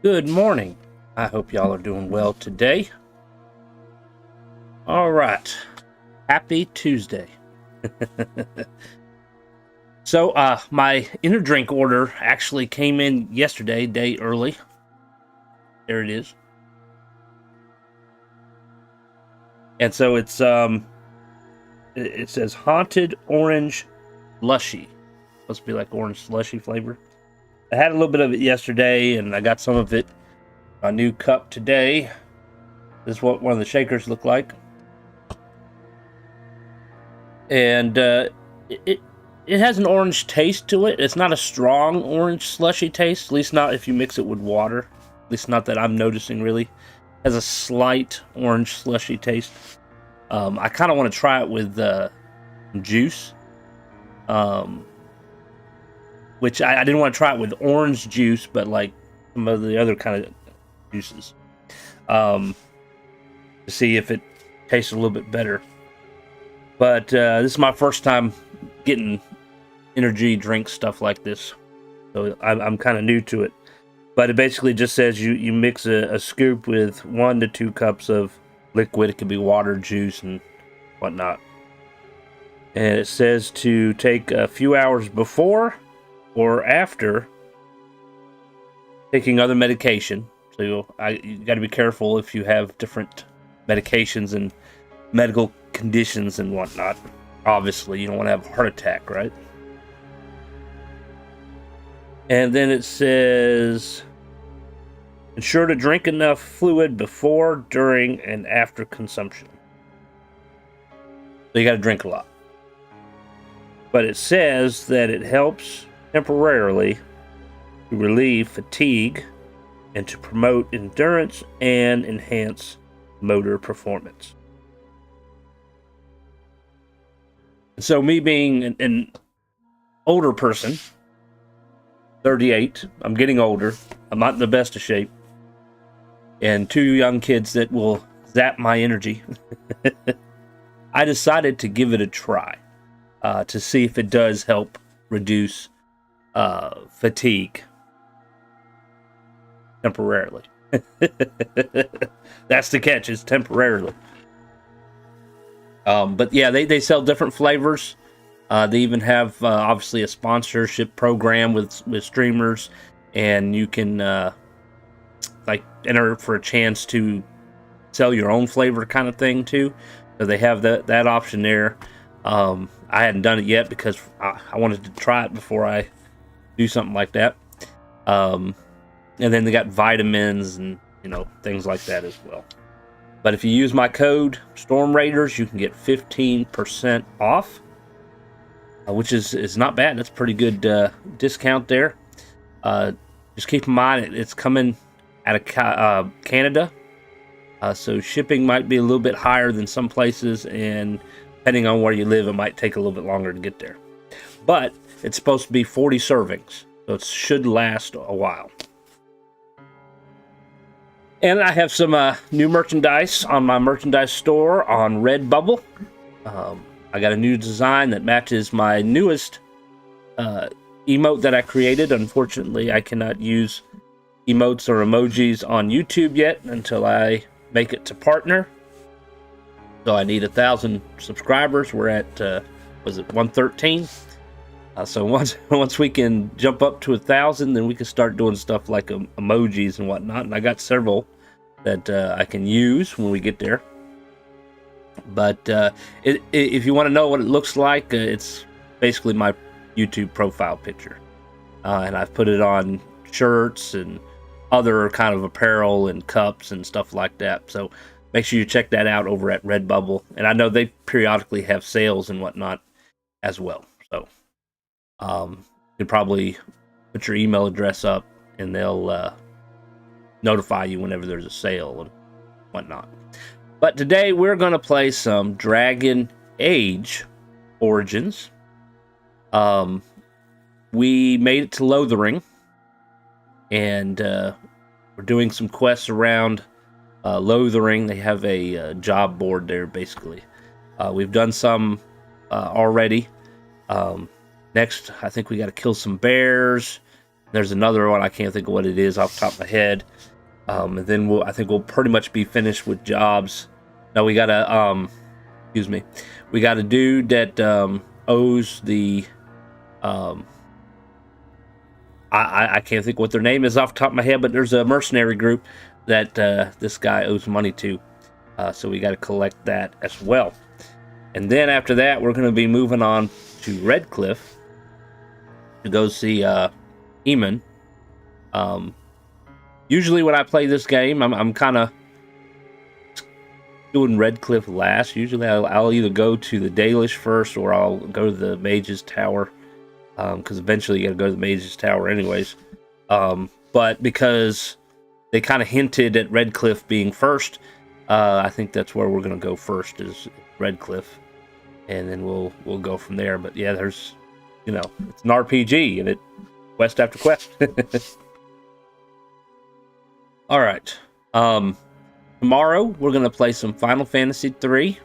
Good morning. I hope y'all are doing well today. All right. Happy Tuesday. So, my inner drink order actually came in yesterday, day early. There it is. And so it's, it says Haunted Orange Slushy. Supposed to be like orange slushy flavor. I had a little bit of it yesterday, and I got some of it. A new cup today. This is what one of the shakers look like. And it has an orange taste to it. It's not a strong orange slushy taste, at least not if you mix it with water. At least not that I'm noticing, really. It has a slight orange slushy taste. I kind of want to try it with juice. Which I didn't want to try it with orange juice, but like some of the other kind of juices. To see if it tastes a little bit better. But this is my first time getting energy drink stuff like this. So I'm kind of new to it. But it basically just says you mix a scoop with 1 to 2 cups of liquid. It could be water, juice, and whatnot. And it says to take a few hours before or after taking other medication. So you got to be careful if you have different medications and medical conditions and whatnot. Obviously, you don't want to have a heart attack, right? And then it says, ensure to drink enough fluid before, during, and after consumption. So you got to drink a lot. But it says that it helps temporarily to relieve fatigue and to promote endurance and enhance motor performance. So me being an older person, 38. I'm getting older. I'm not in the best of shape. And 2 young kids that will zap my energy. I decided to give it a try to see if it does help reduce fatigue temporarily. That's the catch, is temporarily. But yeah, they sell different flavors. They even have obviously a sponsorship program with streamers, and you can like enter for a chance to sell your own flavor kind of thing too. So they have that option there. I hadn't done it yet because I wanted to try it before I do something like that. And then they got vitamins and things like that as well. But if you use my code Storm Raiders, you can get 15% off, which is not bad. That's a pretty good discount there. Just keep in mind it's coming out of Canada, so shipping might be a little bit higher than some places, and depending on where you live, it might take a little bit longer to get there. But it's supposed to be 40 servings, so it should last a while. And I have some new merchandise on my merchandise store on Redbubble. I got a new design that matches my newest emote that I created. Unfortunately, I cannot use emotes or emojis on YouTube yet until I make it to partner. So I need 1,000 subscribers. We're at, was it 113? So once we can jump up to 1,000, then we can start doing stuff like emojis and whatnot. And I got several that I can use when we get there. But if you want to know what it looks like, it's basically my YouTube profile picture. And I've put it on shirts and other kind of apparel and cups and stuff like that. So make sure you check that out over at Redbubble. And I know they periodically have sales and whatnot as well. So you can probably put your email address up and they'll notify you whenever there's a sale and whatnot. But today we're going to play some Dragonage Origins. We made it to Lothering, and we're doing some quests around Lothering. They have a job board there, basically. We've done some already. Next, I think we got to kill some bears. There's another one, I can't think of what it is off the top of my head. And then I think we'll pretty much be finished with jobs. Now we got a, we got a dude that owes the, I can't think what their name is off the top of my head, but there's a mercenary group that this guy owes money to. So we got to collect that as well. And then after that, we're going to be moving on to Redcliffe to go see Eamon. Usually when I play this game, I'm kind of doing Redcliffe last. Usually I'll either go to the Dalish first, or I'll go to the Mage's Tower, because eventually you got to go to the Mage's Tower anyways. But because they kind of hinted at Redcliffe being first, I think that's where we're going to go first, is Redcliffe, and then we'll go from there. But yeah, there's, it's an RPG, and it quest after quest. All right. Tomorrow we're going to play some Final Fantasy 3.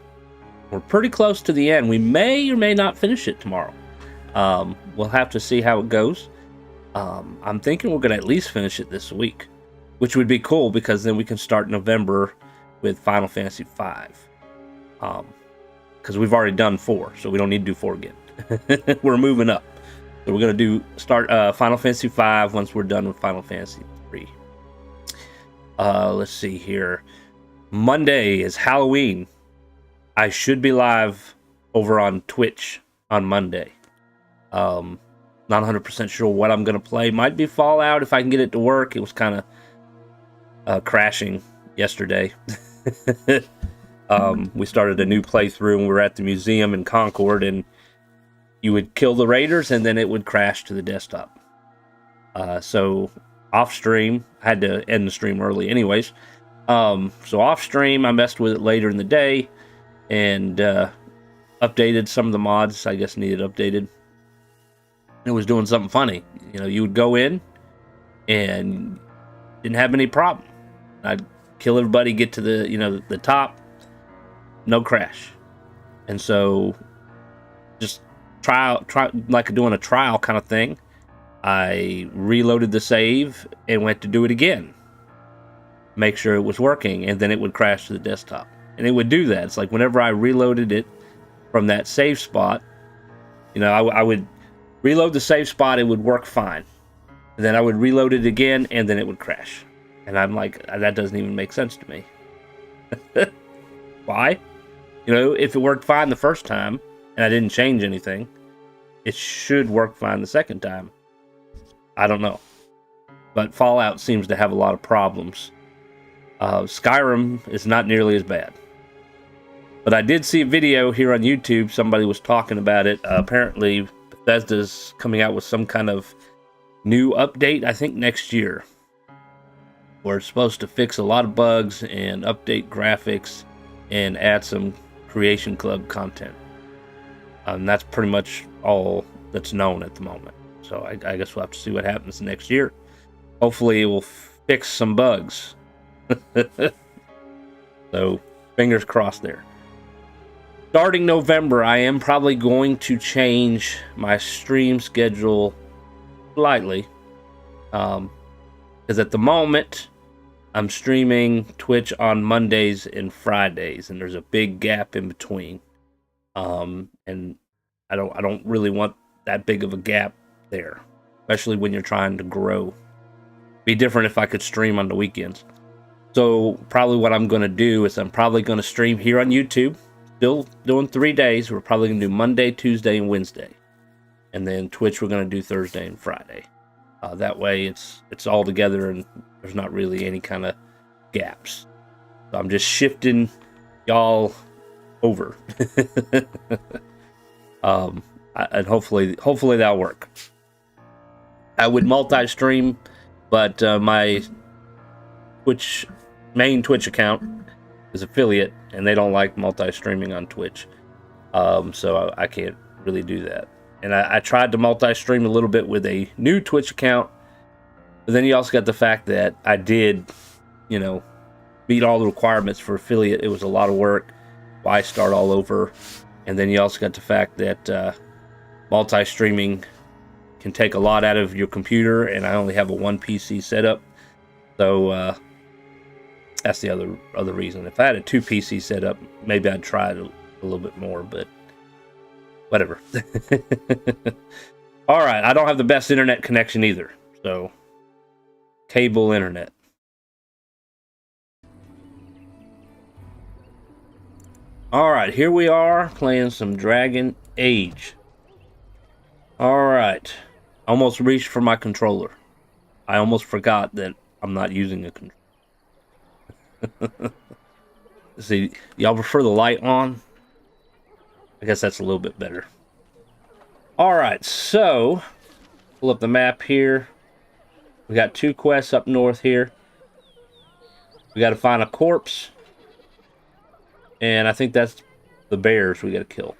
We're pretty close to the end. We may or may not finish it tomorrow. We'll have to see how it goes. I'm thinking we're going to at least finish it this week, which would be cool, because then we can start November with Final Fantasy 5. Because we've already done 4, so we don't need to do 4 again. We're moving up. So we're going to start Final Fantasy 5 once we're done with Final Fantasy 3. Let's see here. Monday is Halloween. I should be live over on Twitch on Monday. Not 100% sure what I'm going to play. Might be Fallout if I can get it to work. It was kind of crashing yesterday. We started a new playthrough, and we were at the museum in Concord, and you would kill the raiders and then it would crash to the desktop. So off stream, I had to end the stream early anyways. So off stream, I messed with it later in the day and updated some of the mods I guess needed updated. It was doing something funny. You know, you would go in and didn't have any problem. I'd kill everybody, get to the, you know, the top, no crash. And so just try like doing a trial kind of thing. I reloaded the save and went to do it again. Make sure it was working, and then it would crash to the desktop. And it would do that. It's like whenever I reloaded it from that save spot, you know, I would reload the save spot, it would work fine. And then I would reload it again, and then it would crash. And I'm like, that doesn't even make sense to me. Why? You know, if it worked fine the first time, and I didn't change anything, it should work fine the second time. I don't know. But Fallout seems to have a lot of problems. Skyrim is not nearly as bad. But I did see a video here on YouTube. Somebody was talking about it. Apparently, Bethesda's coming out with some kind of new update, I think next year, where it's supposed to fix a lot of bugs and update graphics and add some Creation Club content. And that's pretty much all that's known at the moment. So I guess we'll have to see what happens next year. Hopefully it will fix some bugs. So fingers crossed there. Starting November, I am probably going to change my stream schedule slightly. Because at the moment, I'm streaming Twitch on Mondays and Fridays, and there's a big gap in between. And I don't really want that big of a gap there, especially when you're trying to grow. Be different if I could stream on the weekends. So probably what I'm going to do is I'm probably going to stream here on YouTube. Still doing 3 days. We're probably going to do Monday, Tuesday, and Wednesday. And then Twitch we're going to do Thursday and Friday. That way it's all together and there's not really any kind of gaps. So I'm just shifting y'all over. And hopefully that'll work. I would multi-stream, but my main Twitch account is affiliate, and they don't like multi-streaming on Twitch. So I can't really do that. And I tried to multi-stream a little bit with a new Twitch account, but then you also got the fact that I did, you know, meet all the requirements for affiliate. It was a lot of work. Why start all over? And then you also got the fact that multi-streaming can take a lot out of your computer, and I only have a one PC setup. So that's the other reason. If I had a 2 PC setup, maybe I'd try it a little bit more, but whatever. All right, I don't have the best internet connection either, so cable internet. All right, here we are playing some Dragon Age. All right, almost reached for my controller. I almost forgot that I'm not using a controller. See, y'all prefer the light on? I guess that's a little bit better. All right, so pull up the map here. We got 2 quests up north here. We got to find a corpse, and I think that's the bears we got to kill.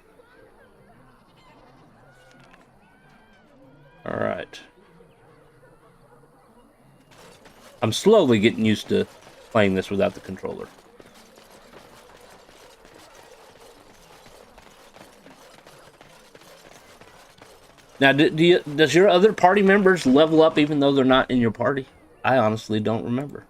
All right. I'm slowly getting used to playing this without the controller. Now, does your other party members level up even though they're not in your party? I honestly don't remember.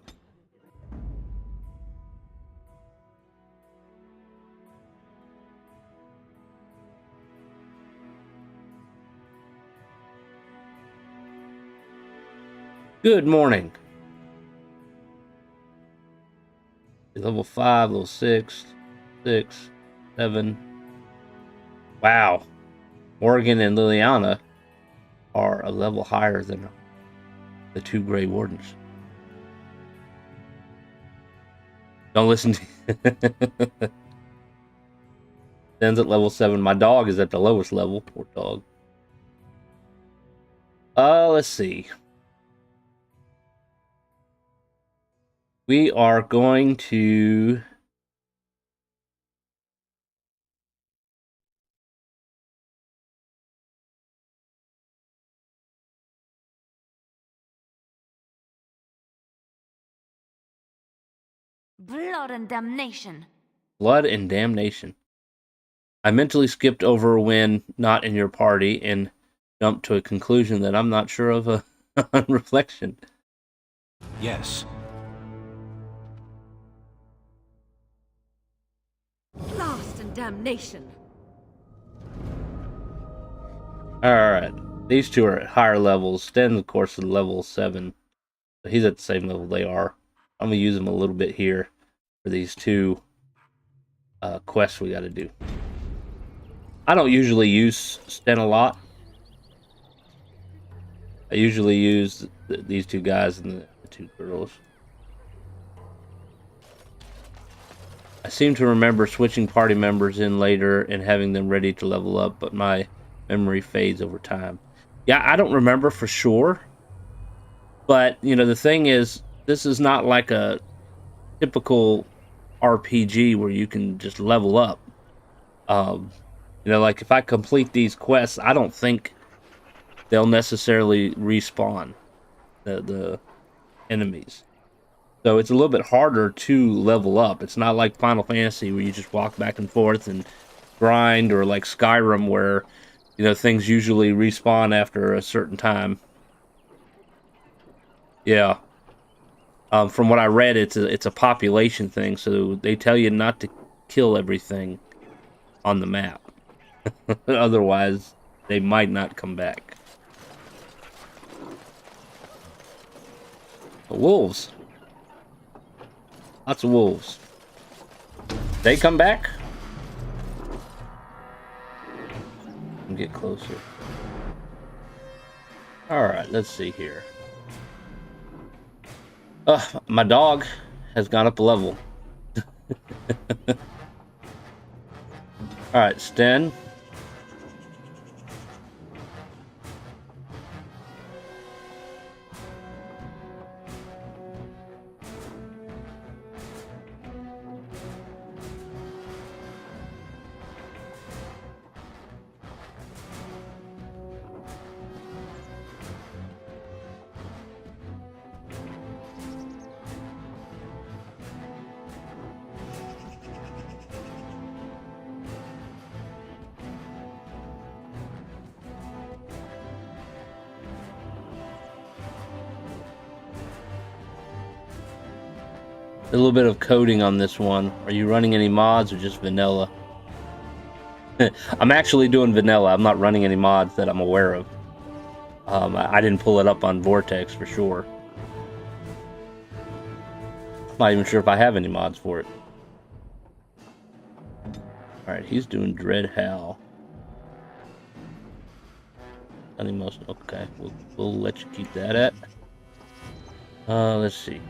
Good morning. Level 5, level 6, 6, 7. Wow. Morgan and Liliana are a level higher than the 2 Grey Wardens. Don't listen to Zen's at level 7. My dog is at the lowest level. Poor dog. Let's see. We are going to Blood and damnation. Blood and damnation. I mentally skipped over when not in your party and jumped to a conclusion that I'm not sure of on reflection. Yes. Blast and damnation. Alright. These two are at higher levels. Sten, of course, is level 7. So he's at the same level they are. I'm going to use him a little bit here for these two quests we got to do. I don't usually use Sten a lot. I usually use these two guys and the two girls. I seem to remember switching party members in later and having them ready to level up, but my memory fades over time. Yeah, I don't remember for sure. But, you know, the thing is, this is not like a typical RPG where you can just level up. You know, like if I complete these quests, I don't think they'll necessarily respawn the enemies. So it's a little bit harder to level up. It's not like Final Fantasy where you just walk back and forth and grind, or like Skyrim where, you know, things usually respawn after a certain time. Yeah. From what I read, it's a population thing, so they tell you not to kill everything on the map. Otherwise, they might not come back. The wolves. Lots of wolves. They come back? Get closer. Alright, let's see here. My dog has gone up a level. Alright, Sten. A little bit of coding on this one. Are you running any mods or just vanilla? I'm actually doing vanilla. I'm not running any mods that I'm aware of. I didn't pull it up on Vortex for sure. I'm not even sure if I have any mods for it. Alright, he's doing Dread Howl. Okay, we'll let you keep that at. Let's see.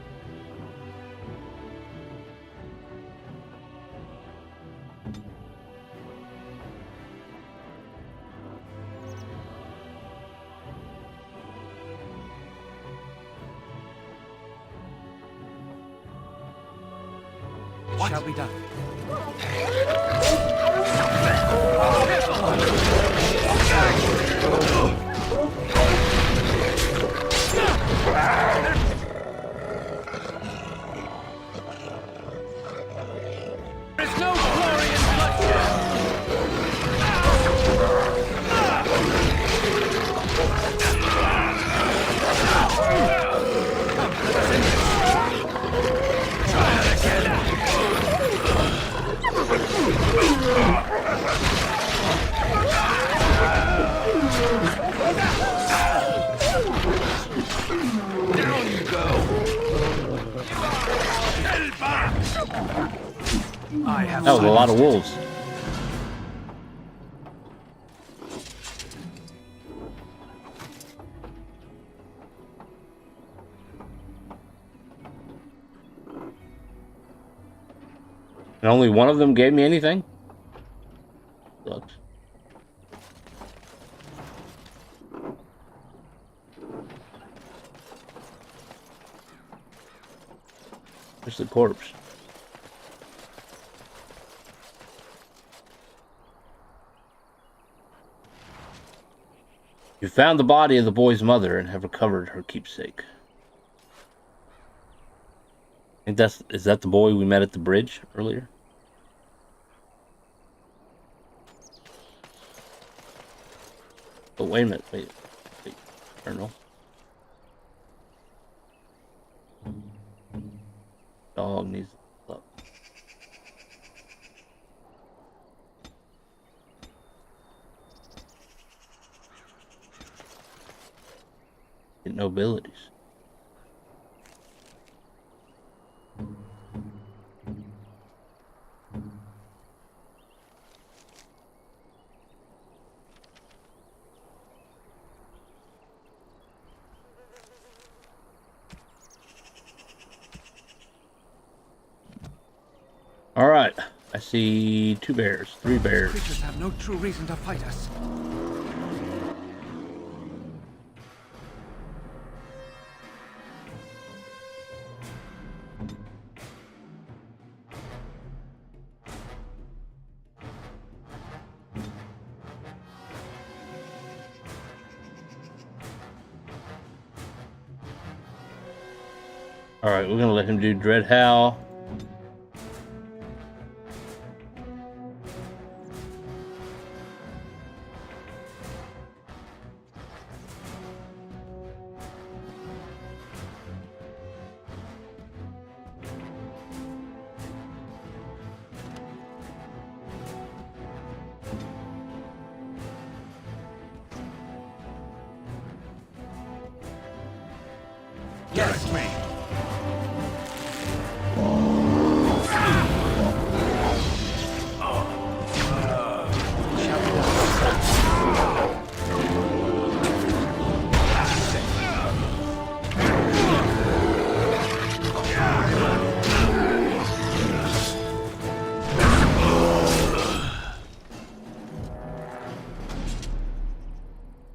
What shall be done? There's no glory in bloodshed. Try it again. Down you go. That was a lot of wolves. And only one of them gave me anything? Sucks. Where's the corpse? You found the body of the boy's mother and have recovered her keepsake. think is that the boy we met at the bridge earlier? But wait a minute, wait. Colonel. Dog needs love. Get no abilities. All right, I see 2 bears, 3 bears. Creatures have no true reason to fight us. All right, we're gonna let him do Dread Howl. Yes, me.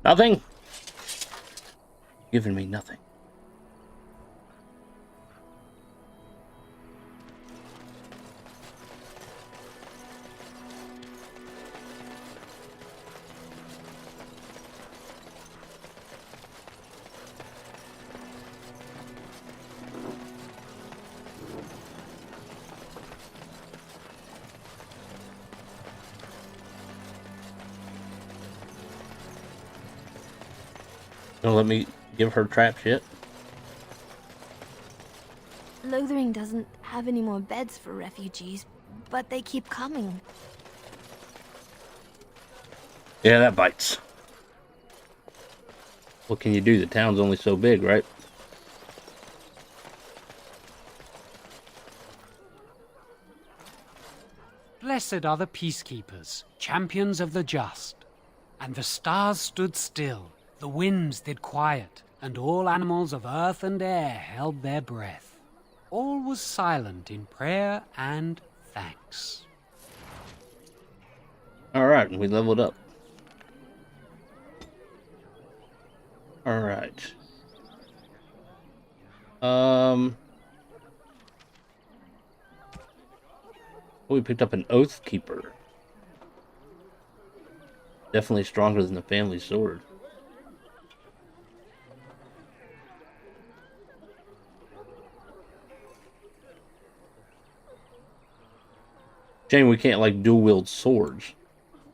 Nothing. Giving me nothing. Don't let me give her trap shit. Lothering doesn't have any more beds for refugees, but they keep coming. Yeah, that bites. What can you do? The town's only so big, right? Blessed are the peacekeepers, champions of the just. And the stars stood still, the winds did quiet, and all animals of earth and air held their breath. All was silent in prayer and thanks. Alright, we leveled up. Alright. We picked up an Oath Keeper. Definitely stronger than the family sword. Shame we can't like dual wield swords.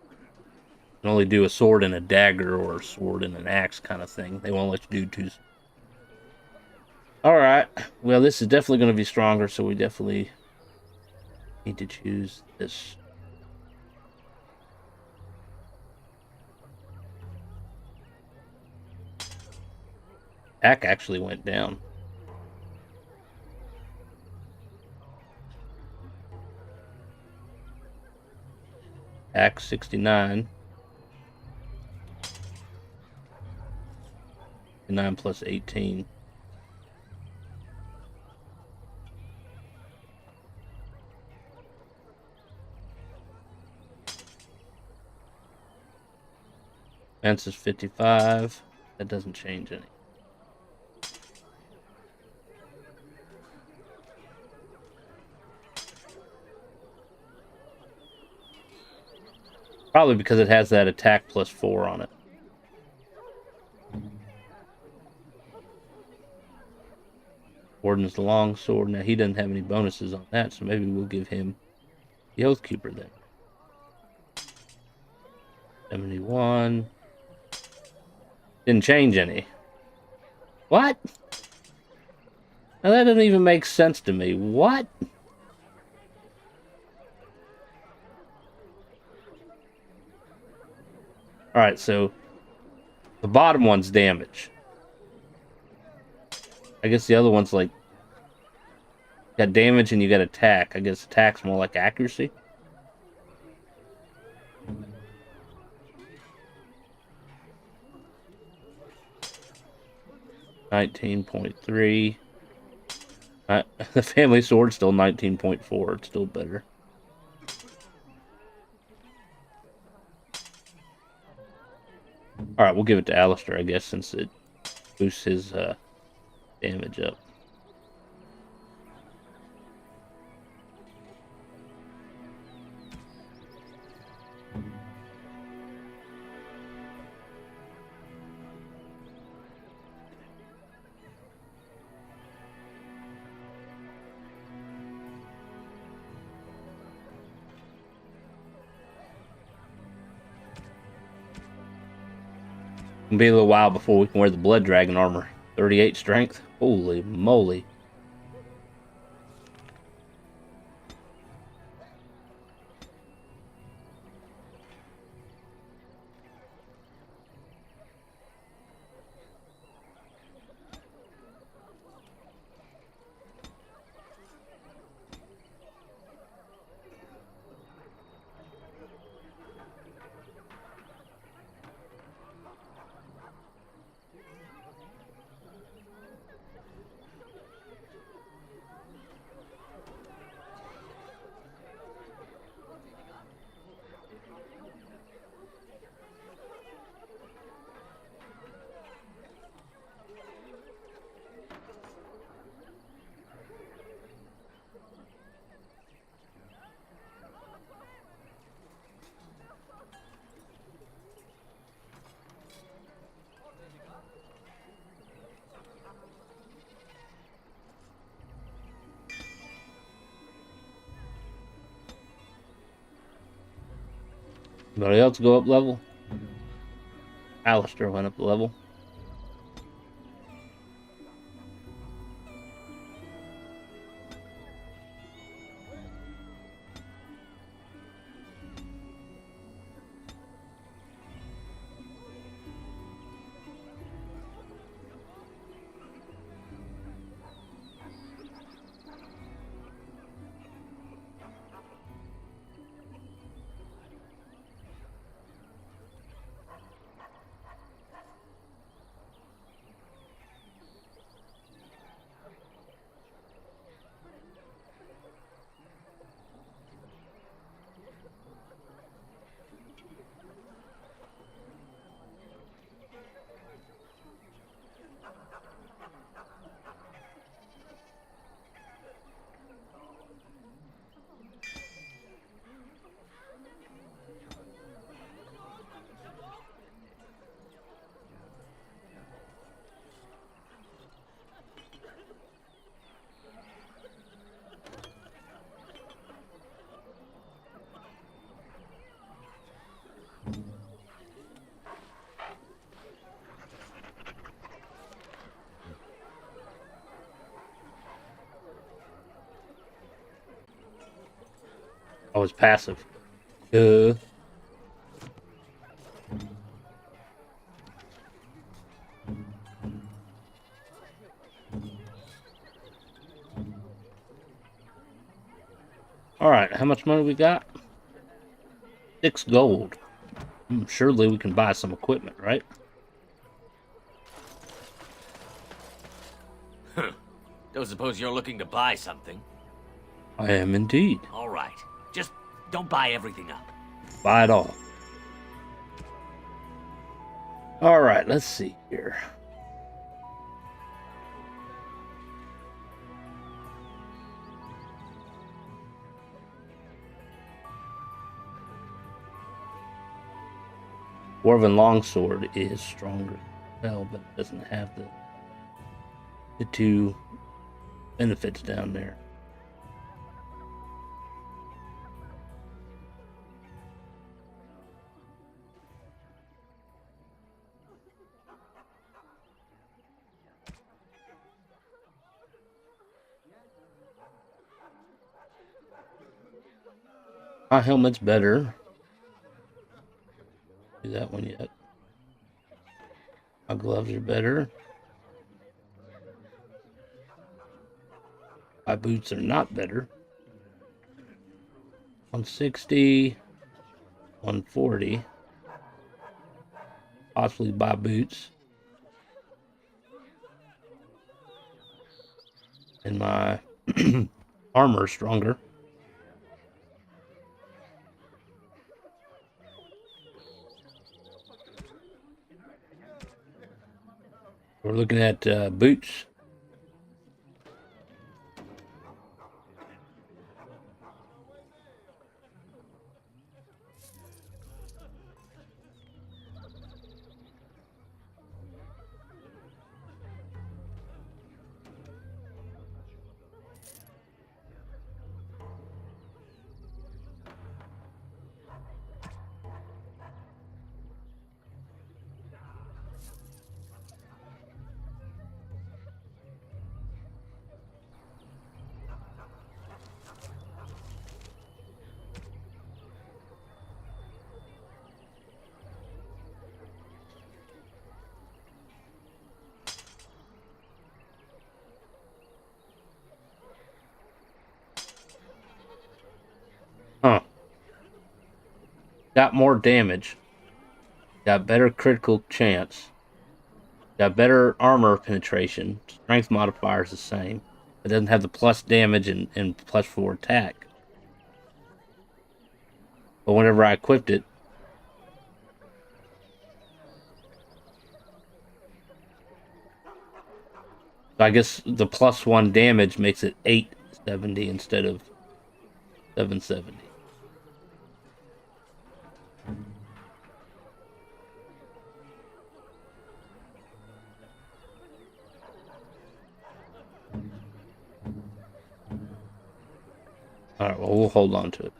You can only do a sword and a dagger or a sword and an axe kind of thing. They won't let you do twos. Alright. Well, this is definitely going to be stronger, so we definitely need to choose this. Attack actually went down. Attack 69. 9 plus 18. Defense is 55. That doesn't change any. Probably because it has that attack plus 4 on it. Warden's longsword. Now he doesn't have any bonuses on that, so maybe we'll give him the Oathkeeper then. 71. Didn't change any. What? Now that doesn't even make sense to me. What? Alright, so the bottom one's damage. I guess the other one's like got damage and you got attack. I guess attack's more like accuracy. $19.3. The family sword's still 19.4. It's still better. Alright, we'll give it to Alistair, I guess, since it boosts his damage up. It'll be a little while before we can wear the blood dragon armor. 38 strength. Holy moly. Anybody else go up level? Alistair went up level. Oh, it's passive. Alright, how much money we got? 6 gold. Surely we can buy some equipment, right? Don't suppose you're looking to buy something? I am indeed. All right. Just don't buy everything up. Buy it all. Alright, let's see here. Dwarven longsword is stronger. Well, but it doesn't have the two benefits down there. My helmet's better. Do that one yet. My gloves are better. My boots are not better. 160, 140. Possibly buy boots. And my armor is stronger. We're looking at boots. Huh. Got more damage. Got better critical chance. Got better armor penetration. Strength modifier is the same. It doesn't have the plus damage and +4 attack. But whenever I equipped it, so I guess the +1 damage makes it 870 instead of 770. Alright, well, we'll hold on to it.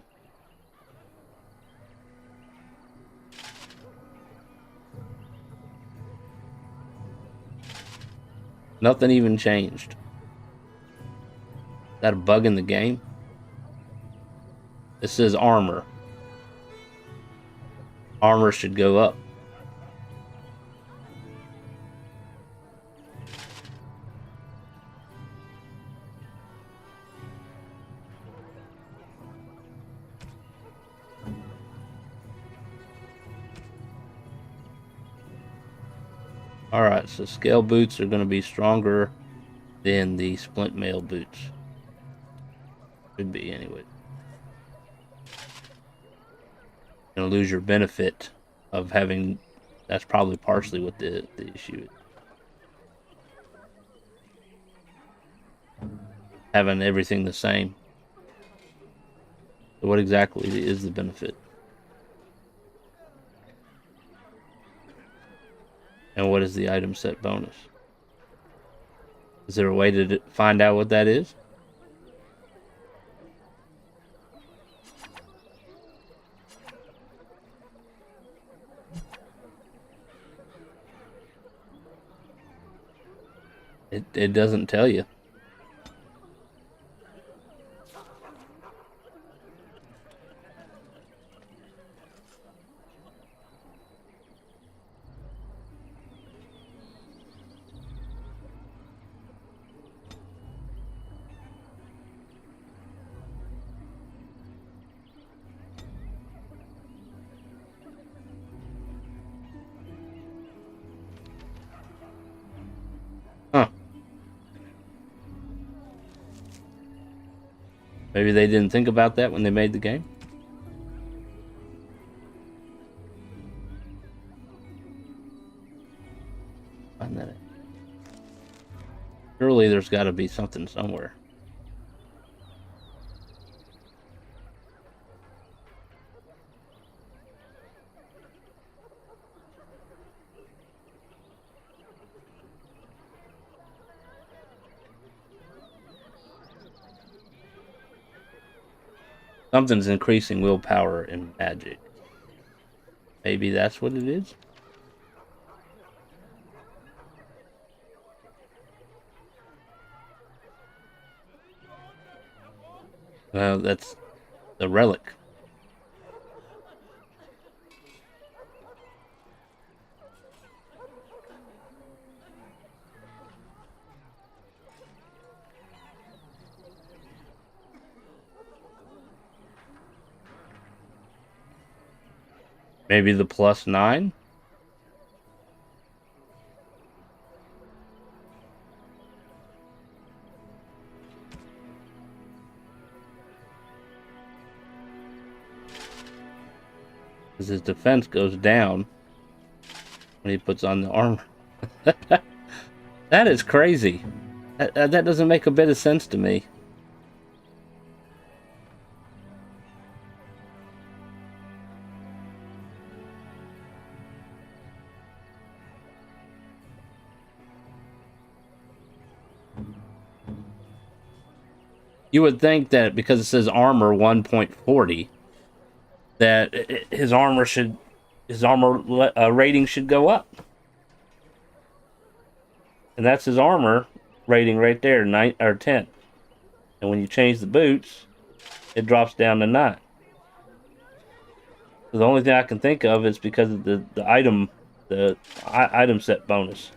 Nothing even changed. Is that a bug in the game? This says armor. Armor should go up. Alright, so scale boots are going to be stronger than the splint mail boots. Should be, anyway. You're going to lose your benefit of having... That's probably partially what the issue is. Having everything the same. So what exactly is the benefit? And what is the item set bonus? Is there a way to find out what that is? It doesn't tell you. Huh. Maybe they didn't think about that when they made the game. Find that. Surely there's got to be something somewhere. Something's increasing willpower and magic. Maybe that's what it is? Well, that's the relic. Maybe the +9? Because his defense goes down when he puts on the armor. That is crazy. That doesn't make a bit of sense to me. You would think that because it says armor 1.40, that his armor rating should go up. And that's his armor rating right there, 9 or 10. And when you change the boots, it drops down to 9. So the only thing I can think of is because of the item set bonus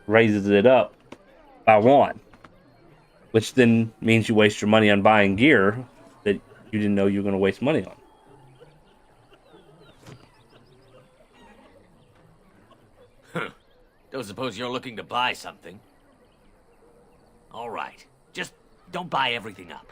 raises it up by 1. Which then means you waste your money on buying gear that you didn't know you were going to waste money on. Don't suppose you're looking to buy something? All right. Just don't buy everything up.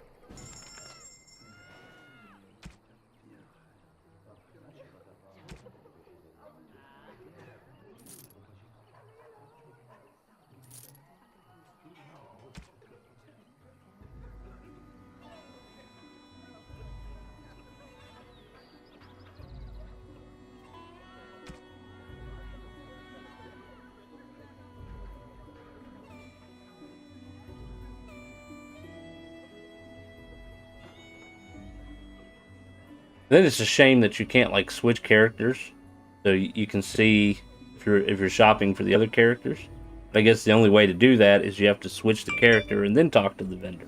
Then it's a shame that you can't like switch characters, so you can see if you're shopping for the other characters. But I guess the only way to do that is you have to switch the character and then talk to the vendor.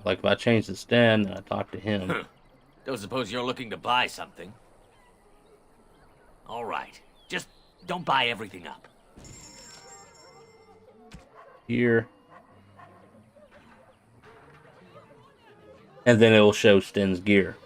Like if I change the stand and I talk to him. Don't suppose you're looking to buy something? All right. Just don't buy everything up. Here. And then it will show Sten's gear.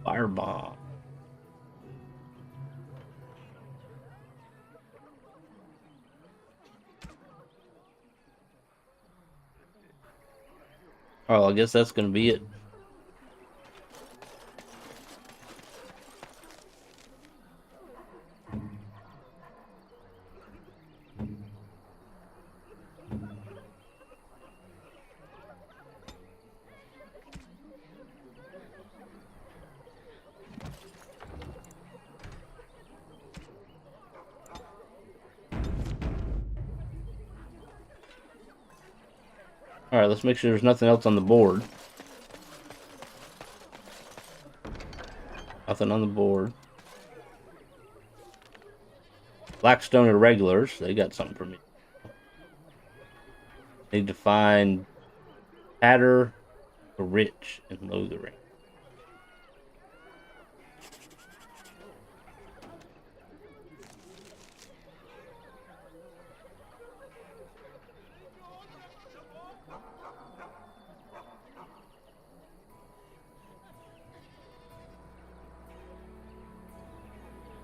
Firebomb. Oh, I guess that's gonna be it. Alright, let's make sure there's nothing else on the board. Nothing on the board. Blackstone Irregulars, they got something for me. Need to find Hatter, Rich, and Lothering.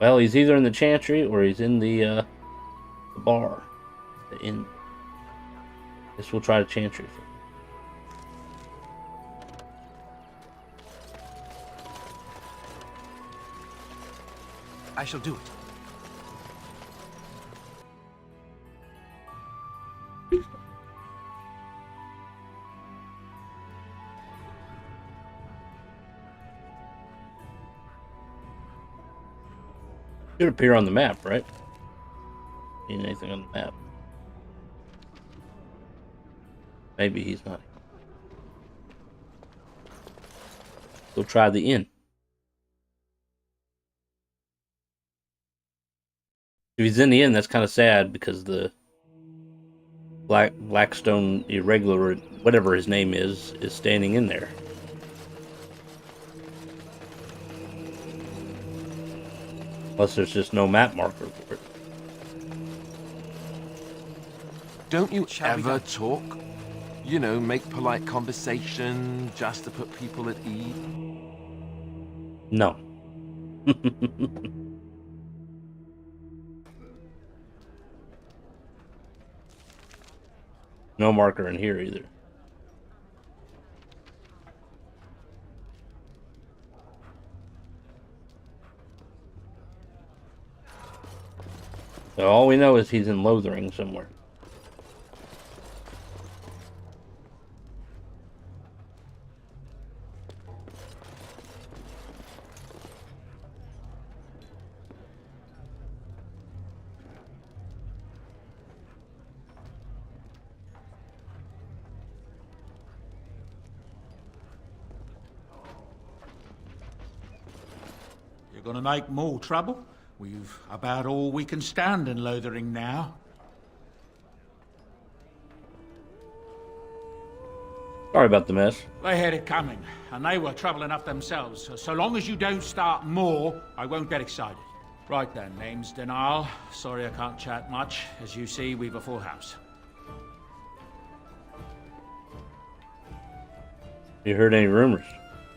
Well, he's either in the Chantry or he's in the bar. The inn. Guess we'll try the Chantry first. I shall do it. Should appear on the map, right? Need anything on the map? Maybe he's not. We'll try the inn. If he's in the inn, that's kind of sad because the Blackstone Irregular, whatever his name is standing in there. Unless there's just no map marker for it. Don't you ever talk? You know, make polite conversation just to put people at ease? No. No marker in here either. So all we know is he's in Lothering somewhere. You're gonna make more trouble? We've about all we can stand in Lothering now. Sorry about the mess. They had it coming, and they were trouble enough themselves. So long as you don't start more, I won't get excited. Right then, name's Denial. Sorry I can't chat much. As you see, we've a full house. You heard any rumors?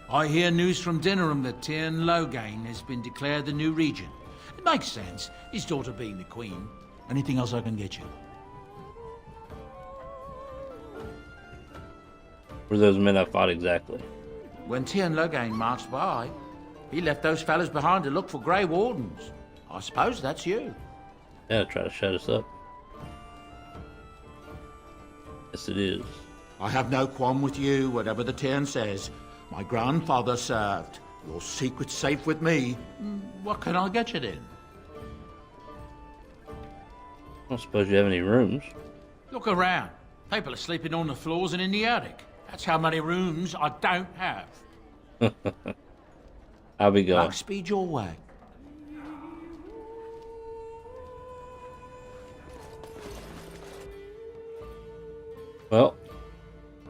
I hear news from Dinnerham that Tyrn Logain has been declared the new regent. It makes sense, his daughter being the queen. Anything else I can get you? Were those men I fought exactly? When Tyrn Logain marched by, he left those fellas behind to look for Grey Wardens. I suppose that's you. Yeah, try to shut us up. Yes, it is. I have no qualm with you, whatever the Tyrn says. My grandfather served. Your secret's safe with me. What can I get you then? I don't suppose you have any rooms. Look around. People are sleeping on the floors and in the attic. That's how many rooms I don't have. I'll be going. Luck speed your way. Well,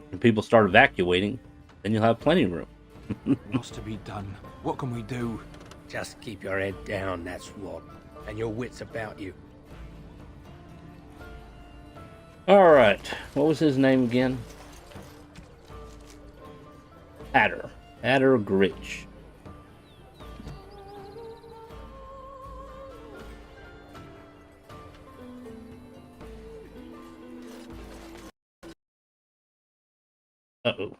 when people start evacuating, then you'll have plenty of room. What's to be done? What can we do? Just keep your head down, that's what. And your wits about you. Alright, what was his name again? Hatter. Hatter Gritch. Uh-oh.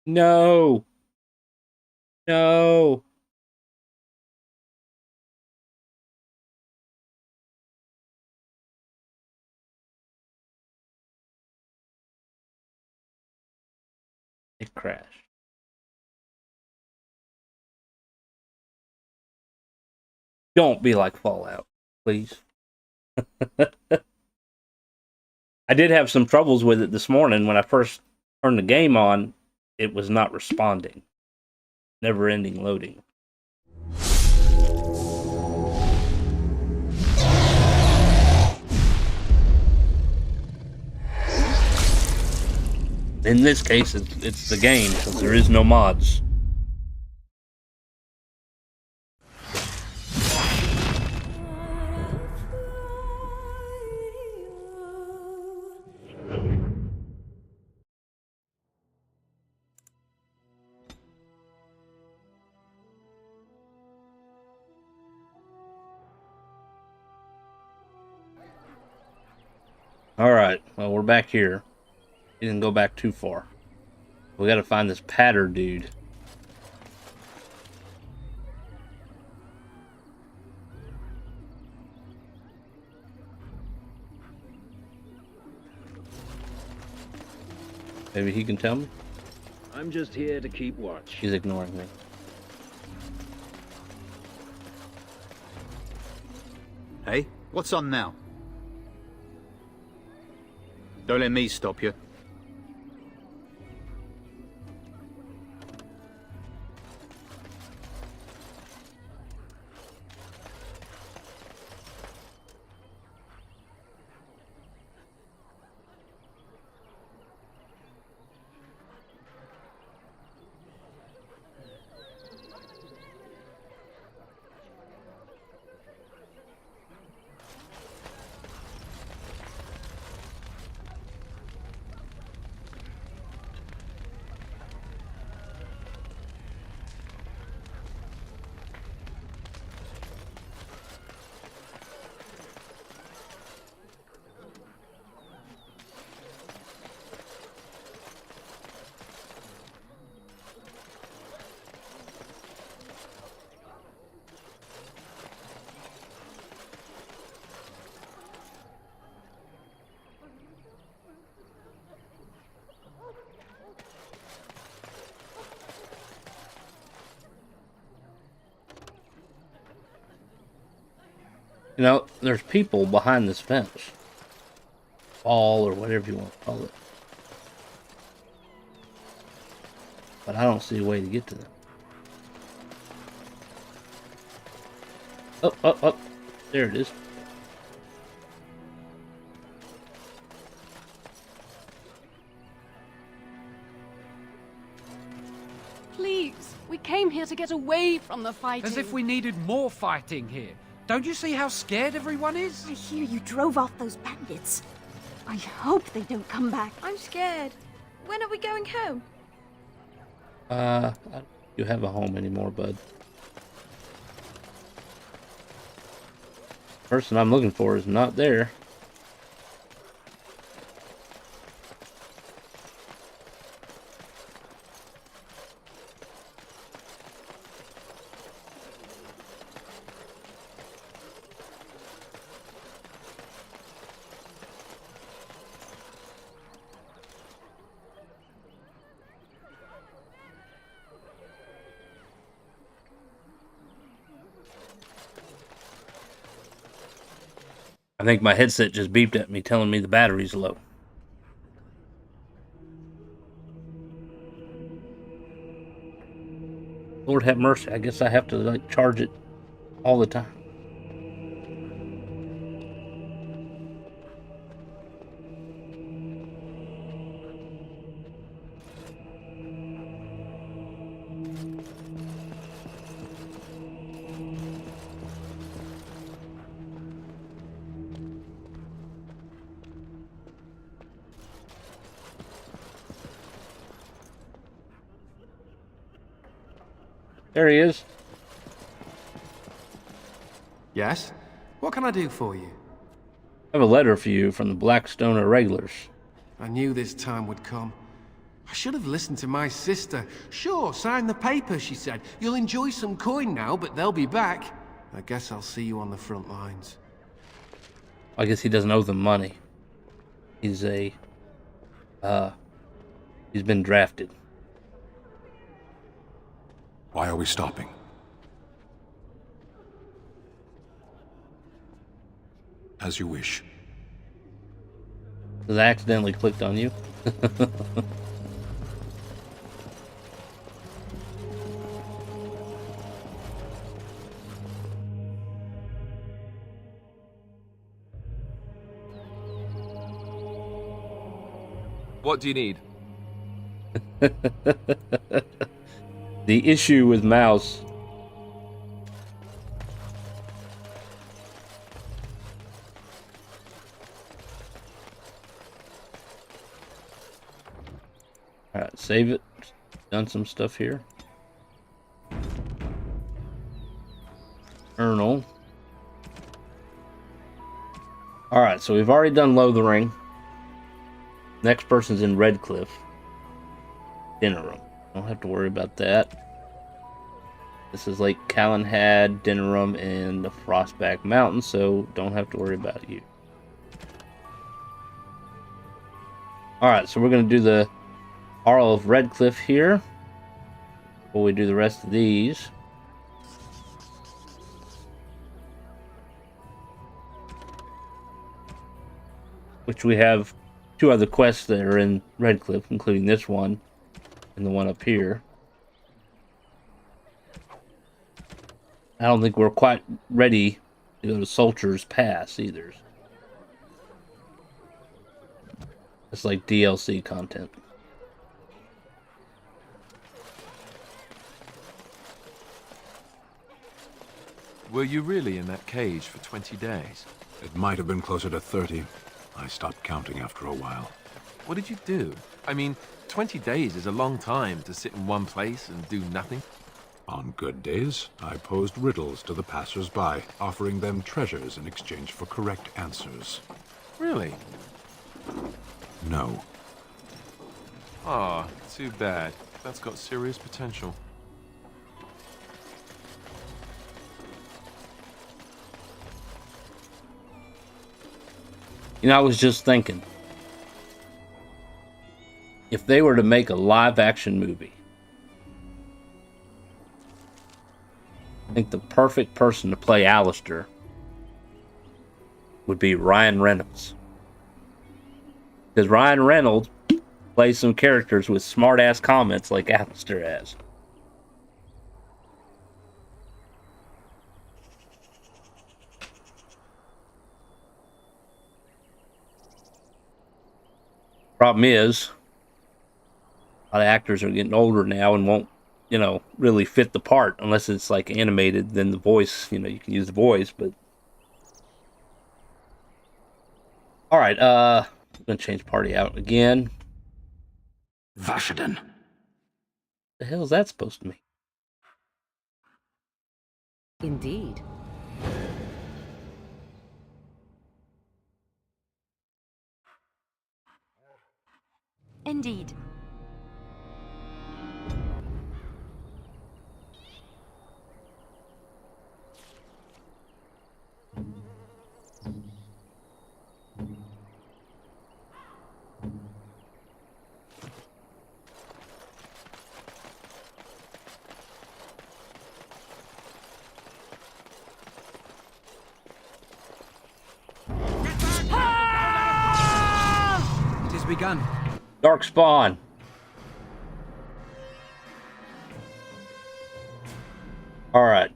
No! No! It crashed. Don't be like Fallout, please. I did have some troubles with it this morning when I first turned the game on. It was not responding. Never-ending loading. In this case, it's the game, since there is no mods. Alright, well, we're back here. Didn't go back too far. We gotta find this patter dude. Maybe he can tell me? I'm just here to keep watch. He's ignoring me. Hey, what's on now? Don't let me stop you. You know, there's people behind this fence. Wall or whatever you want to call it. But I don't see a way to get to them. Oh. There it is. Please, we came here to get away from the fighting. As if we needed more fighting here. Don't you see how scared everyone is? I hear you drove off those bandits. I hope they don't come back. I'm scared. When are we going home? You have a home anymore, bud. Person I'm looking for is not there. I think my headset just beeped at me telling me the battery's low. Lord have mercy, I guess I have to like charge it all the time. There he is. Yes? What can I do for you? I have a letter for you from the Blackstone Irregulars. I knew this time would come. I should have listened to my sister. Sure, sign the paper, she said. You'll enjoy some coin now, but they'll be back. I guess I'll see you on the front lines. I guess he doesn't owe them money. He's been drafted. Why are we stopping? As you wish. 'Cause I accidentally clicked on you. What do you need? The issue with mouse. Alright, save it. Done some stuff here. Journal. Alright, so we've already done Lothering. Next person's in Redcliffe. Dinner room. Don't have to worry about that. This is Lake Callanhad, Dinner room, and the Frostback Mountain, so don't have to worry about you. Alright, so we're going to do the Jarl of Redcliffe here before we do the rest of these. Which we have 2 other quests that are in Redcliffe, including this one and the one up here. I don't think we're quite ready to go to Soldier's Pass either. It's like DLC content. Were you really in that cage for 20 days? It might have been closer to 30. I stopped counting after a while. What did you do? I mean, 20 days is a long time to sit in one place and do nothing. On good days, I posed riddles to the passers-by, offering them treasures in exchange for correct answers. Really? No. Ah, too bad. That's got serious potential. You know, I was just thinking, if they were to make a live-action movie, I think the perfect person to play Alistair would be Ryan Reynolds. Because Ryan Reynolds plays some characters with smart-ass comments like Alistair has. Problem is, a lot of actors are getting older now and won't, you know, really fit the part unless it's like animated. Then the voice, you know, you can use the voice. But all right, I'm gonna change party out again. Vashaden. The hell is that supposed to mean? Indeed. Indeed. It has begun. Darkspawn. All right.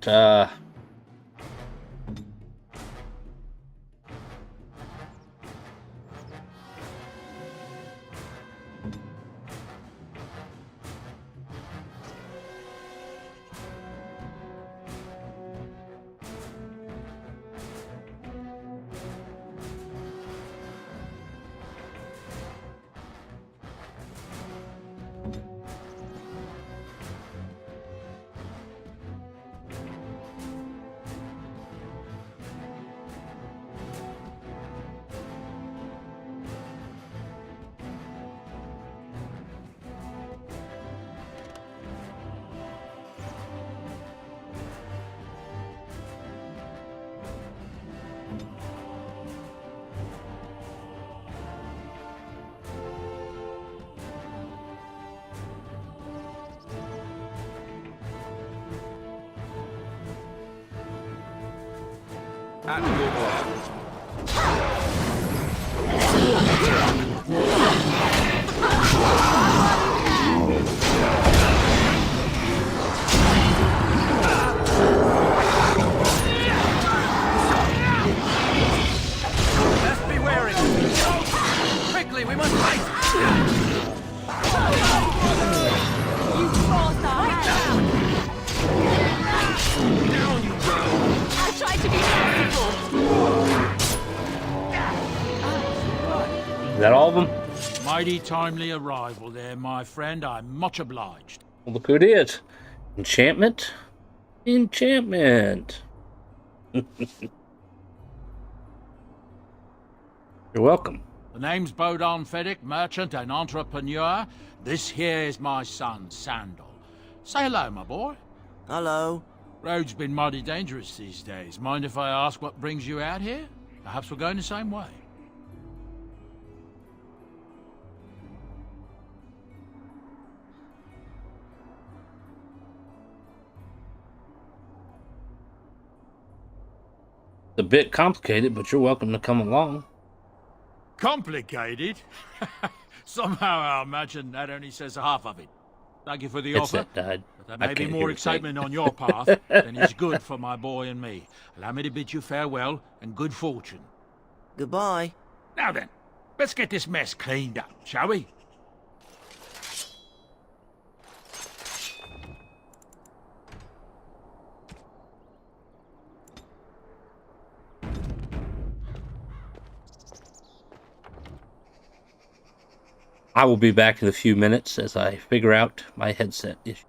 At your order. Let's be wary. Quickly, we must fight. You forced our hand. Down you go. I tried to be merciful. Is that all of them? Mighty timely arrival there, my friend. I'm much obliged. Well, look who it is. Enchantment? Enchantment. You're welcome. The name's Bodon Feddick, merchant and entrepreneur. This here is my son, Sandal. Say hello, my boy. Hello. Road's been mighty dangerous these days. Mind if I ask what brings you out here? Perhaps we're going the same way. It's a bit complicated, but you're welcome to come along. Complicated? Somehow I imagine that only says half of it. Thank you for the offer. That, But there may be more excitement on your part than is good for my boy and me. Allow me to bid you farewell and good fortune. Goodbye. Now then, let's get this mess cleaned up, shall we? I will be back in a few minutes as I figure out my headset issue.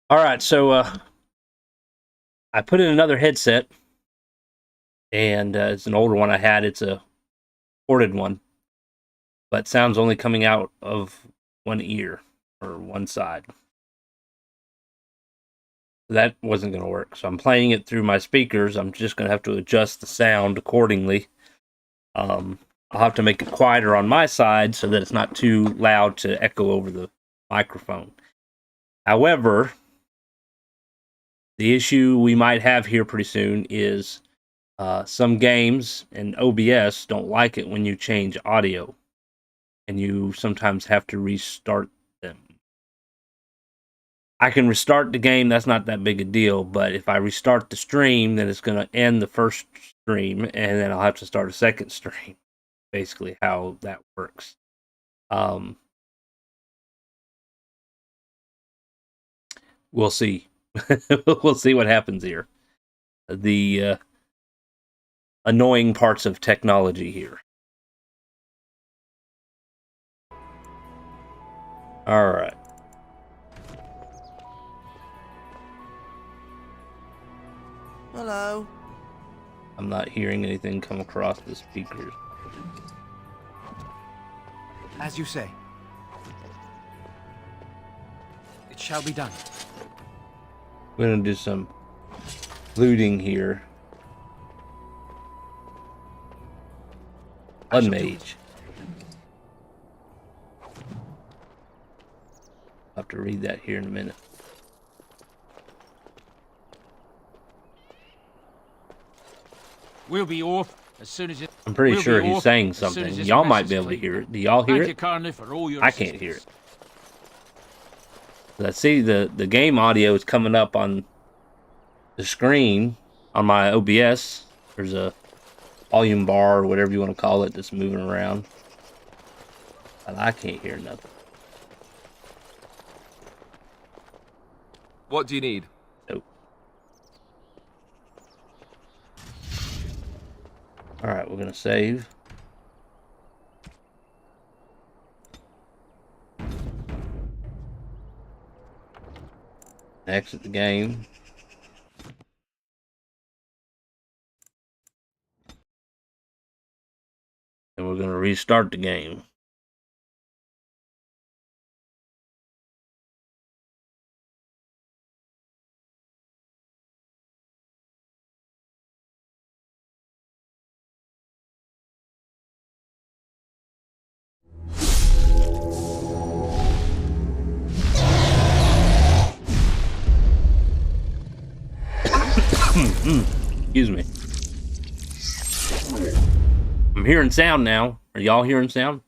All right, so I put in another headset, and it's an older one I had. It's a ported one, but sound's only coming out of one ear or one side. That wasn't going to work, so I'm playing it through my speakers. I'm just going to have to adjust the sound accordingly. I'll have to make it quieter on my side so that it's not too loud to echo over the microphone. However, the issue we might have here pretty soon is some games and OBS don't like it when you change audio, and you sometimes have to restart them. I can restart the game, that's not that big a deal, but if I restart the stream, then it's going to end the first stream, and then I'll have to start a second stream. Basically how that works. We'll see. We'll see what happens here. The annoying parts of technology here. All right. Hello. I'm not hearing anything come across the speakers. As you say. It shall be done. We're gonna do some looting here. Unmage. I'll have to read that here in a minute. We'll be off as soon as it... I'm pretty sure he's saying something. Y'all might be able to hear it. Do y'all hear it? I can't hear it. I see the game audio is coming up on the screen on my OBS. There's a volume bar or whatever you want to call it that's moving around. But I can't hear nothing. What do you need? Nope. Alright, we're going to save. Exit the game. And we're going to restart the game. Excuse me. I'm hearing sound now. Are y'all hearing sound?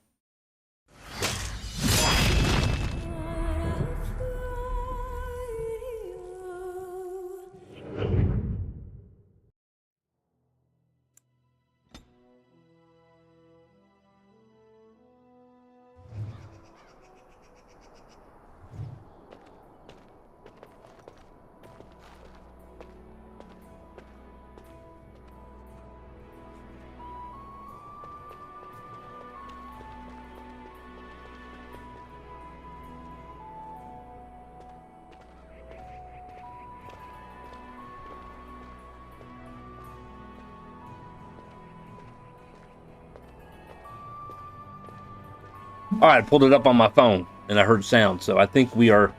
Alright, I pulled it up on my phone and I heard sound, so I think we are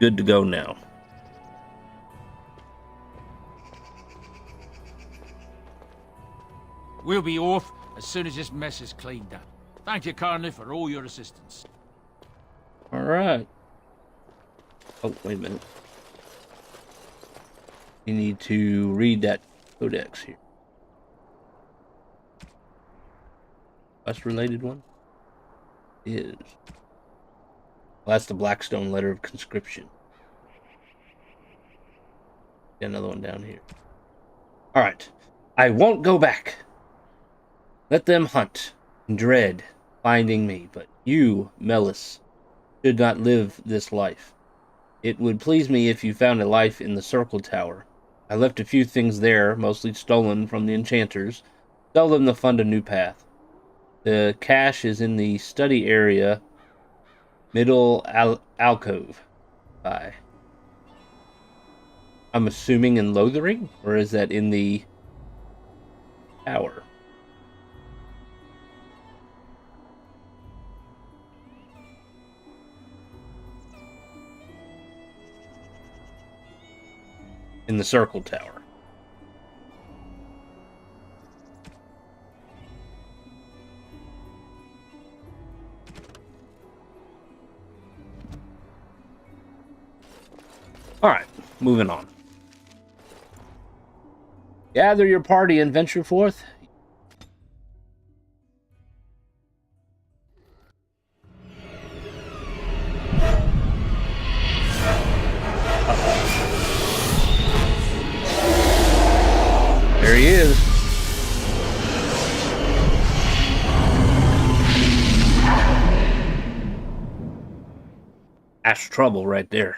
good to go now. We'll be off as soon as this mess is cleaned up. Thank you, Carney, for all your assistance. Alright. Oh, wait a minute. You need to read that codex here. Quest related one? Is. Well, that's the Blackstone Letter of Conscription. Got another one down here. Alright. I won't go back. Let them hunt and dread finding me, but you, Melis, should not live this life. It would please me if you found a life in the Circle Tower. I left a few things there, mostly stolen from the enchanters. Sell them to fund a new path. The cache is in the study area, middle alcove. Bye. I'm assuming in Lothering, or is that in the tower? In the circle tower. All right, moving on. Gather your party and venture forth. There he is. That's trouble right there.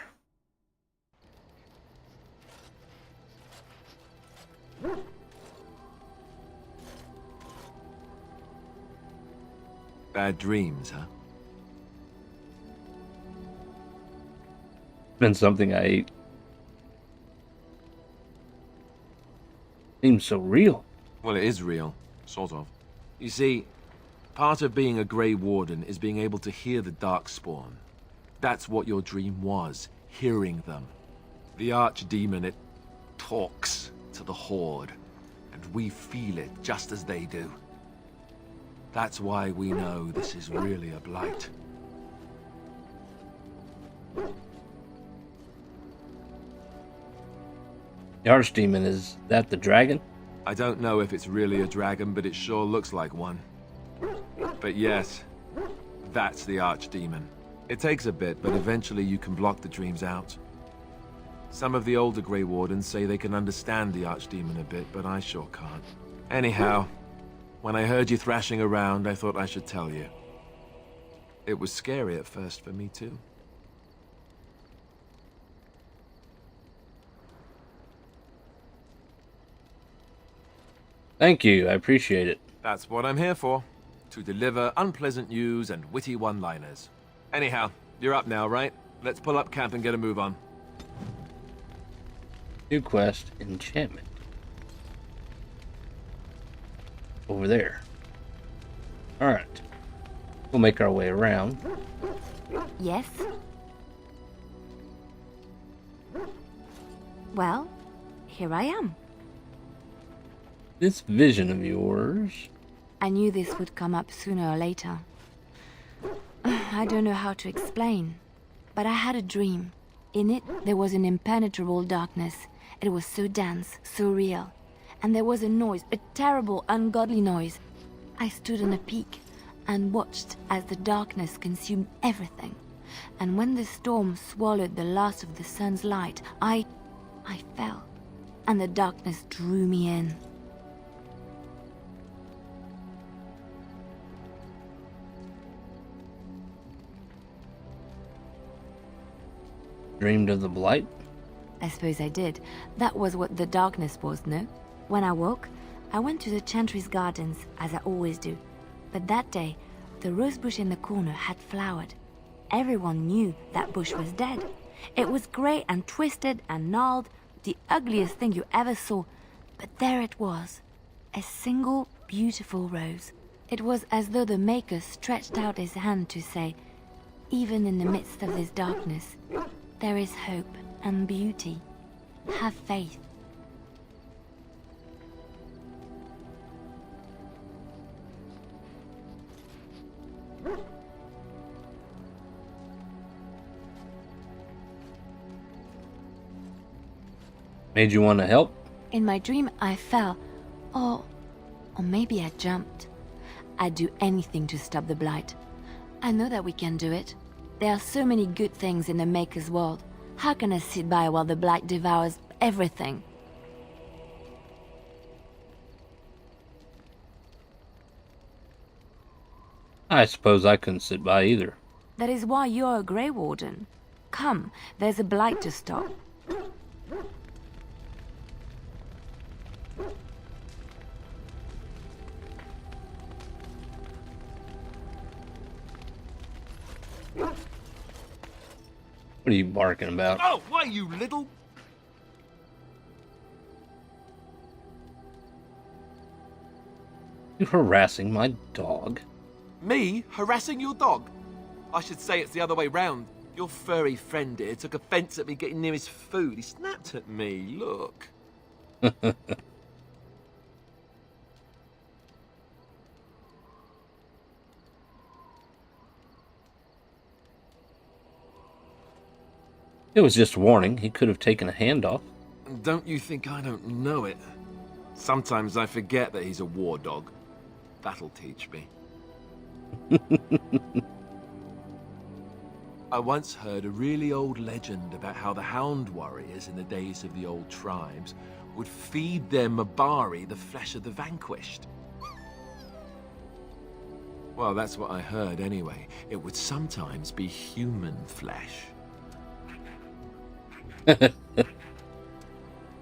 Bad dreams, huh? Been something I ate. Seems so real. Well, it is real, sort of. You see, part of being a Grey Warden is being able to hear the Darkspawn. That's what your dream was, hearing them. The Archdemon, it talks to the Horde, and we feel it just as they do. That's why we know this is really a Blight. The Archdemon, is that the dragon? I don't know if it's really a dragon, but it sure looks like one. But yes, that's the Archdemon. It takes a bit, but eventually you can block the dreams out. Some of the older Grey Wardens say they can understand the Archdemon a bit, but I sure can't. Anyhow, when I heard you thrashing around, I thought I should tell you. It was scary at first for me too. Thank you, I appreciate it. That's what I'm here for. To deliver unpleasant news and witty one-liners. Anyhow, you're up now, right? Let's pull up camp and get a move on. New quest, enchantment. Over there. Alright. We'll make our way around. Yes? Well, here I am. This vision of yours. I knew this would come up sooner or later. I don't know how to explain, but I had a dream. In it, there was an impenetrable darkness. It was so dense, so real. And there was a noise, a terrible, ungodly noise. I stood on a peak and watched as the darkness consumed everything. And when the storm swallowed the last of the sun's light, I fell, and the darkness drew me in. Dreamed of the Blight? I suppose I did. That was what the darkness was, no? When I woke, I went to the Chantry's gardens, as I always do. But that day, the rose bush in the corner had flowered. Everyone knew that bush was dead. It was grey and twisted and gnarled, the ugliest thing you ever saw. But there it was, a single beautiful rose. It was as though the Maker stretched out his hand to say, even in the midst of this darkness, there is hope and beauty. Have faith. Made you want to help? In my dream, I fell. Or maybe I jumped. I'd do anything to stop the Blight. I know that we can do it. There are so many good things in the Maker's world. How can I sit by while the Blight devours everything? I suppose I couldn't sit by either. That is why you're a Grey Warden. Come, there's a Blight to stop. What are you barking about? Oh, why, you little... You harassing my dog? Me? Harassing your dog? I should say it's the other way round. Your furry friend here took offence at me getting near his food. He snapped at me, look. It was just a warning. He could have taken a hand off. Don't you think I don't know it? Sometimes I forget that he's a war dog. That'll teach me. I once heard a really old legend about how the Hound warriors in the days of the old tribes would feed their Mabari the flesh of the vanquished. Well, that's what I heard anyway. It would sometimes be human flesh.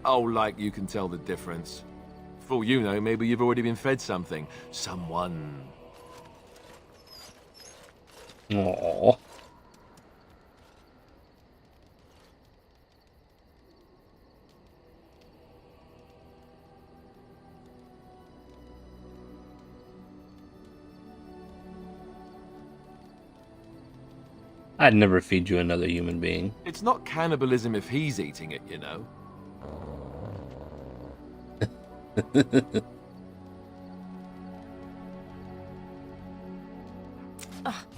Oh, like you can tell the difference. For all you know, maybe you've already been fed something. Someone. Aww. I'd never feed you another human being. It's not cannibalism if he's eating it, you know.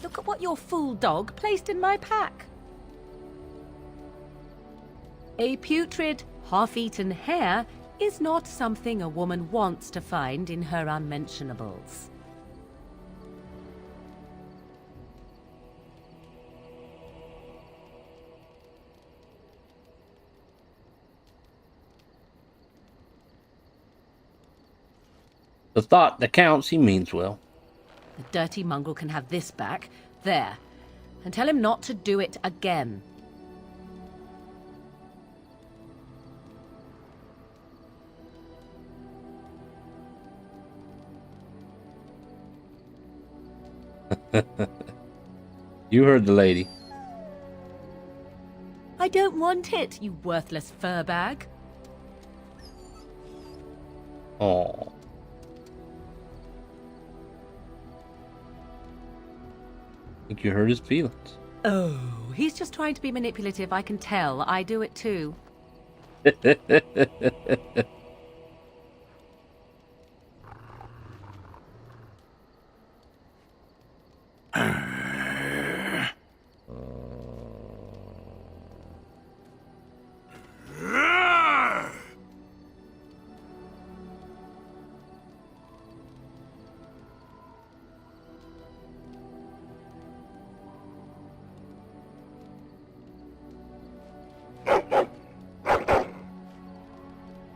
Look at what your fool dog placed in my pack. A putrid, half-eaten hare is not something a woman wants to find in her unmentionables. The thought that counts, he means well. The dirty mongrel can have this back. There. And tell him not to do it again. You heard the lady. I don't want it, you worthless fur bag. Aww. Think you hurt his feelings. Oh, he's just trying to be manipulative, I can tell. I do it too.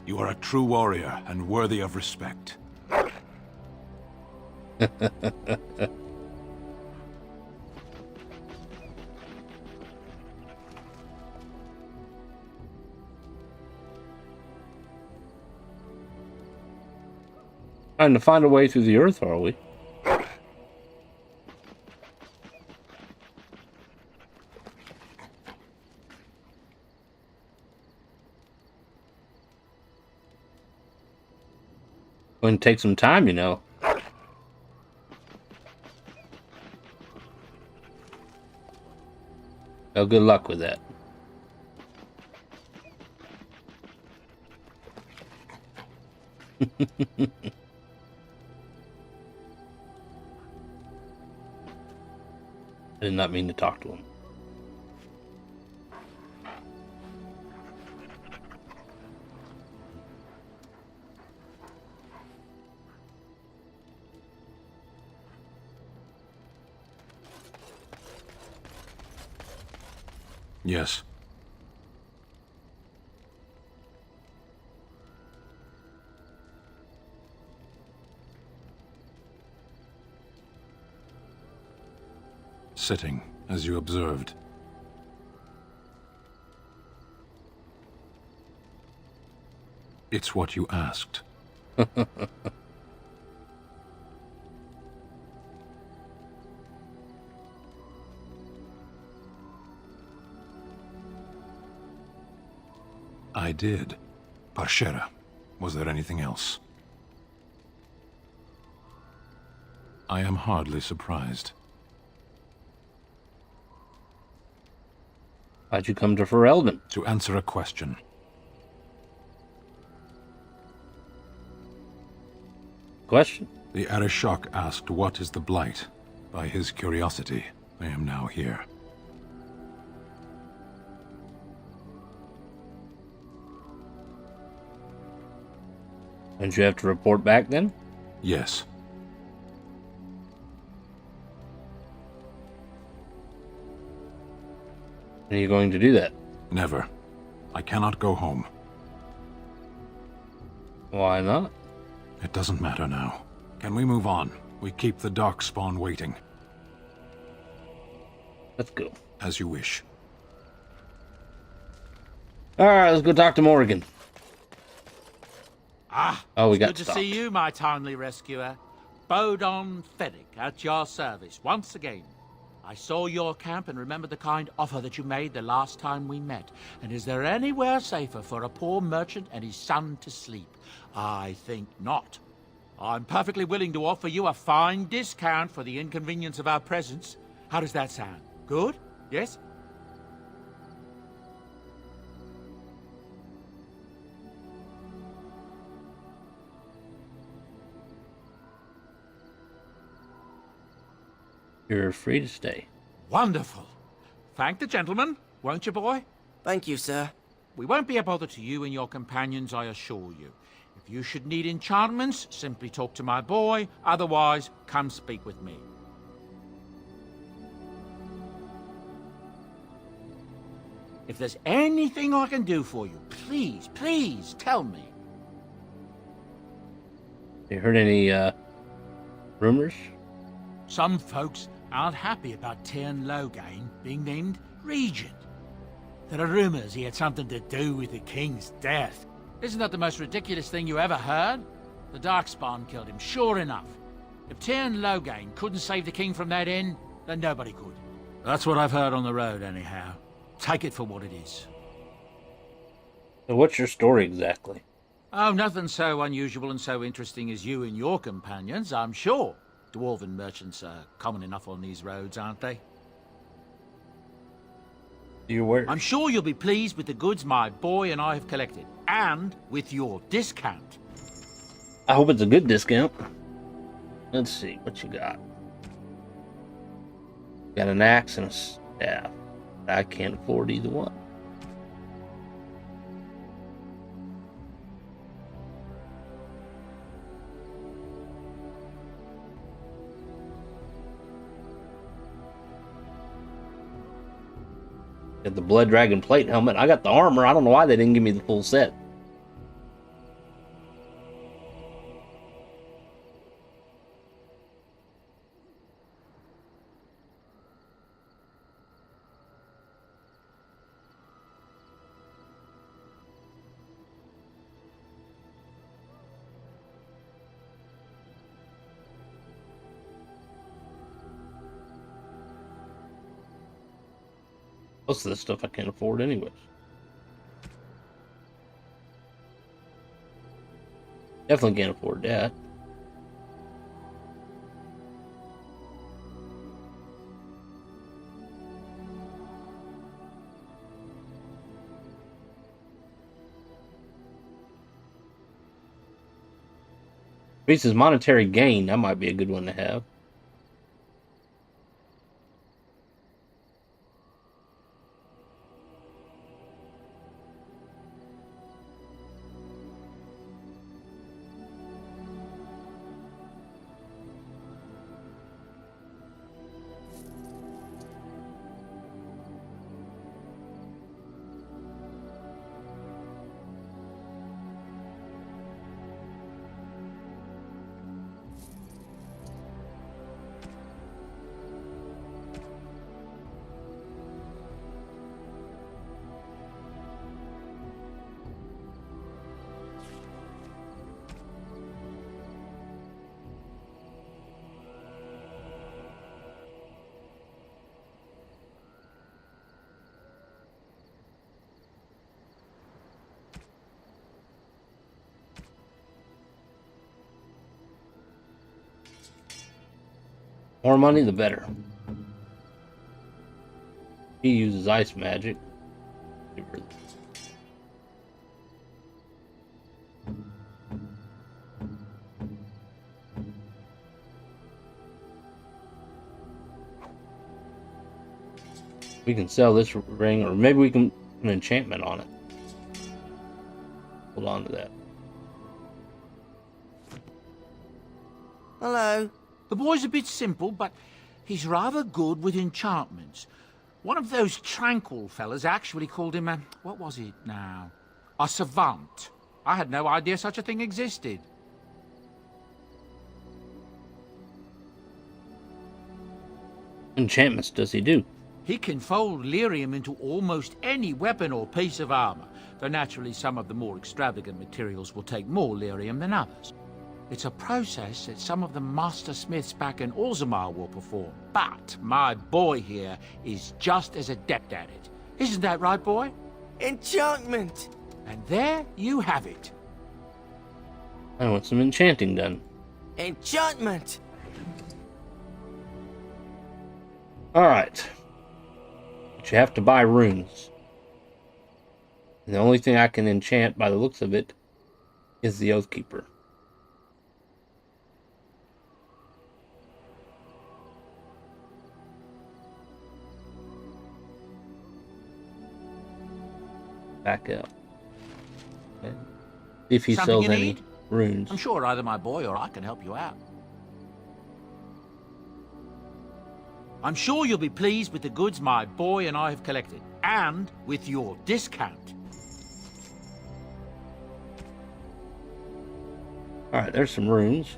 You are a true warrior and worthy of respect. Trying to find a way through the earth, are we? Going to take some time, you know. Well, good luck with that. I did not mean to talk to him. Yes. Sitting, as you observed. It's what you asked. I did. Parshera. Was there anything else? I am hardly surprised. Why'd you come to Ferelden? To answer a question. Question? The Arishok asked what is the Blight. By his curiosity, I am now here. And you have to report back then? Yes. Are you going to do that? Never. I cannot go home. Why not? It doesn't matter now. Can we move on? We keep the Darkspawn waiting. Let's go. As you wish. Alright, let's go talk to Morrigan. Oh, we got good to stopped. see you, my timely rescuer. Bodon Fennick, at your service, once again. I saw your camp and remembered the kind offer that you made the last time we met. And is there anywhere safer for a poor merchant and his son to sleep? I think not. I'm perfectly willing to offer you a fine discount for the inconvenience of our presence. How does that sound? Good? Yes? You're free to stay. Wonderful. Thank the gentleman, won't you, boy? Thank you, sir. We won't be a bother to you and your companions, I assure you. If you should need enchantments, simply talk to my boy. Otherwise, come speak with me. If there's anything I can do for you, please, please tell me. You heard any, rumors? Some folks aren't happy about Tyrn Loghain being named regent. There are rumors he had something to do with the king's death. Isn't that the most ridiculous thing you ever heard? The Darkspawn killed him, sure enough. If Tyrn Loghain couldn't save the king from that inn, then nobody could. That's what I've heard on the road, anyhow. Take it for what it is. So what's your story exactly? Oh, nothing so unusual and so interesting as you and your companions, I'm sure. Dwarven merchants are common enough on these roads, aren't they? You're aware? I'm sure you'll be pleased with the goods my boy and I have collected, and with your discount. I hope it's a good discount. Let's see, what you got? Got an axe and a staff. I can't afford either one. Got the Blood Dragon plate helmet. I got the armor. I don't know why they didn't give me the full set. Most of this stuff I can't afford anyways. Definitely can't afford that. Increases monetary gain. That might be a good one to have. More money, the better. He uses ice magic. We can sell this ring, or maybe we can put an enchantment on it. Hold on to that. Hello. The boy's a bit simple, but he's rather good with enchantments. One of those tranquil fellas actually called him a... what was it now? A savant. I had no idea such a thing existed. Enchantments does he do? He can fold lyrium into almost any weapon or piece of armor, though naturally some of the more extravagant materials will take more lyrium than others. It's a process that some of the master smiths back in Orzammar will perform, but my boy here is just as adept at it. Isn't that right, boy? Enchantment! And there you have it. I want some enchanting done. Enchantment! Alright. But you have to buy runes. And the only thing I can enchant by the looks of it is the Oathkeeper. Back up. Okay. See if he Something sells you any need? runes. I'm sure either my boy or I can help you out. I'm sure you'll be pleased with the goods my boy and I have collected, and with your discount. Alright, there's some runes.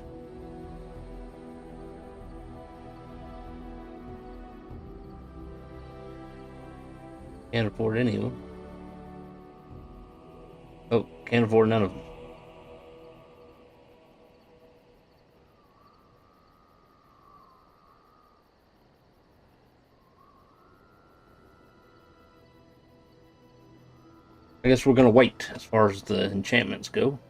Can't afford any of them. Oh, can't afford none of them. I guess we're gonna wait as far as the enchantments go.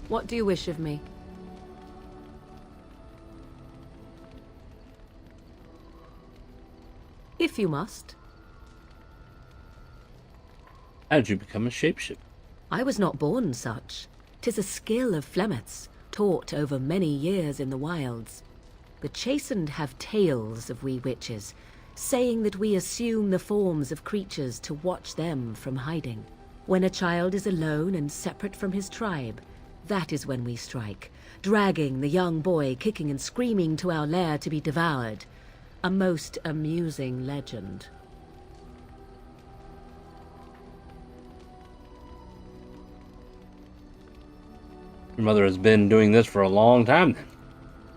What do you wish of me? If you must. How did you become a shapeshifter? I was not born such. 'Tis a skill of Flemeth's, taught over many years in the wilds. The chastened have tales of we witches, saying that we assume the forms of creatures to watch them from hiding. When a child is alone and separate from his tribe, that is when we strike, dragging the young boy kicking and screaming to our lair to be devoured. A most amusing legend. Your mother has been doing this for a long time then.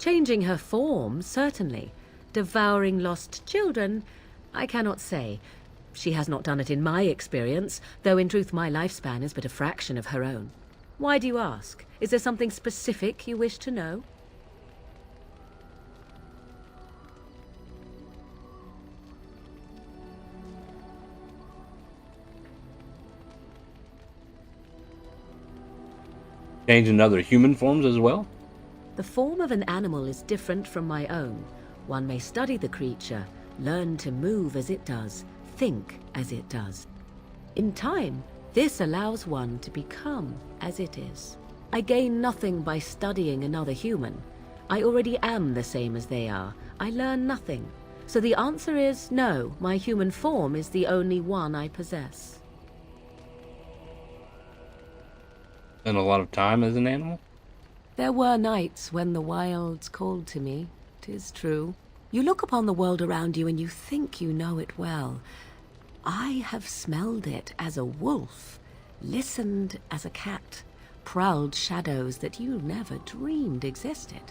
Changing her form, certainly. Devouring lost children, I cannot say. She has not done it in my experience, though in truth my lifespan is but a fraction of her own. Why do you ask? Is there something specific you wish to know? Change in other human forms as well? The form of an animal is different from my own. One may study the creature, learn to move as it does, think as it does. In time, this allows one to become as it is. I gain nothing by studying another human. I already am the same as they are. I learn nothing. So the answer is no, my human form is the only one I possess. Spend a lot of time as an animal? There were nights when the wilds called to me, 'tis true. You look upon the world around you and you think you know it well. I have smelled it as a wolf, listened as a cat, prowled shadows that you never dreamed existed.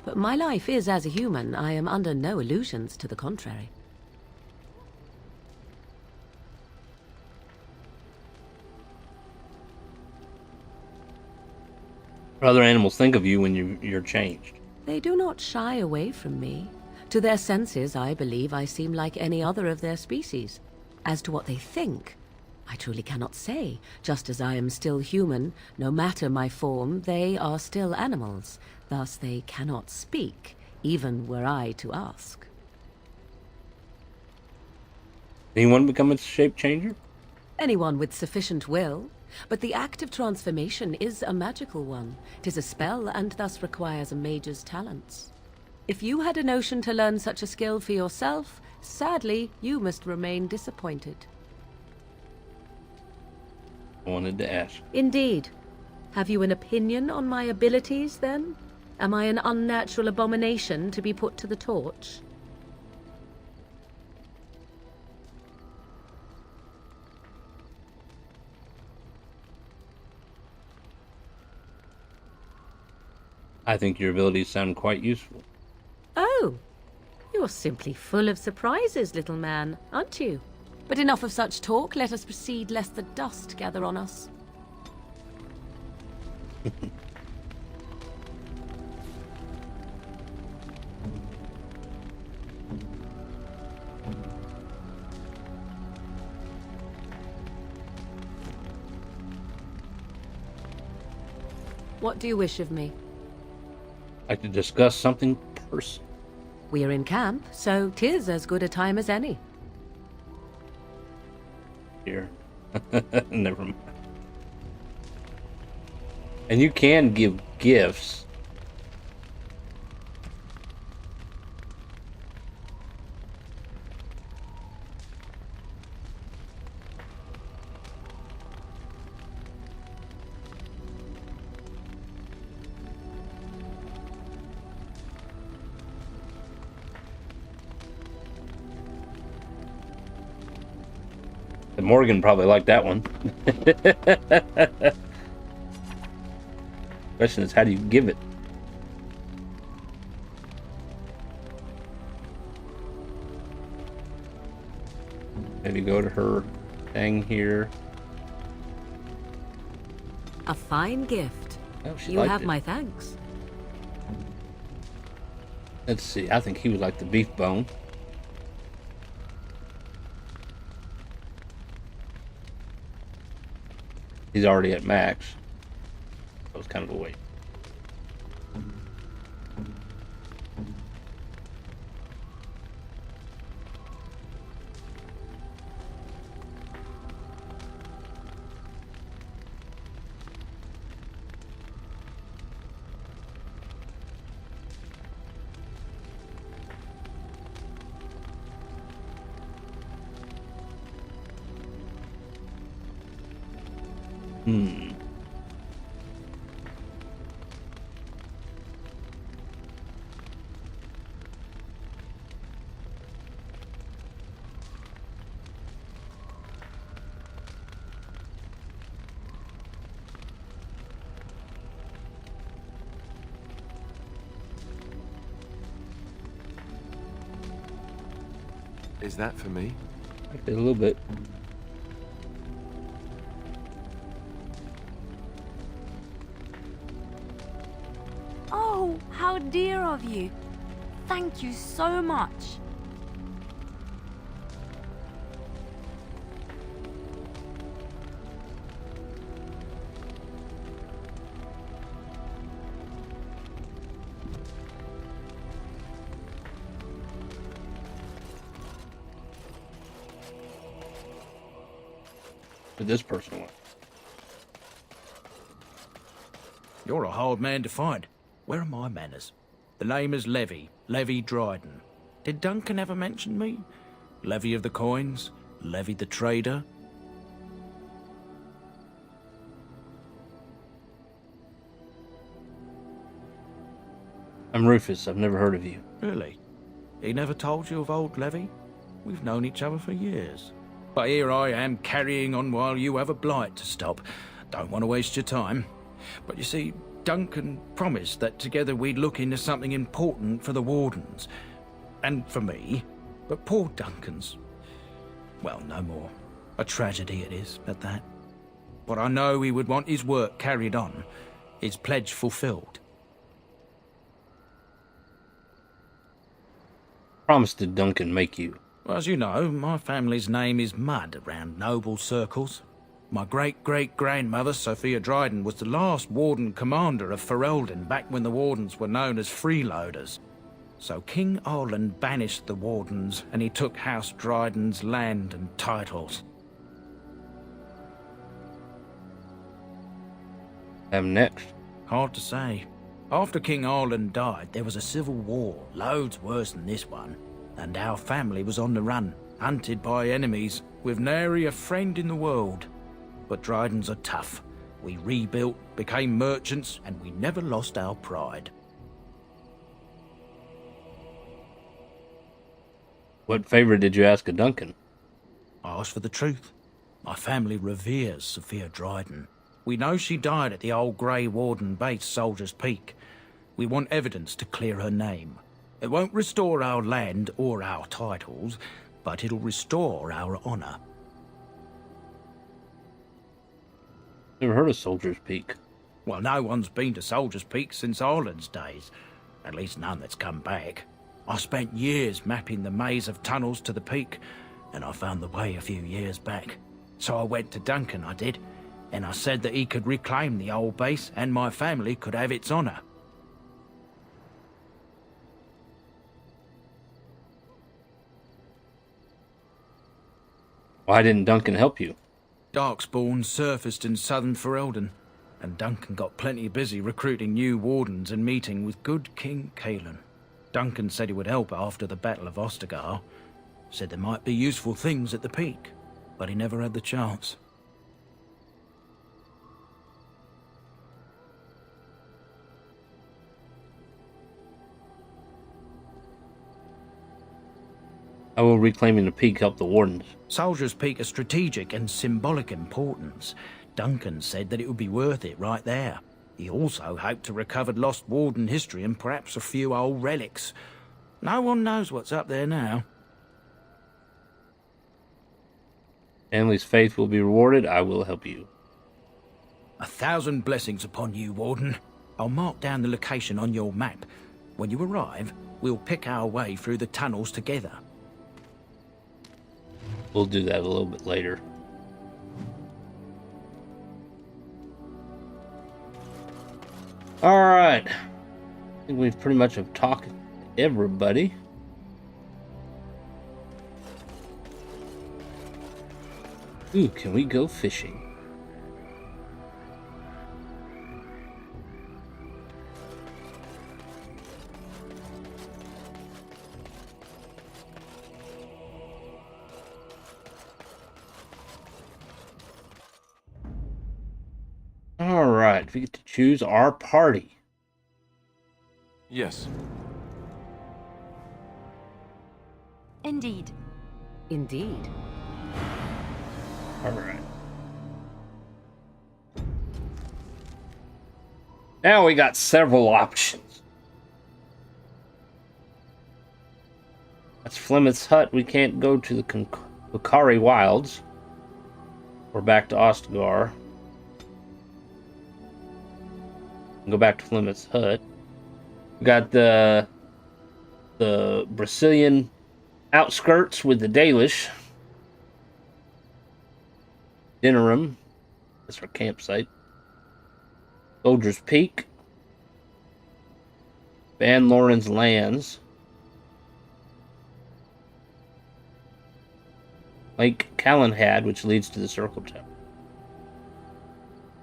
But my life is as a human. I am under no illusions to the contrary. other animals think of you when you're changed? They do not shy away from me. To their senses, I believe I seem like any other of their species. As to what they think, I truly cannot say. Just as I am still human, no matter my form, they are still animals. Thus they cannot speak, even were I to ask. Anyone become a shape changer? Anyone with sufficient will. But the act of transformation is a magical one. 'Tis a spell, and thus requires a mage's talents. If you had a notion to learn such a skill for yourself, sadly, you must remain disappointed. I wanted to ask. Indeed. Have you an opinion on my abilities, then? Am I an unnatural abomination to be put to the torch? I think your abilities sound quite useful. Oh, you're simply full of surprises, little man, aren't you? But enough of such talk. Let us proceed, lest the dust gather on us. What do you wish of me? I'd like to discuss something personal. We are in camp, so 'tis as good a time as any. Here. Never mind. And you can give gifts. And Morgan probably liked that one. Question is, how do you give it? Maybe go to her thing here. A fine gift. Oh, she You liked have it. my thanks. Let's see. I think he would like the beef bone. He's already at max. That was kind of a wait. Is that for me? A little bit. Oh, how dear of you. Thank you so much. With this person one. You're a hard man to find. Where are my manners? The name is Levi Dryden. Did Duncan ever mention me? Levy of the coins? Levy the trader? I'm Rufus. I've never heard of you. Really? He never told you of old Levy? We've known each other for years. But here I am carrying on while you have a blight to stop. Don't want to waste your time. But you see, Duncan promised that together we'd look into something important for the Wardens. And for me. But poor Duncan's... well, no more. A tragedy it is, at that. But I know he would want his work carried on. His pledge fulfilled. Promise did Duncan make you? Well, as you know, my family's name is mud around noble circles. My great-great-grandmother, Sophia Dryden, was the last warden commander of Ferelden back when the wardens were known as freeloaders. So King Arland banished the wardens, and he took House Dryden's land and titles. Next? Hard to say. After King Arland died, there was a civil war, loads worse than this one, and our family was on the run, hunted by enemies, with nary a friend in the world. But Drydens are tough. We rebuilt, became merchants, and we never lost our pride. What favor did you ask of Duncan? I asked for the truth. My family reveres Sophia Dryden. We know she died at the old Grey Warden base, Soldier's Peak. We want evidence to clear her name. It won't restore our land or our titles, but it'll restore our honor. Never heard of Soldier's Peak. Well, no one's been to Soldier's Peak since Ireland's days. At least none that's come back. I spent years mapping the maze of tunnels to the peak, and I found the way a few years back. So I went to Duncan, I did, and I said that he could reclaim the old base and my family could have its honor. Why didn't Duncan help you? Darkspawn surfaced in southern Ferelden, and Duncan got plenty busy recruiting new wardens and meeting with good King Caelan. Duncan said he would help after the Battle of Ostagar. Said there might be useful things at the peak, but he never had the chance. How will reclaiming the peak help the Wardens? Soldier's Peak is strategic and symbolic importance. Duncan said that it would be worth it right there. He also hoped to recover lost Warden history and perhaps a few old relics. No one knows what's up there now. Family's faith will be rewarded. I will help you. 1,000 blessings upon you, Warden. I'll mark down the location on your map. When you arrive, we'll pick our way through the tunnels together. We'll do that a little bit later. Alright. I think we've pretty much have talked to everybody. Ooh, can we go fishing? Alright, we get to choose our party. Yes. Indeed. Indeed. Alright. Now we got several options. That's Flemeth's Hut. We can't go to the Bakari Wilds. We're back to Ostagar. Go back to Flemeth's Hut. We got the Brazilian outskirts with the Dalish. Dinnerum. That's our campsite. Soldier's Peak. Van Loren's Lands. Lake Callanhad, which leads to the Circle Tower.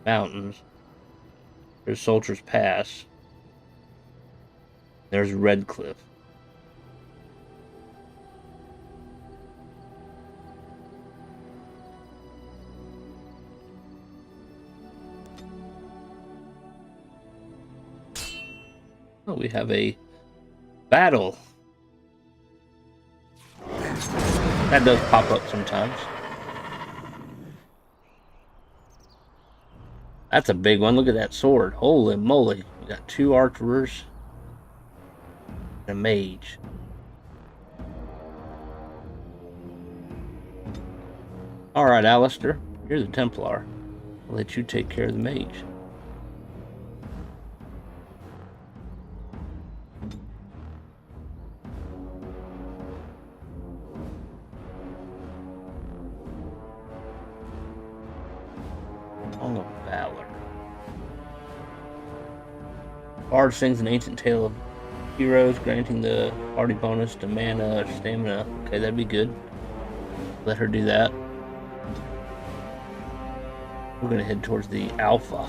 Mountains. There's Soldier's Pass. There's Redcliffe. Oh, we have a battle. That does pop up sometimes. That's a big one. Look at that sword. Holy moly. We got 2 archers and a mage. Alright, Alistair. You're the Templar. I'll let you take care of the mage. Song of Valor. Bard sings an ancient tale of heroes, granting the party bonus to mana or stamina. Okay, that'd be good. Let her do that. We're gonna head towards the Alpha.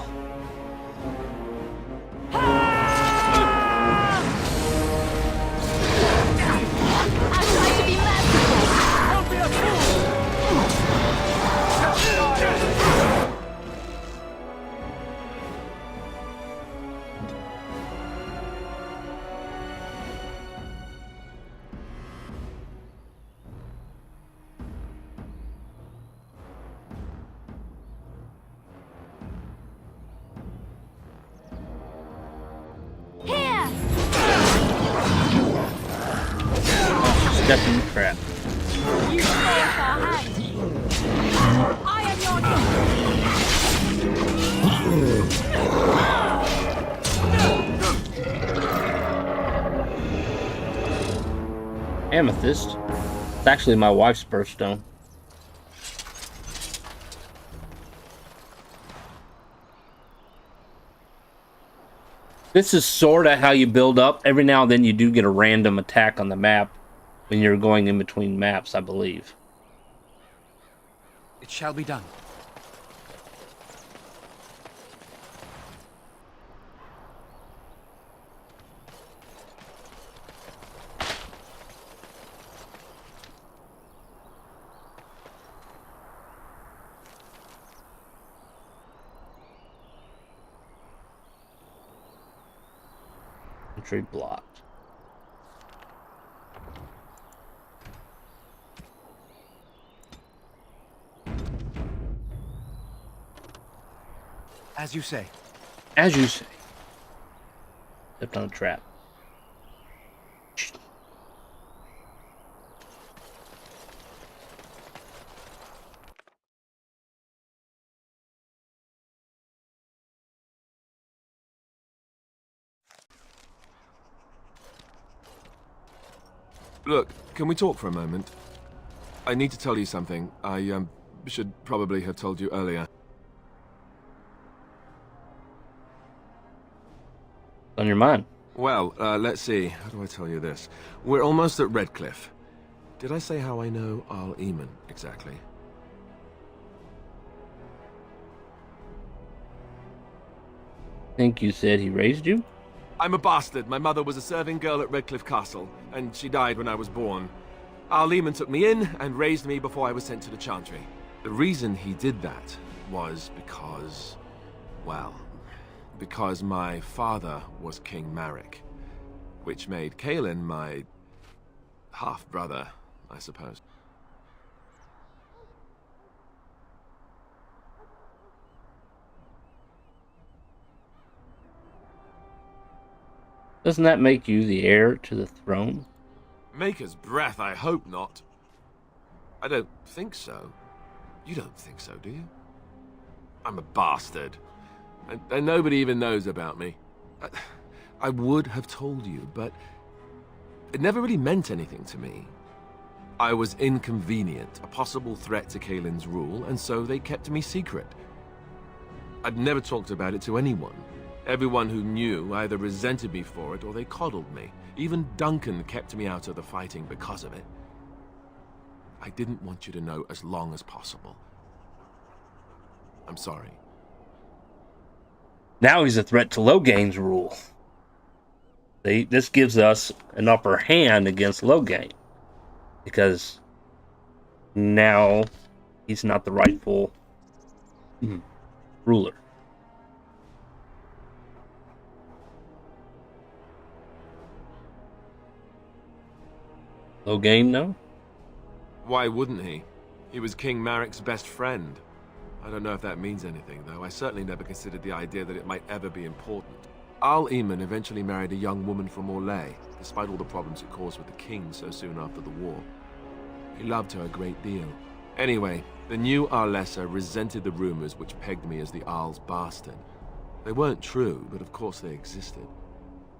Step in the trap. You saved our hand. I am your Amethyst. It's actually my wife's birthstone. This is sort of how you build up. Every now and then you do get a random attack on the map when you're going in between maps, I believe. It shall be done. Entry blocked. As you say. As you say. Stepped on a trap. Look, can we talk for a moment? I need to tell you something. I, should probably have told you earlier. On your mind? Well, let's see. How do I tell you this? We're almost at Redcliffe. Did I say how I know Arl Eamon exactly? Think you said he raised you? I'm a bastard. My mother was a serving girl at Redcliffe Castle, and she died when I was born. Arl Eamon took me in and raised me before I was sent to the Chantry. The reason he did that was because, well, because my father was King Marek, which made Kaelin my half-brother, I suppose. Doesn't that make you the heir to the throne? Maker's breath, I hope not. I don't think so. You don't think so, do you? I'm a bastard. And nobody even knows about me. I would have told you, but it never really meant anything to me. I was inconvenient, a possible threat to Kaelin's rule, and so they kept me secret. I'd never talked about it to anyone. Everyone who knew either resented me for it or they coddled me. Even Duncan kept me out of the fighting because of it. I didn't want you to know as long as possible. I'm sorry. Now he's a threat to Loghain's rule. This gives us an upper hand against Loghain. Because now he's not the rightful ruler. Loghain, no? Why wouldn't he? He was King Marek's best friend. I don't know if that means anything, though. I certainly never considered the idea that it might ever be important. Arl Eamon eventually married a young woman from Orlais, despite all the problems it caused with the king so soon after the war. He loved her a great deal. Anyway, the new Arlessa resented the rumors which pegged me as the Arl's bastard. They weren't true, but of course they existed.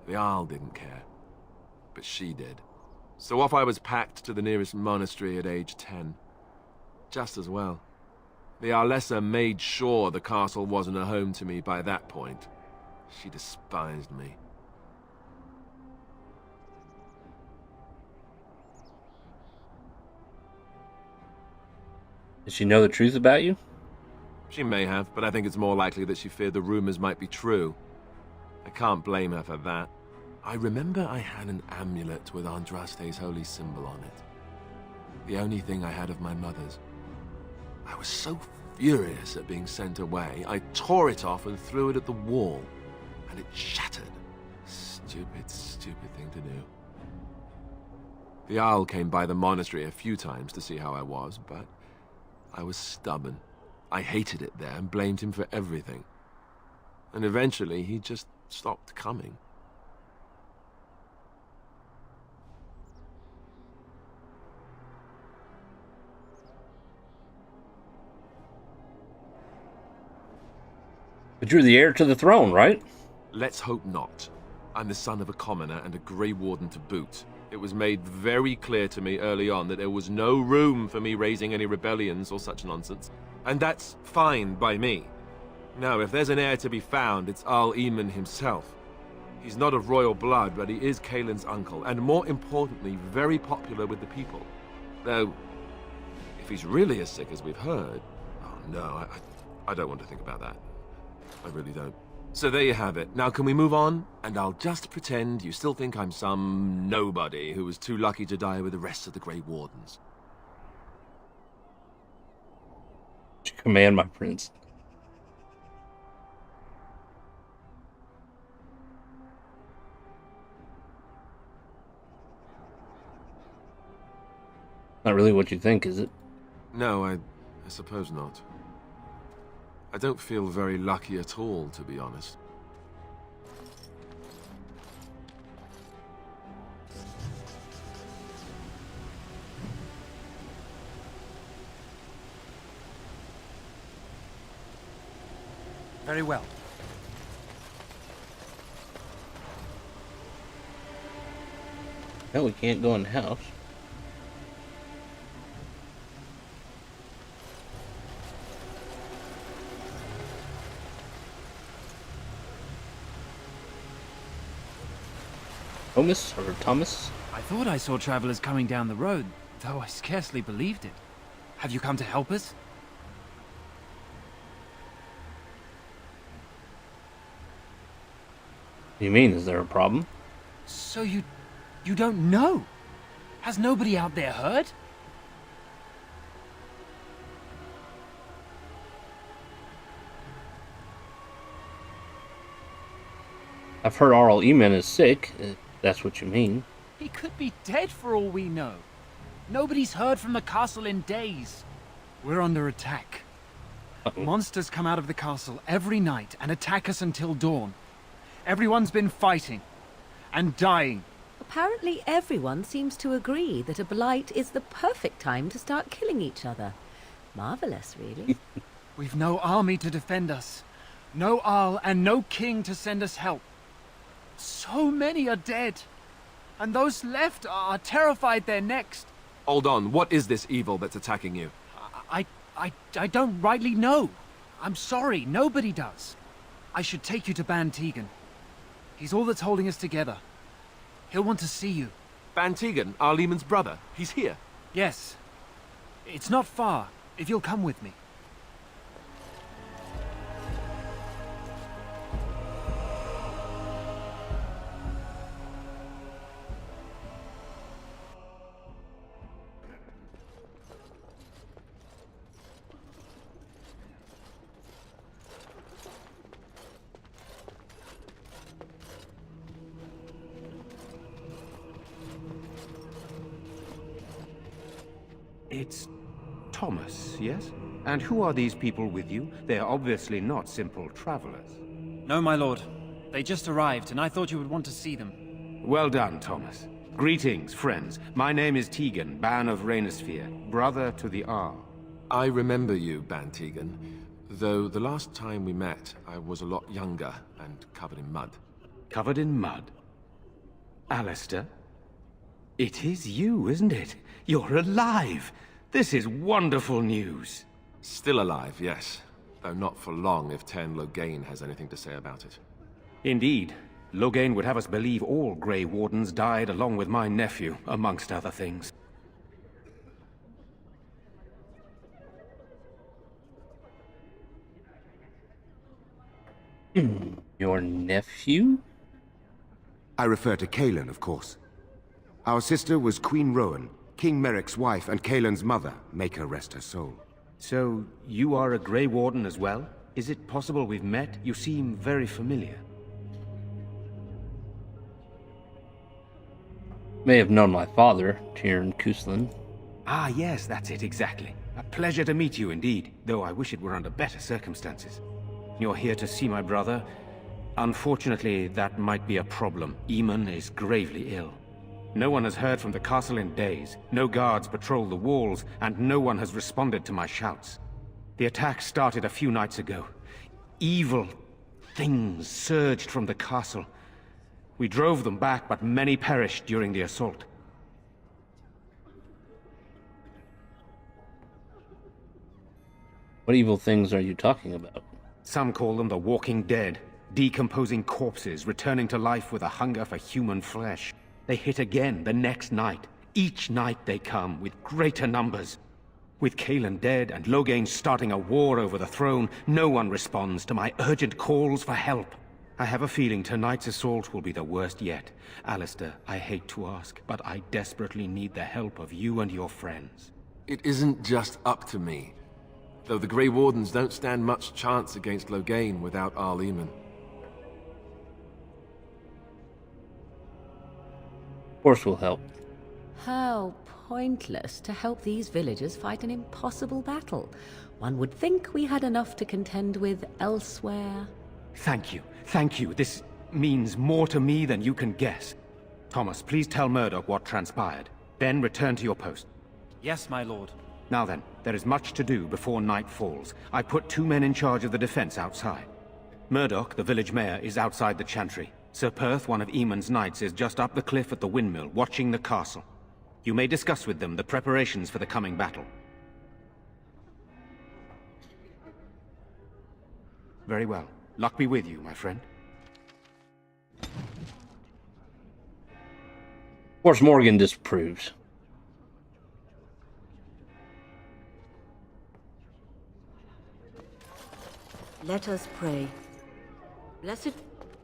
The Arl didn't care, but she did. So off I was packed to the nearest monastery at age 10. Just as well. The Arlessa made sure the castle wasn't a home to me by that point. She despised me. Did she know the truth about you? She may have, but I think it's more likely that she feared the rumors might be true. I can't blame her for that. I remember I had an amulet with Andraste's holy symbol on it. The only thing I had of my mother's. I was so furious at being sent away, I tore it off and threw it at the wall, and it shattered. Stupid, stupid thing to do. The Jarl came by the monastery a few times to see how I was, but I was stubborn. I hated it there and blamed him for everything. And eventually, he just stopped coming. But you're the heir to the throne, right? Let's hope not. I'm the son of a commoner and a Grey Warden to boot. It was made very clear to me early on that there was no room for me raising any rebellions or such nonsense. And that's fine by me. Now, if there's an heir to be found, it's Arl Eamon himself. He's not of royal blood, but he is Kaelin's uncle, and more importantly, very popular with the people. Though, if he's really as sick as we've heard... Oh no, I don't want to think about that. I really don't. So there you have it. Now can we move on? And I'll just pretend you still think I'm some nobody who was too lucky to die with the rest of the Grey Wardens. Command, my prince. Not really what you think, is it? No, I suppose not. I don't feel very lucky at all, to be honest. Very well. No, we can't go in the house. Thomas or Thomas? I thought I saw travelers coming down the road, though I scarcely believed it. Have you come to help us? What do you mean? Is there a problem? So you don't know? Has nobody out there heard? I've heard Arl Eamon is sick, if that's what you mean. He could be dead for all we know. Nobody's heard from the castle in days. We're under attack. Monsters come out of the castle every night and attack us until dawn. Everyone's been fighting and dying. Apparently everyone seems to agree that a blight is the perfect time to start killing each other. Marvelous, really. We've no army to defend us. No Arl and no king to send us help. So many are dead. And those left are terrified they're next. Hold on, what is this evil that's attacking you? I don't rightly know. I'm sorry, nobody does. I should take you to Ban Tegan. He's all that's holding us together. He'll want to see you. Ban Tegan, Arl Eamon's brother. He's here. Yes. It's not far, if you'll come with me. It's Thomas, yes? And who are these people with you? They are obviously not simple travelers. No, my lord. They just arrived, and I thought you would want to see them. Well done, Thomas. Greetings, friends. My name is Tegan, Ban of Rainersphere, brother to the Arl. I remember you, Ban Tegan. Though the last time we met, I was a lot younger and covered in mud. Covered in mud? Alistair? It is you, isn't it? You're alive! This is wonderful news. Still alive, yes. Though not for long if Ten Loghain has anything to say about it. Indeed. Loghain would have us believe all Grey Wardens died along with my nephew, amongst other things. Your nephew? I refer to Kaelin, of course. Our sister was Queen Rowan, King Merrick's wife and Kaelin's mother. Make her rest her soul. So, you are a Grey Warden as well? Is it possible we've met? You seem very familiar. May have known my father, Tyrn Kuslan. Ah, yes, that's it, exactly. A pleasure to meet you indeed, though I wish it were under better circumstances. You're here to see my brother? Unfortunately, that might be a problem. Eamon is gravely ill. No one has heard from the castle in days, no guards patrol the walls, and no one has responded to my shouts. The attack started a few nights ago. Evil things surged from the castle. We drove them back, but many perished during the assault. What evil things are you talking about? Some call them the Walking Dead, decomposing corpses returning to life with a hunger for human flesh. They hit again the next night. Each night they come, with greater numbers. With Kaelin dead and Loghain starting a war over the throne, no one responds to my urgent calls for help. I have a feeling tonight's assault will be the worst yet. Alistair, I hate to ask, but I desperately need the help of you and your friends. It isn't just up to me. Though the Grey Wardens don't stand much chance against Loghain without Arl Eamon. Of course we'll help. How pointless to help these villagers fight an impossible battle. One would think we had enough to contend with elsewhere. Thank you. Thank you. This means more to me than you can guess. Thomas, please tell Murdoch what transpired. Then return to your post. Yes, my lord. Now then, there is much to do before night falls. I put 2 men in charge of the defense outside. Murdoch, the village mayor, is outside the Chantry. Sir Perth, one of Eamon's knights, is just up the cliff at the windmill, watching the castle. You may discuss with them the preparations for the coming battle. Very well. Luck be with you, my friend. Of course Morgan disapproves. Let us pray. Blessed,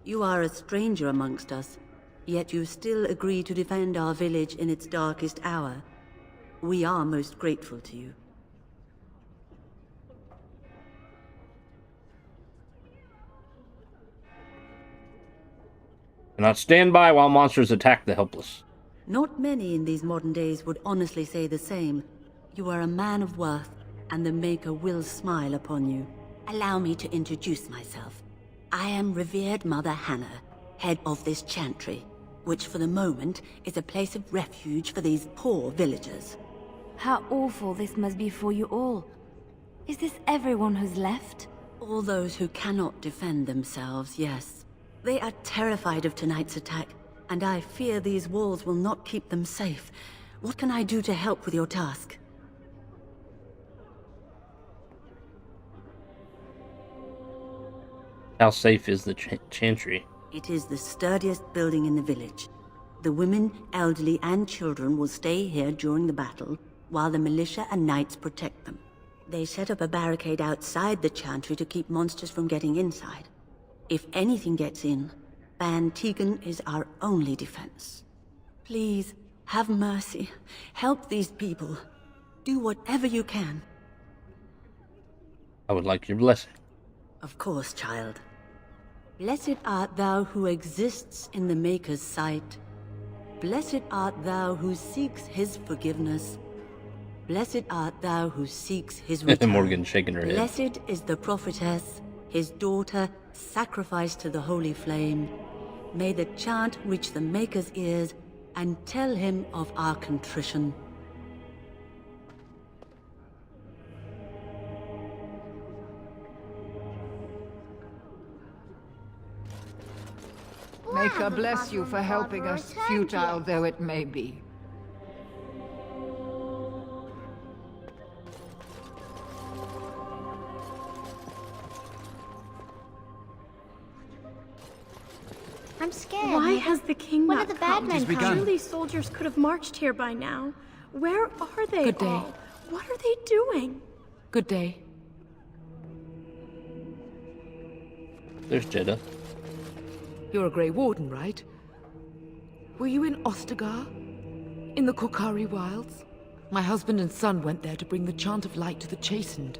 you are a stranger amongst us, yet you still agree to defend our village in its darkest hour. We are most grateful to you. Cannot stand by while monsters attack the helpless. Not many in these modern days would honestly say the same. You are a man of worth, and the Maker will smile upon you. Allow me to introduce myself. I am revered Mother Hannah, head of this Chantry, which for the moment is a place of refuge for these poor villagers. How awful this must be for you all. Is this everyone who's left? All those who cannot defend themselves, yes. They are terrified of tonight's attack, and I fear these walls will not keep them safe. What can I do to help with your task? How safe is the Chantry? It is the sturdiest building in the village. The women, elderly, and children will stay here during the battle, while the militia and knights protect them. They set up a barricade outside the Chantry to keep monsters from getting inside. If anything gets in, Ban Tegan is our only defense. Please, have mercy. Help these people. Do whatever you can. I would like your blessing. Of course, child. Blessed art thou who exists in the Maker's sight. Blessed art thou who seeks his forgiveness. Blessed art thou who seeks his return. Morgan shaking her head. Blessed is the prophetess, his daughter, sacrificed to the holy flame. May the chant reach the Maker's ears and tell him of our contrition. Maker bless you for helping us, futile though it may be. I'm scared. Why has the king One not not of the come? bad men come. Surely soldiers could have marched here by now. Where are they Good day. all? What are they doing? Good day. There's Jeddah. You're a Grey Warden, right? Were you in Ostagar? In the Korkari Wilds? My husband and son went there to bring the chant of light to the chastened.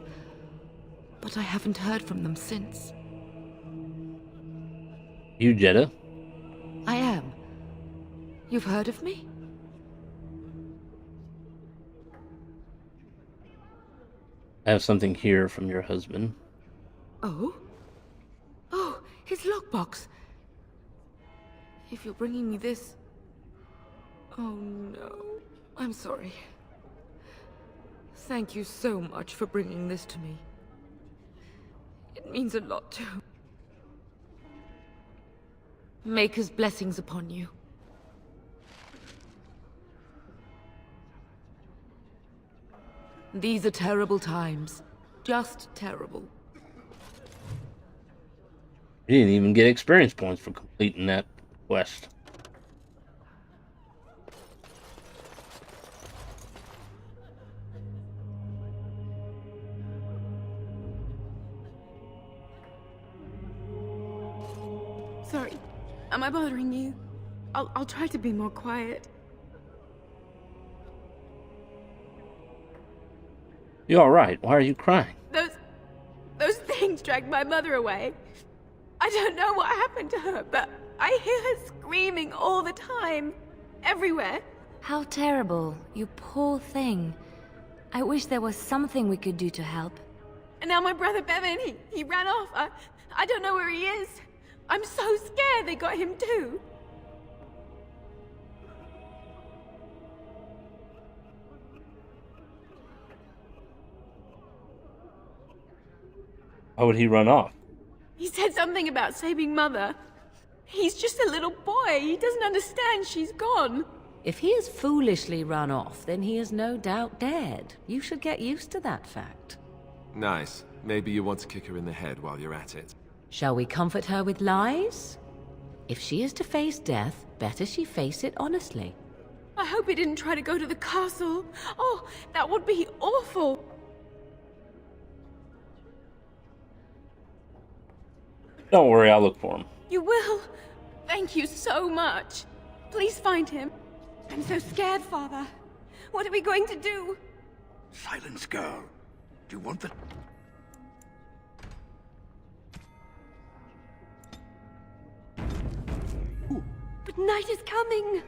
But I haven't heard from them since. You Jeddah? I am. You've heard of me? I have something here from your husband. Oh? Oh, his lockbox. If you're bringing me this... Oh no. I'm sorry. Thank you so much for bringing this to me. It means a lot to... Maker's blessings upon you. These are terrible times. Just terrible. You didn't even get experience points for completing that quest. Sorry. Am I bothering you? I'll try to be more quiet. You alright? Why are you crying? Those things dragged my mother away. I don't know what happened to her, but I hear her screaming all the time. Everywhere. How terrible, you poor thing. I wish there was something we could do to help. And now my brother Bevan, he ran off. I don't know where he is. I'm so scared they got him too. Why would he run off? He said something about saving Mother. He's just a little boy. He doesn't understand she's gone. If he has foolishly run off, then he is no doubt dead. You should get used to that fact. Nice. Maybe you want to kick her in the head while you're at it. Shall we comfort her with lies? If she is to face death, better she face it honestly. I hope he didn't try to go to the castle. Oh, that would be awful. Don't worry, I'll look for him. You will? Thank you so much. Please find him. I'm so scared, Father. What are we going to do? Silence, girl. Do you want the... But night is coming.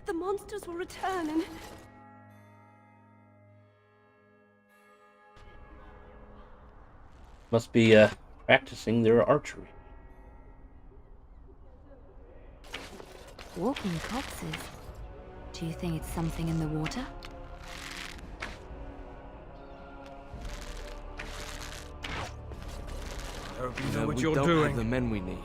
The monsters will return and... Must be, practicing their archery. Walking corpses. Do you think it's something in the water? I hope you No, know what we you're don't doing. have the men we need,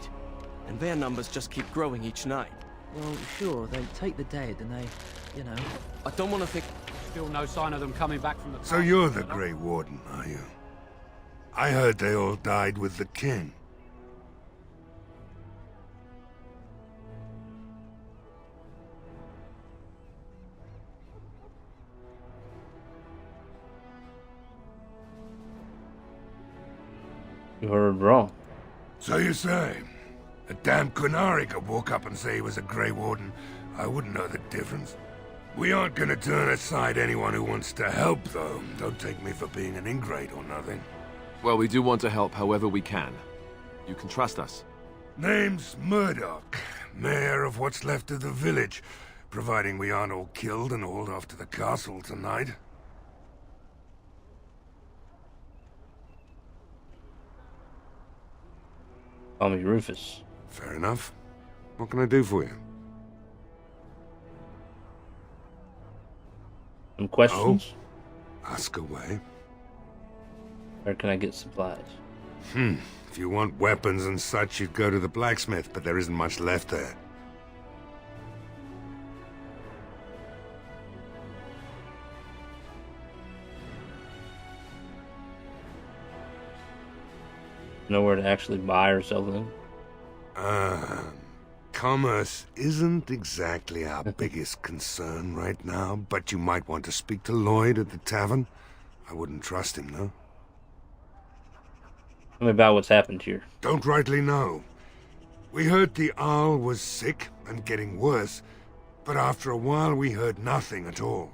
and their numbers just keep growing each night. Well, sure, they take the dead and they, you know... I don't want to think... Still no sign of them coming back from the... So you're the Grey Warden, are you? I heard they all died with the king. You heard wrong. So you say? A damn Qunari could walk up and say he was a Grey Warden. I wouldn't know the difference. We aren't gonna turn aside anyone who wants to help, though. Don't take me for being an ingrate or nothing. Well, we do want to help however we can. You can trust us. Name's Murdoch, mayor of what's left of the village, providing we aren't all killed and hauled off to the castle tonight. Call me Rufus. Fair enough. What can I do for you? Some questions? Oh? Ask away. Where can I get supplies? If you want weapons and such, you'd go to the blacksmith, but there isn't much left there. Nowhere to actually buy or sell them? Commerce isn't exactly our biggest concern right now, but you might want to speak to Lloyd at the tavern. I wouldn't trust him, though. Tell me about what's happened here. Don't rightly know. We heard the Arl was sick and getting worse, but after a while we heard nothing at all.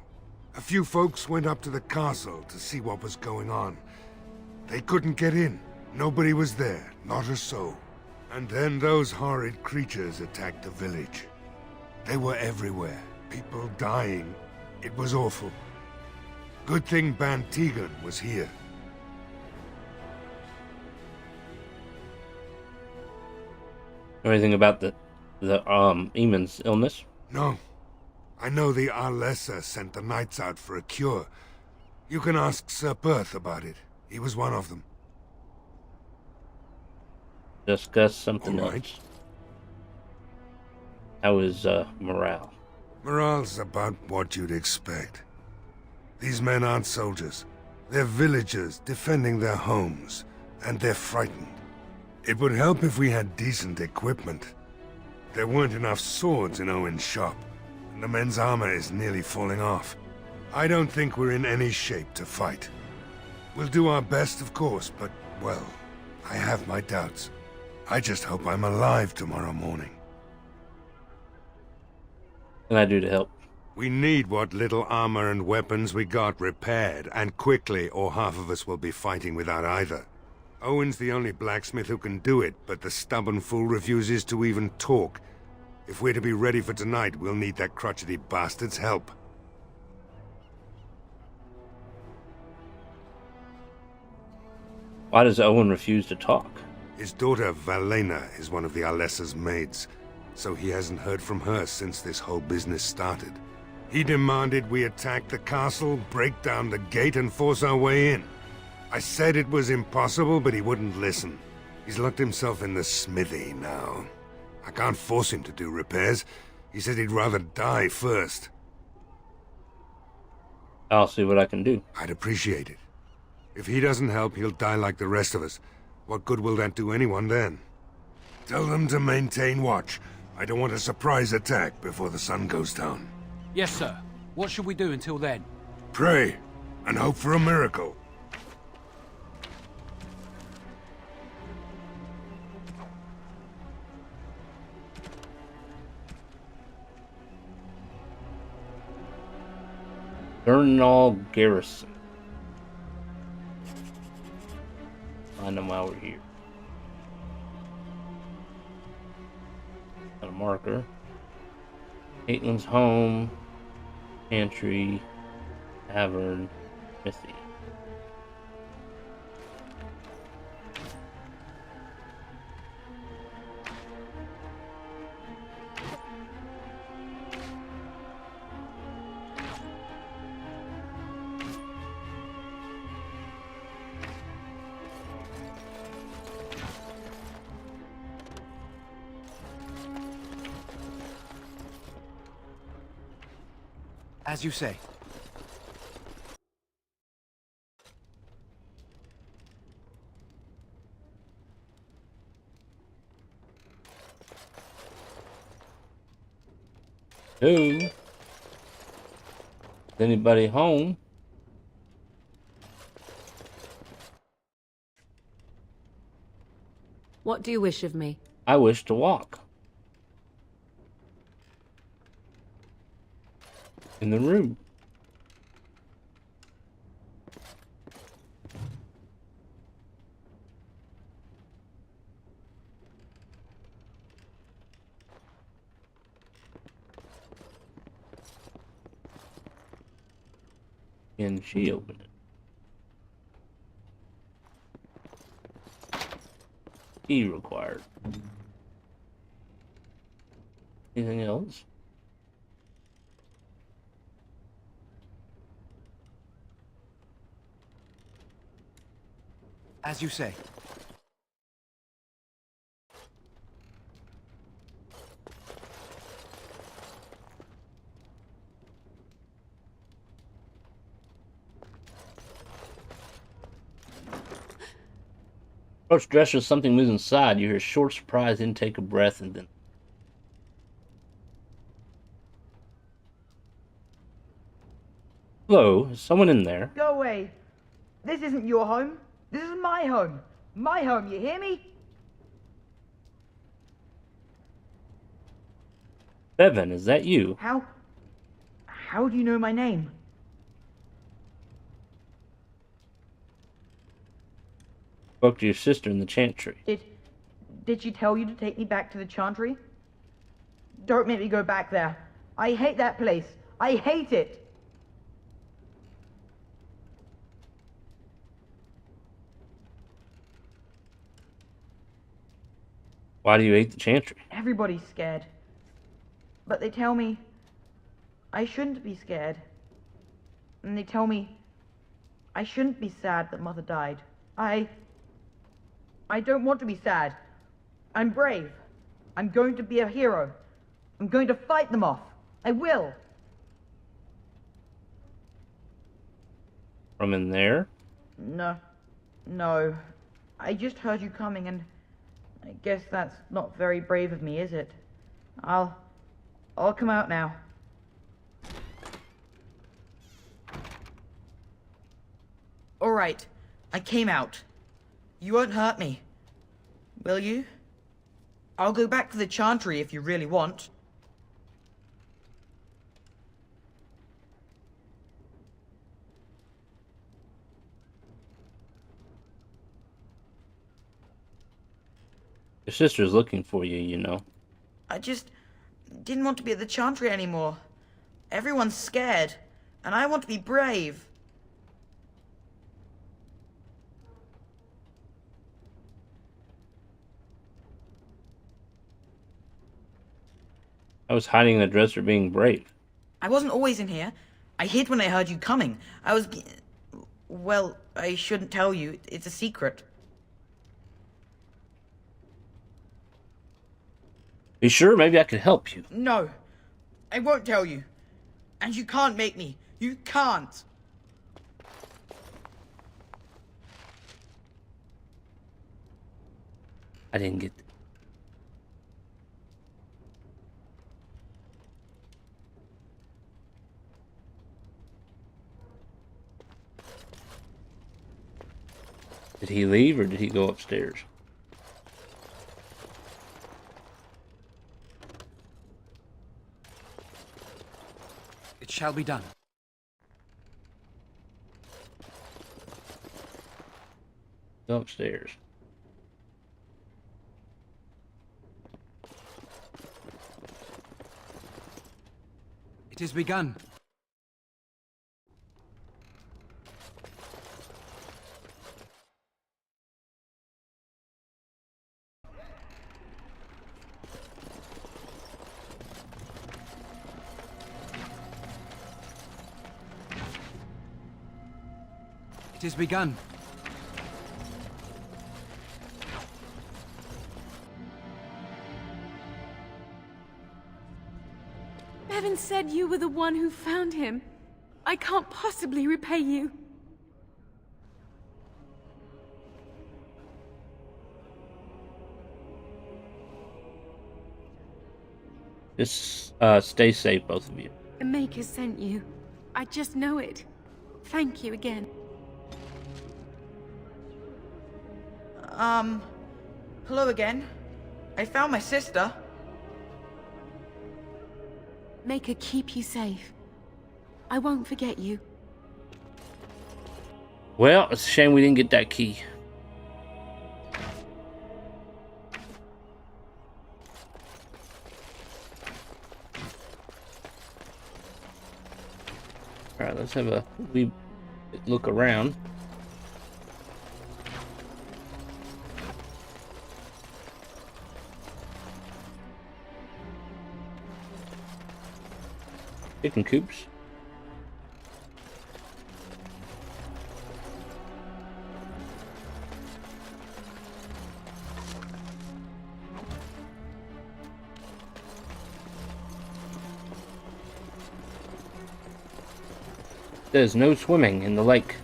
A few folks went up to the castle to see what was going on. They couldn't get in. Nobody was there, not a soul. And then those horrid creatures attacked the village. They were everywhere, people dying. It was awful. Good thing Ban Tegan was here. Know anything about the Eamon's illness? No. I know the Arlessa sent the knights out for a cure. You can ask Sir Perth about it. He was one of them. Discuss something else. How is morale? Morale's about what you'd expect. These men aren't soldiers. They're villagers defending their homes, and they're frightened. It would help if we had decent equipment. There weren't enough swords in Owen's shop, and the men's armor is nearly falling off. I don't think we're in any shape to fight. We'll do our best, of course, but, well, I have my doubts. I just hope I'm alive tomorrow morning. What can I do to help? We need what little armor and weapons we got repaired, and quickly, or half of us will be fighting without either. Owen's the only blacksmith who can do it, but the stubborn fool refuses to even talk. If we're to be ready for tonight, we'll need that crotchety bastard's help. Why does Owen refuse to talk? His daughter, Valena, is one of the Arlessa's maids, so he hasn't heard from her since this whole business started. He demanded we attack the castle, break down the gate, and force our way in. I said it was impossible, but he wouldn't listen. He's locked himself in the smithy now. I can't force him to do repairs. He said he'd rather die first. I'll see what I can do. I'd appreciate it. If he doesn't help, he'll die like the rest of us. What good will that do anyone then? Tell them to maintain watch. I don't want a surprise attack before the sun goes down. Yes, sir. What should we do until then? Pray, and hope for a miracle. Dragonage garrison. Find them while we're here. Got a marker. Caitlin's home. Chantry. Tavern. Smithy. As you say. Who? Is anybody home? What do you wish of me? I wish to walk. In the room. Can she open it? Key required. Anything else? As you say. Approach dresser, something moves inside. You hear a short, surprised intake of breath and then Hello, is someone in there? Go away. This isn't your home. This is my home. My home, you hear me? Bevan, is that you? How do you know my name? Spoke to your sister in the Chantry. Did she tell you to take me back to the Chantry? Don't make me go back there. I hate that place. I hate it. Why do you hate the Chantry? Everybody's scared. But they tell me I shouldn't be scared. And they tell me I shouldn't be sad that Mother died. I don't want to be sad. I'm brave. I'm going to be a hero. I'm going to fight them off. I will. From in there? No. I just heard you coming, and I guess that's not very brave of me, is it? I'll come out now. All right, I came out. You won't hurt me, will you? I'll go back to the Chantry if you really want. Your sister's looking for you, you know. I just didn't want to be at the Chantry anymore. Everyone's scared, and I want to be brave. I was hiding in the dresser being brave. I wasn't always in here. I hid when I heard you coming. Well, I shouldn't tell you. It's a secret. You sure? Maybe I could help you. No, I won't tell you. And you can't make me. You can't. I didn't get... Did he leave or did he go upstairs? It shall be done. Go upstairs. It is begun. It is begun. Bevan said you were the one who found him. I can't possibly repay you. Just stay safe, both of you. The Maker sent you. I just know it. Thank you again. Hello again. I found my sister. Maker keep you safe. I won't forget you. Well, it's a shame we didn't get that key. Alright, let's have a wee look around. Chicken coops. There's no swimming in the lake.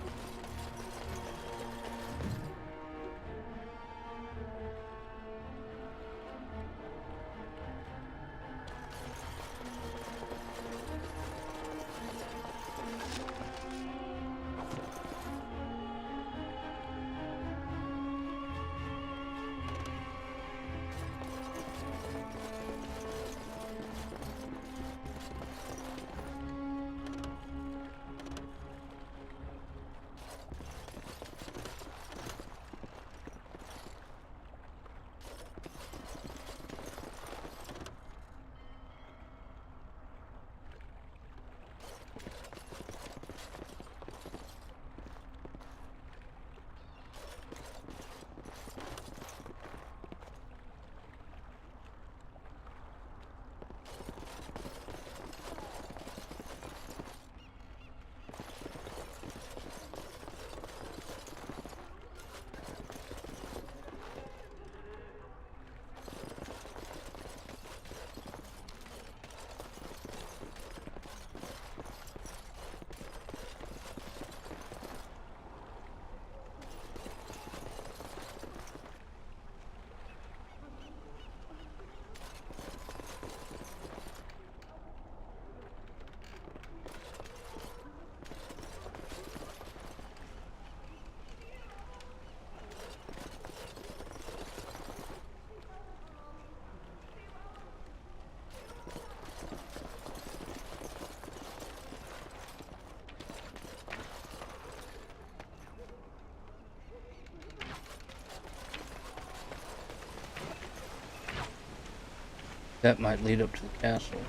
That might lead up to the castle.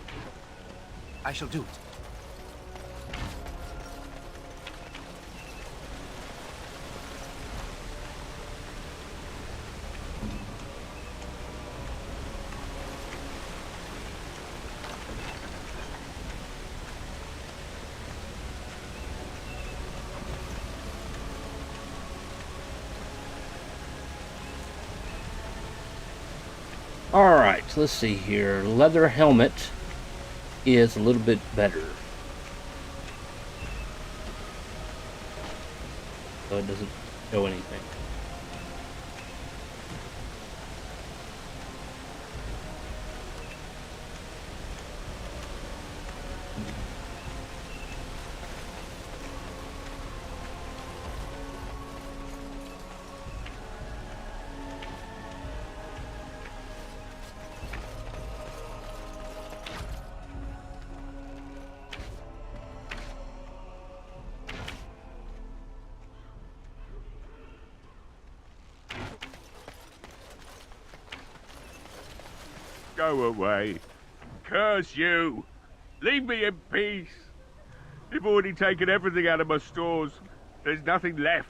I shall do it. Alright, let's see here. Leather helmet is a little bit better. So it doesn't show anything. Go away. Curse you. Leave me in peace. You've already taken everything out of my stores. There's nothing left.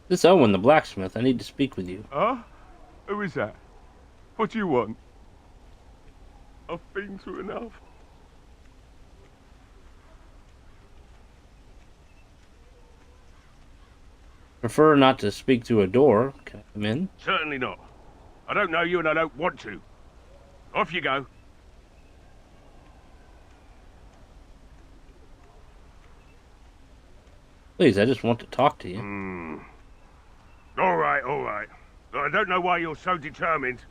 This Owen, the blacksmith. I need to speak with you. Huh? Who is that? What do you want? I've been through enough. Prefer not to speak through a door. Can I come in? Certainly not. I don't know you and I don't want to. Off you go. Please, I just want to talk to you. All right, all right. I don't know why you're so determined.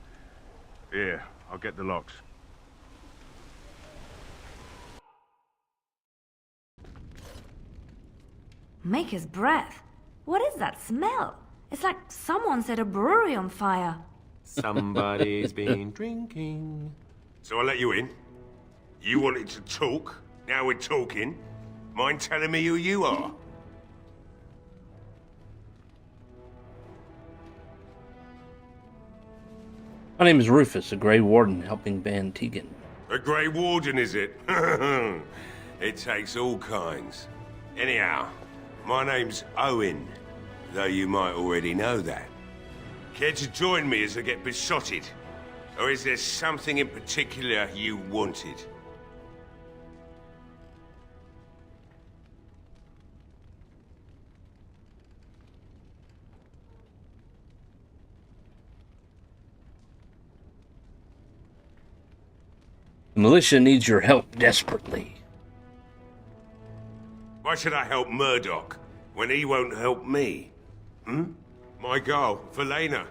Here, I'll get the locks. Maker's breath. What is that smell? It's like someone set a brewery on fire. Somebody's been drinking. So I let you in. You wanted to talk. Now we're talking. Mind telling me who you are? My name is Rufus, a Grey Warden helping Ban Tegan. A Grey Warden, is it? It takes all kinds. Anyhow, my name's Owen, though you might already know that. Care to join me as I get besotted? Or is there something in particular you wanted? The militia needs your help desperately. Why should I help Murdoch when he won't help me? My girl, Velena,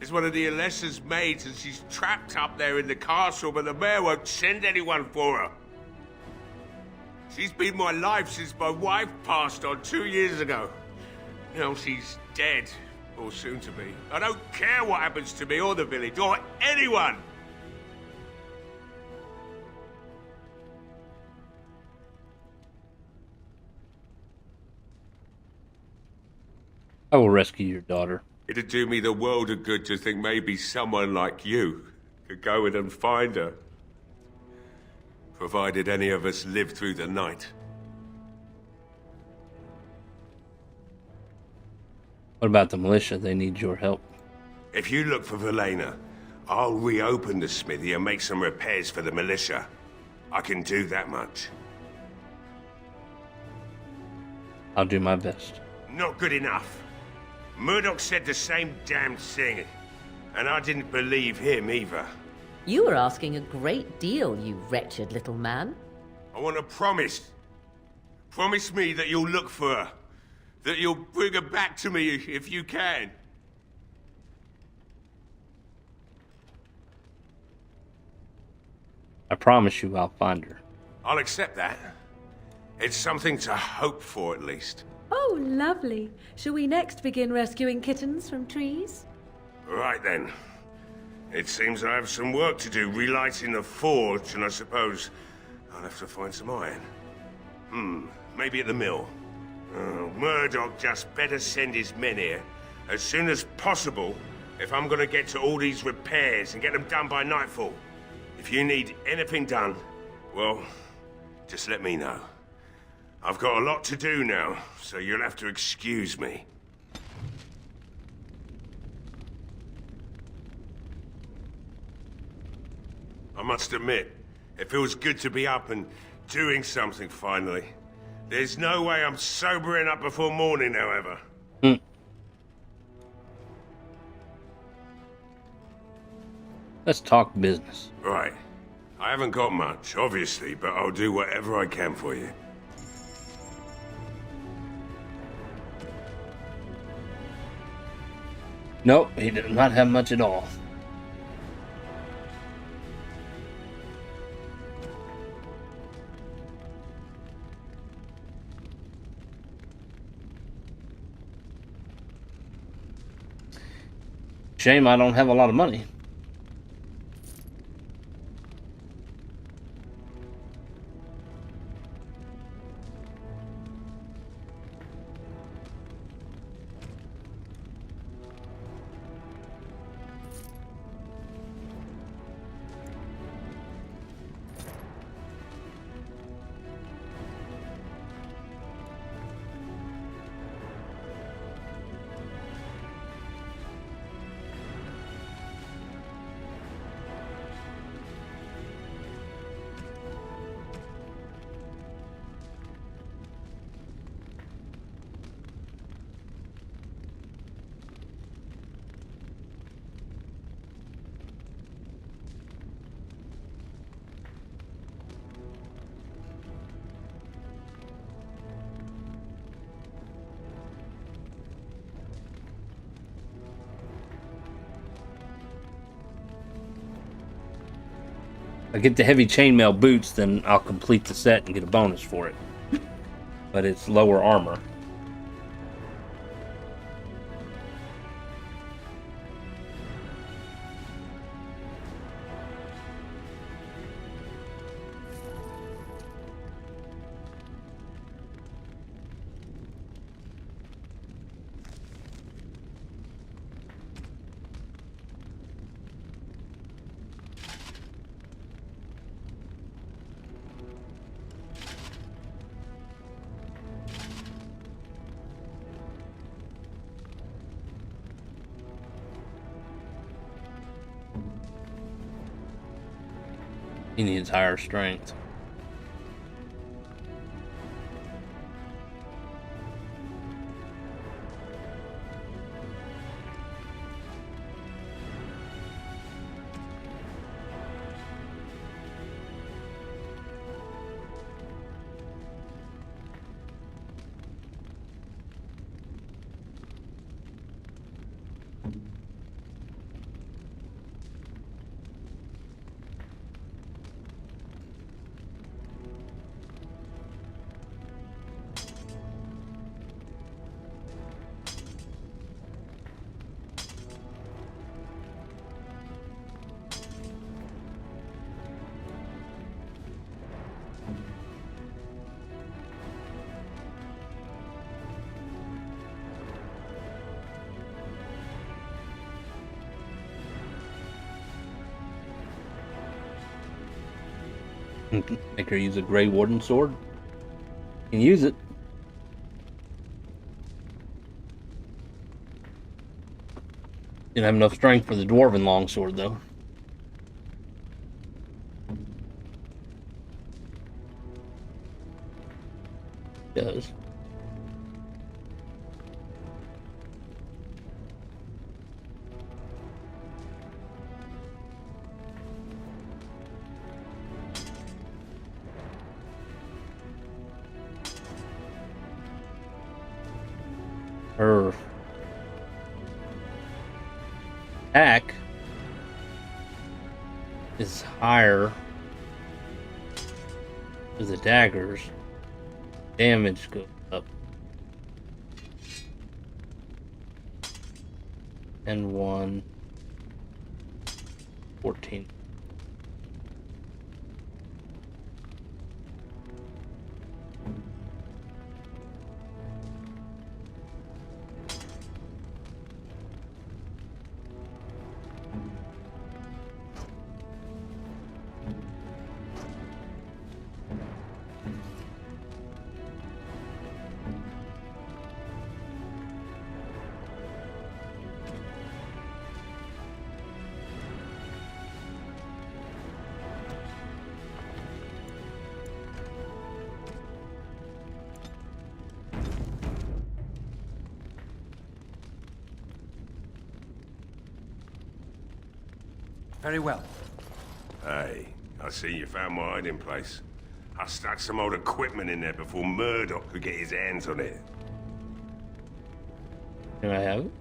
is one of the Alessa's maids and she's trapped up there in the castle, but the mayor won't send anyone for her. She's been my life since my wife passed on 2 years ago. Now she's dead, or soon to be. I don't care what happens to me or the village, or anyone! I will rescue your daughter. It'd do me the world of good to think maybe someone like you could go in and find her. Provided any of us live through the night. What about the militia? They need your help. If you look for Velena, I'll reopen the smithy and make some repairs for the militia. I can do that much. I'll do my best. Not good enough. Murdoch said the same damn thing, and I didn't believe him either. You were asking a great deal, you wretched little man. I want a promise. Promise me that you'll look for her. That you'll bring her back to me if you can. I promise you I'll find her. I'll accept that. It's something to hope for, at least. Oh, lovely. Shall we next begin rescuing kittens from trees? Right then. It seems I have some work to do relighting the forge, and I suppose I'll have to find some iron. Maybe at the mill. Oh, Murdoch just better send his men here as soon as possible if I'm gonna get to all these repairs and get them done by nightfall. If you need anything done, well, just let me know. I've got a lot to do now, so you'll have to excuse me. I must admit, it feels good to be up and doing something finally. There's no way I'm sobering up before morning, however. Let's talk business. Right. I haven't got much, obviously, but I'll do whatever I can for you. Nope, he did not have much at all. Shame I don't have a lot of money. I get the heavy chainmail boots, then I'll complete the set and get a bonus for it. But it's lower armor. He needs higher strength. Make her use a Grey Warden sword. You can use it. Didn't have enough strength for the Dwarven longsword, though. Does. Her attack is higher with the daggers. Damage goes up. And 1 14. Very well. Hey, I see you found my hiding place. I stuck some old equipment in there before Murdoch could get his hands on it. Can I have it?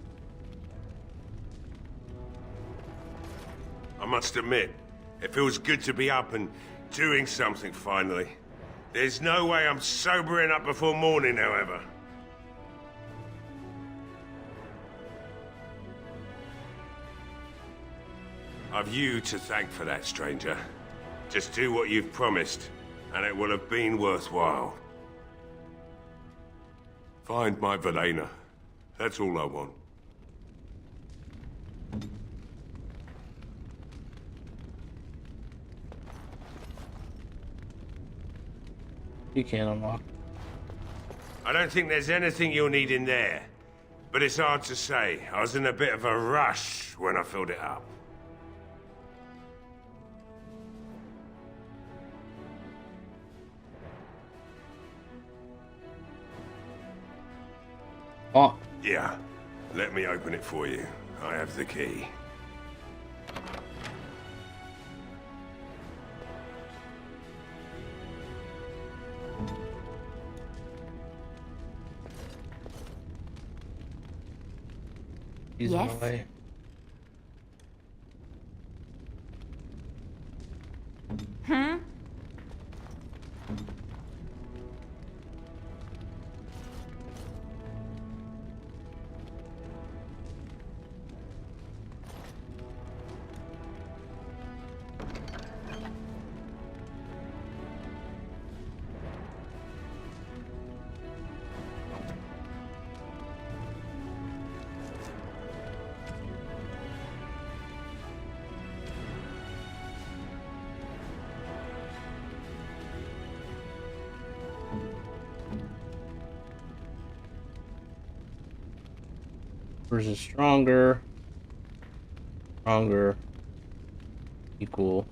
I must admit, it feels good to be up and doing something finally. There's no way I'm sobering up before morning, however. I've you to thank for that, stranger. Just do what you've promised, and it will have been worthwhile. Find my Velena. That's all I want. You can't unlock. I don't think there's anything you'll need in there, but it's hard to say. I was in a bit of a rush when I filled it up. Oh. Yeah, let me open it for you. I have the key. Yes. Away. Hmm? Versus stronger, equal.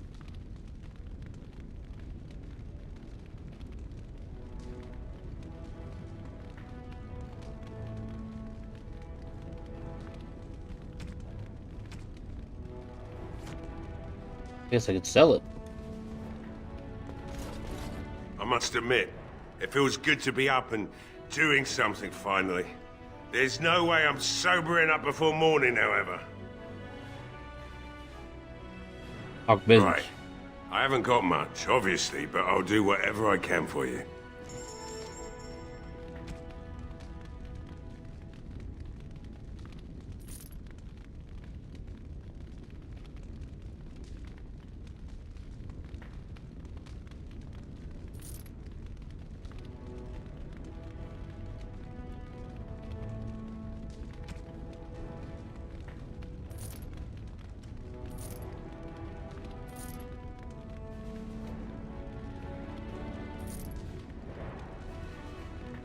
Guess I could sell it. I must admit, it feels good to be up and doing something finally. There's no way I'm sobering up before morning, however. Talk business. Right. I haven't got much, obviously, but I'll do whatever I can for you.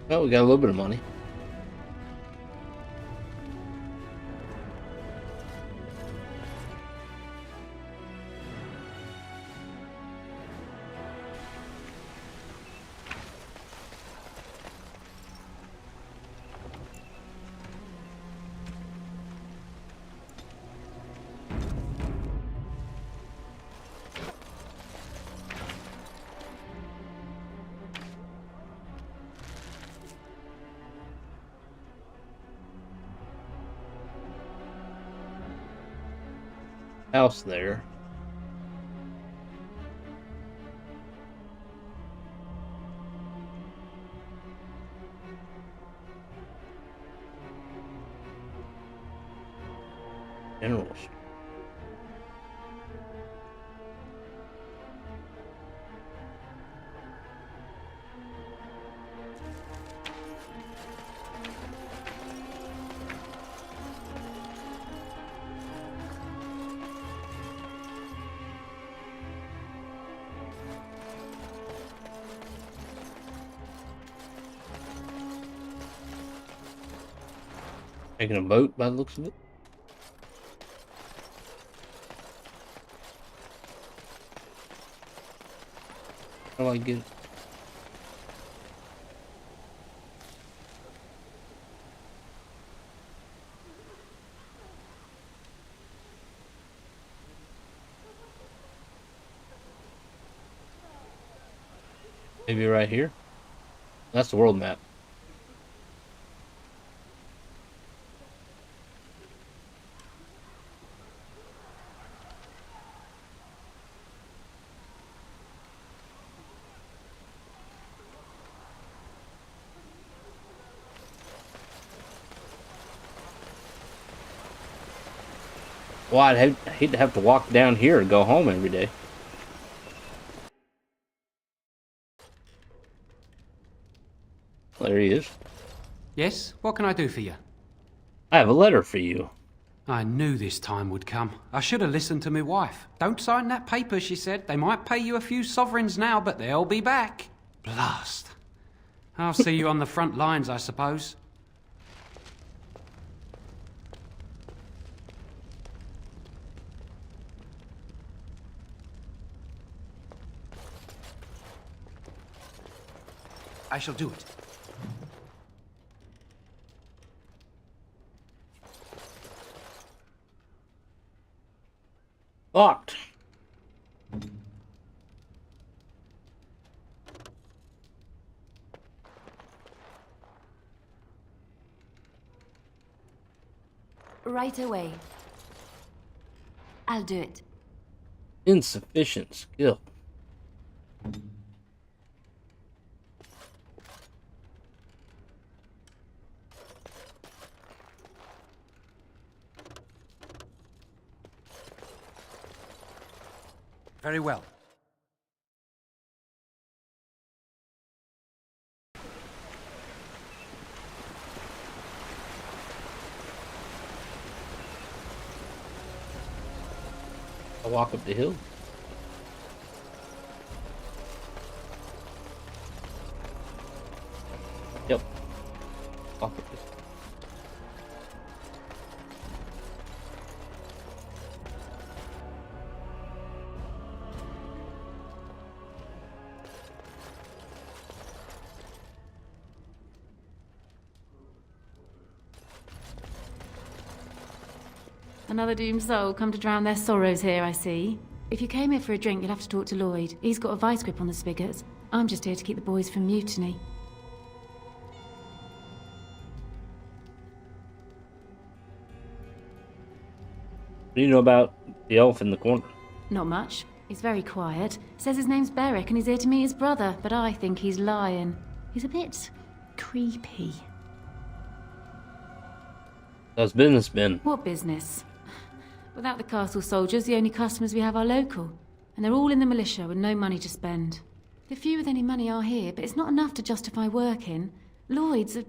Oh, we got a little bit of money. House there. General. Taking a boat by the looks of it. How do I get it? Maybe right here? That's the world map. Well, I'd hate to have to walk down here and go home every day. There he is. Yes? What can I do for you? I have a letter for you. I knew this time would come. I should have listened to my wife. Don't sign that paper, she said. They might pay you a few sovereigns now, but they'll be back. Blast. I'll see you on the front lines, I suppose. I shall do it. Locked. Right away. I'll do it. Insufficient skill. Very well. I'll walk up the hill. Yep. Walk up the hill. Another doomed soul come to drown their sorrows here, I see. If you came here for a drink, you'll have to talk to Lloyd. He's got a vice grip on the spigots. I'm just here to keep the boys from mutiny. What do you know about the elf in the corner? Not much. He's very quiet. Says his name's Beric and he's here to meet his brother, but I think he's lying. He's a bit creepy. How's business been? What business? Without the castle soldiers, the only customers we have are local. And they're all in the militia with no money to spend. The few with any money are here, but it's not enough to justify working. Lloyd's a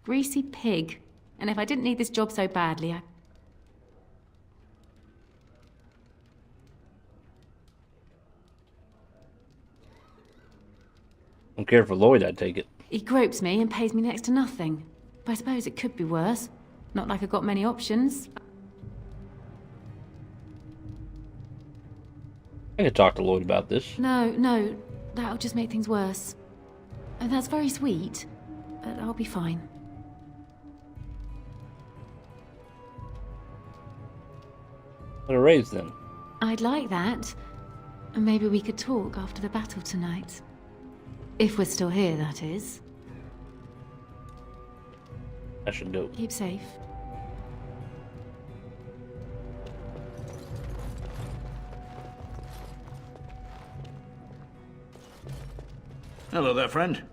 greasy pig. And if I didn't need this job so badly, I... Don't care for Lloyd, I take it. He gropes me and pays me next to nothing. But I suppose it could be worse. Not like I've got many options. I could talk to Lloyd about this. No, that'll just make things worse. And that's very sweet, but I'll be fine. What a raise then. I'd like that. And maybe we could talk after the battle tonight. If we're still here, that is. I should go. Keep safe. Hello there, friend.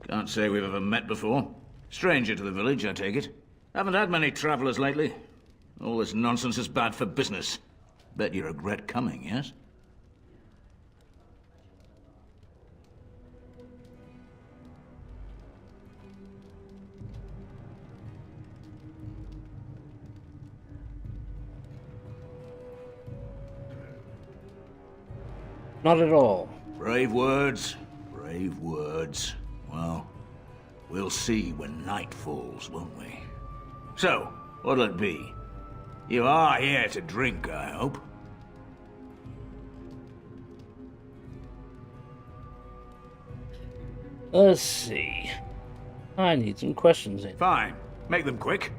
Can't say we've ever met before. Stranger to the village, I take it. Haven't had many travelers lately. All this nonsense is bad for business. Bet you regret coming, yes? Not at all. Brave words. Brave words. Well, we'll see when night falls, won't we? So, what'll it be? You are here to drink, I hope? Let's see. I need some questions in. Fine. Make them quick.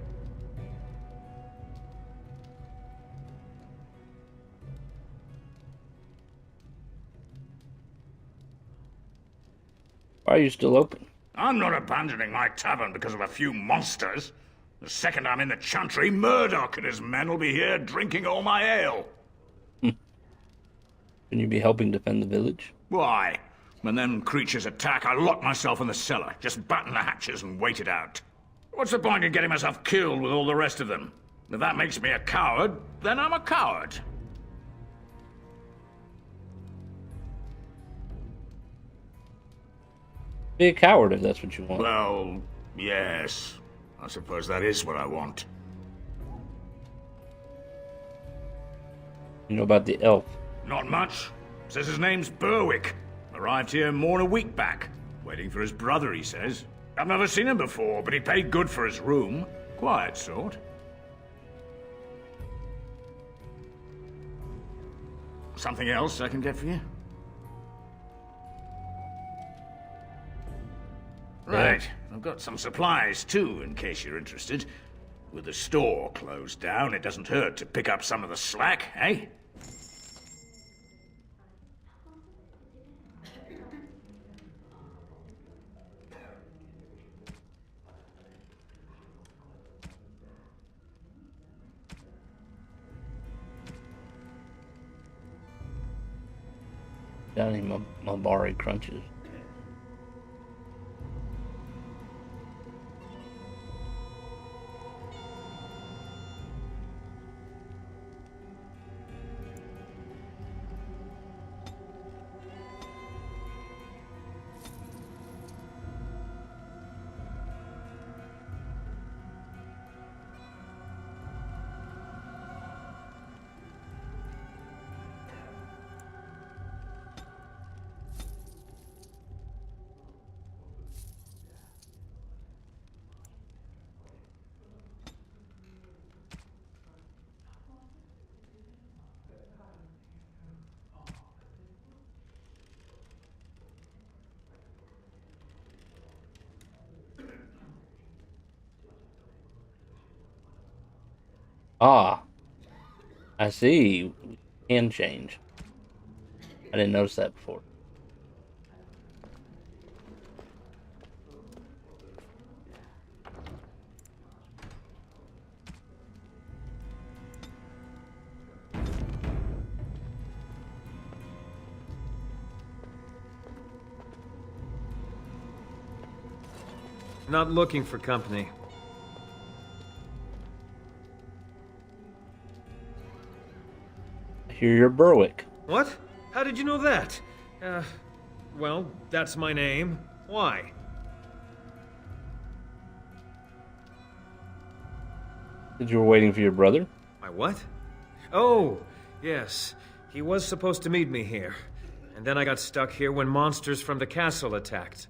Why are you still open? I'm not abandoning my tavern because of a few monsters. The second I'm in the Chantry, Murdoch and his men will be here drinking all my ale. Can you be helping defend the village? Why? When them creatures attack, I lock myself in the cellar, just batten the hatches and wait it out. What's the point in getting myself killed with all the rest of them? If that makes me a coward, then I'm a coward. Be a coward if that's what you want. Well, yes. I suppose that is what I want. You know about the elf? Not much. Says his name's Berwick. Arrived here more than a week back. Waiting for his brother, he says. I've never seen him before, but he paid good for his room. Quiet sort. Something else I can get for you? Right. I've got some supplies, too, in case you're interested. With the store closed down, it doesn't hurt to pick up some of the slack, eh? Got any Mabari crunches? Ah, I see. We can change. I didn't notice that before. Not looking for company. Here you're Berwick. What? How did you know that? Well, that's my name. Why? Said you were waiting for your brother? My what? Oh, yes. He was supposed to meet me here. And then I got stuck here when monsters from the castle attacked.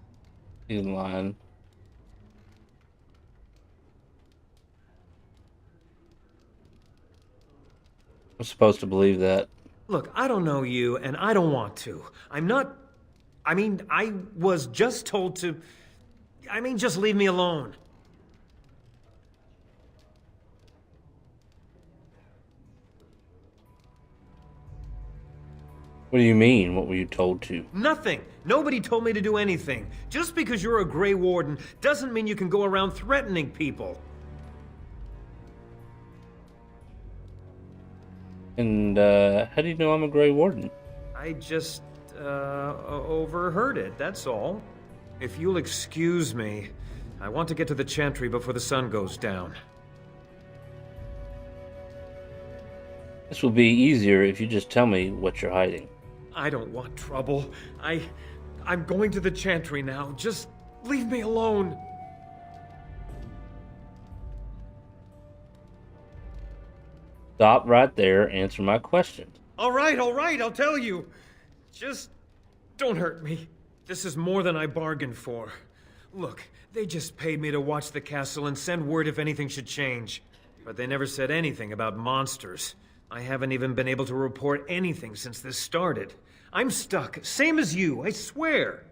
He's lying. I'm supposed to believe that. Look, I don't know you, and I don't want to. I'm not... I mean, I was just told to... I mean, just leave me alone. What do you mean? What were you told to? Nothing. Nobody told me to do anything. Just because you're a Grey Warden doesn't mean you can go around threatening people. And, how do you know I'm a Grey Warden? I just, overheard it, that's all. If you'll excuse me, I want to get to the Chantry before the sun goes down. This will be easier if you just tell me what you're hiding. I don't want trouble. I'm going to the Chantry now. Just leave me alone. Stop right there, answer my question. All right, I'll tell you. Just don't hurt me. This is more than I bargained for. Look, they just paid me to watch the castle and send word if anything should change. But they never said anything about monsters. I haven't even been able to report anything since this started. I'm stuck, same as you, I swear.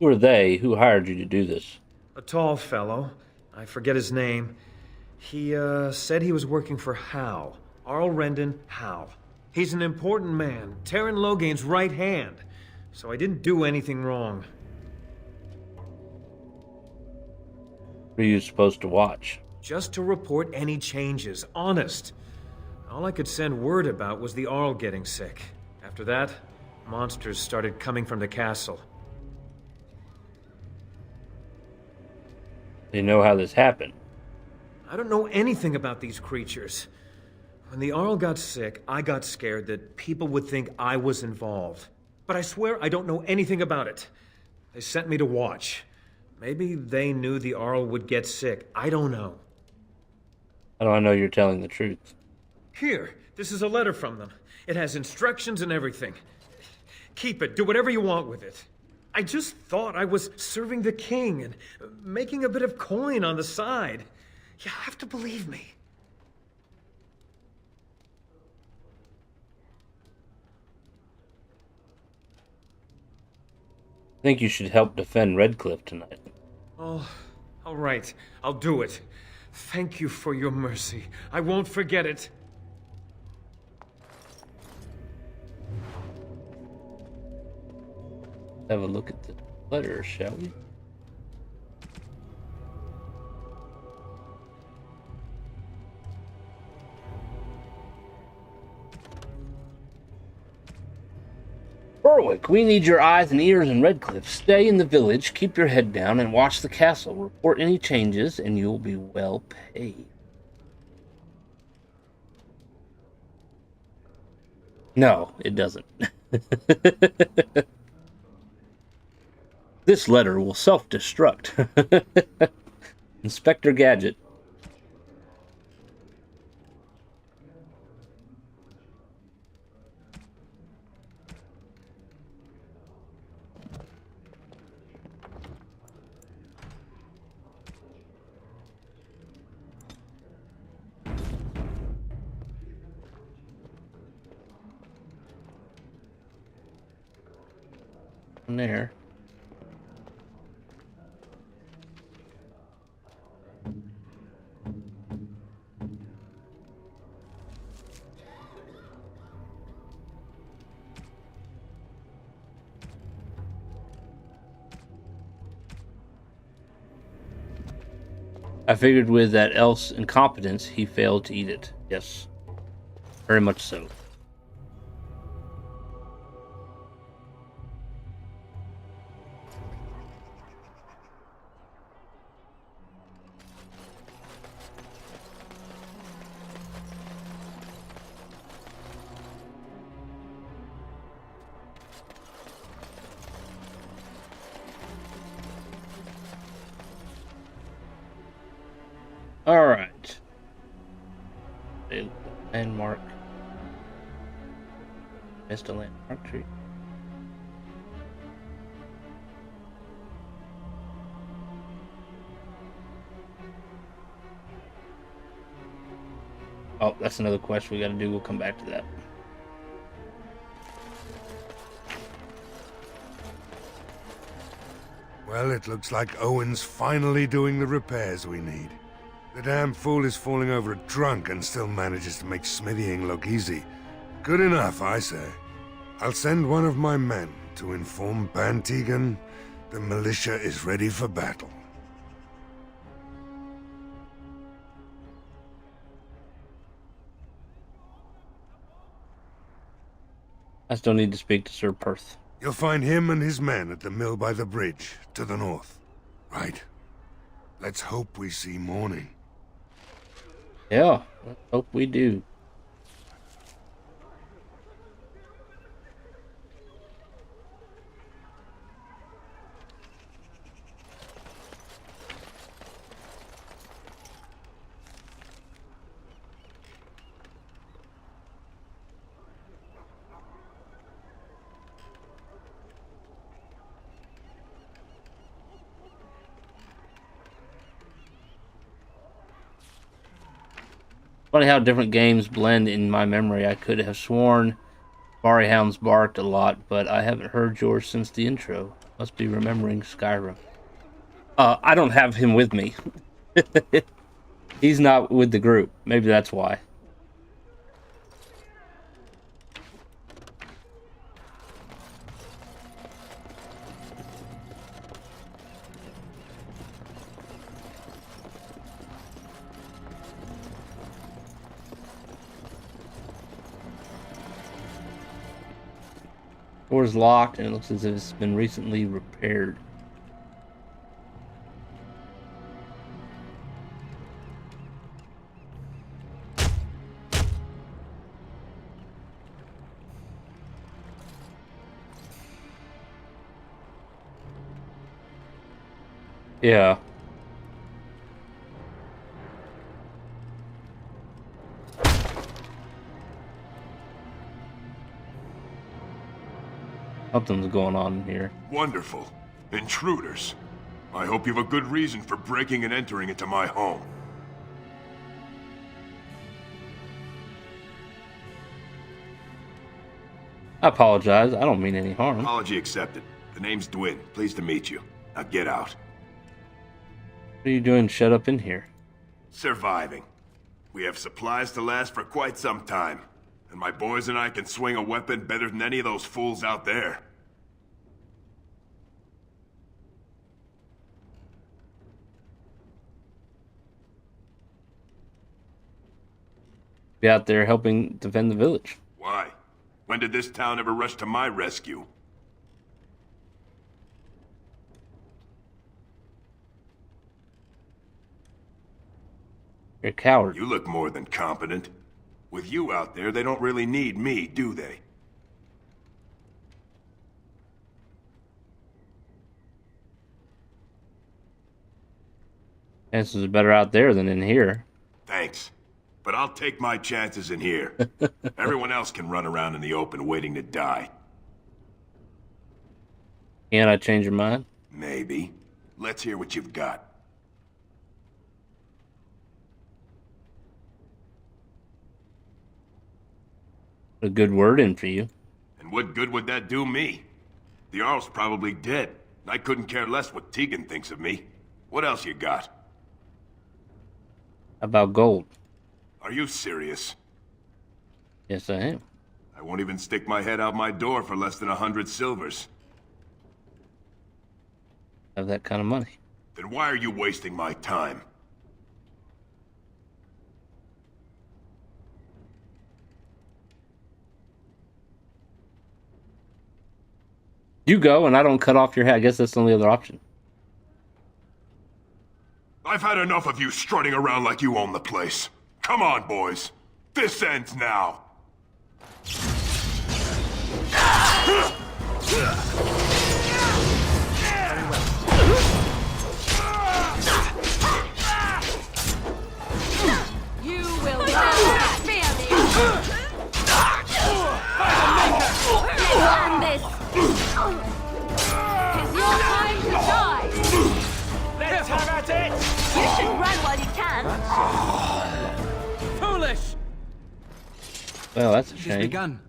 Who are they? Who hired you to do this? A tall fellow. I forget his name. He, said he was working for Hal. Arl Rendon Hal. He's an important man, Terran Logain's right hand. So I didn't do anything wrong. What are you supposed to watch? Just to report any changes, honest. All I could send word about was the Arl getting sick. After that, monsters started coming from the castle. Do you know how this happened? I don't know anything about these creatures. When the Arl got sick, I got scared that people would think I was involved. But I swear I don't know anything about it. They sent me to watch. Maybe they knew the Arl would get sick. I don't know. How do I know you're telling the truth? Here, this is a letter from them. It has instructions and everything. Keep it. Do whatever you want with it. I just thought I was serving the king and making a bit of coin on the side. You have to believe me. I think you should help defend Redcliffe tonight. Oh, all right. I'll do it. Thank you for your mercy. I won't forget it. Have a look at the letter, shall we? Berwick, we need your eyes and ears in Redcliffe. Stay in the village, keep your head down, and watch the castle. Report any changes, and you'll be well paid. No, it doesn't. This letter will self-destruct. Inspector Gadget. There. I figured with that elf's incompetence, he failed to eat it. Yes, very much so. All right. Landmark. Missed a landmark tree. Oh, that's another quest we gotta do. We'll come back to that. Well, it looks like Owen's finally doing the repairs we need. The damn fool is falling over drunk and still manages to make smithying look easy. Good enough, I say. I'll send one of my men to inform Bantegan the militia is ready for battle. I still need to speak to Sir Perth. You'll find him and his men at the mill by the bridge, to the north. Right? Let's hope we see morning. Yeah, let's hope we do. Funny how different games blend in my memory. I could have sworn Barry Hounds barked a lot, but I haven't heard yours since the intro. Must be remembering Skyrim. I don't have him with me. He's not with the group. Maybe that's why. Door is locked, and it looks as if it's been recently repaired. Yeah. Something's going on in here. Wonderful. Intruders. I hope you have a good reason for breaking and entering into my home. I apologize. I don't mean any harm. Apology accepted. The name's Dwin. Pleased to meet you. Now get out. What are you doing shut up in here? Surviving. We have supplies to last for quite some time. And my boys and I can swing a weapon better than any of those fools out there. Be out there helping defend the village. Why? When did this town ever rush to my rescue? You're a coward. You look more than competent. With you out there, they don't really need me, do they? Chances are better out there than in here. Thanks. But I'll take my chances in here. Everyone else can run around in the open waiting to die. Can't I change your mind? Maybe. Let's hear what you've got. A good word in for you. And what good would that do me? The Jarl's probably dead. I couldn't care less what Tegan thinks of me. What else you got? How about gold? Are you serious? Yes, I am. I won't even stick my head out my door for less than 100 silvers. Have that kind of money. Then why are you wasting my time? You go and I don't cut off your head. I guess that's the only other option. I've had enough of you strutting around like you own the place. Come on, boys. This ends now. You will never fear me! And this is your time to die! Let's have at it! You should run while you can! Foolish! Well, that's a She's shame. begun.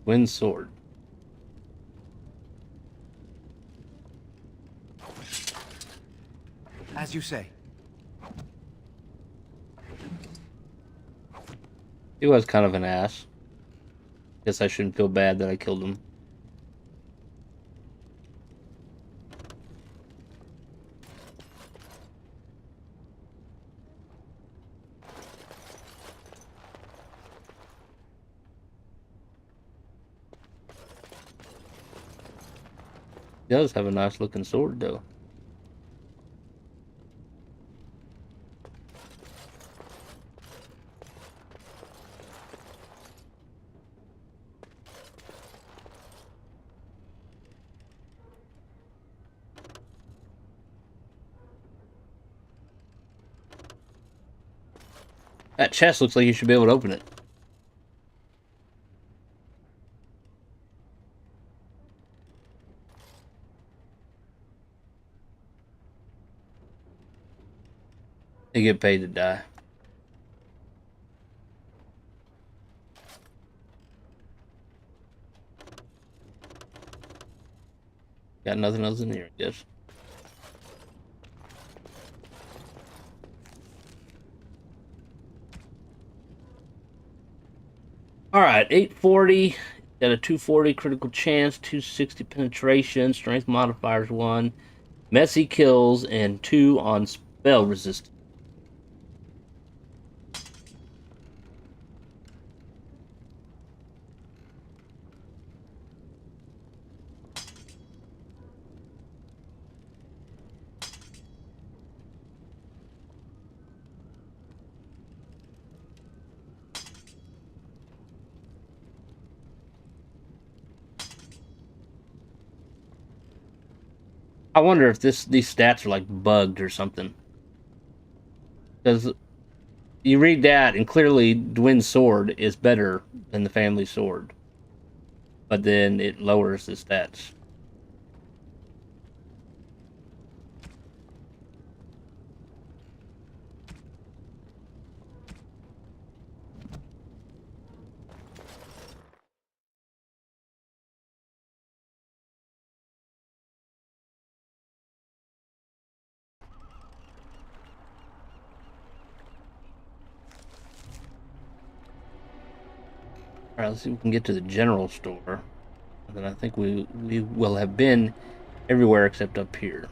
Wind sword. As you say. He was kind of an ass. Guess I shouldn't feel bad that I killed him. He does have a nice looking sword though. That chest looks like you should be able to open it. They get paid to die. Got nothing else in here, I guess. Alright, 840. Got a 240 critical chance, 260 penetration, strength modifiers 1, messy kills, and 2 on spell resistance. I wonder if these stats are like bugged or something. Because you read that, and clearly Dwyn's sword is better than the family sword. But then it lowers the stats. Alright, let's see if we can get to the general store. And then I think we will have been everywhere except up here.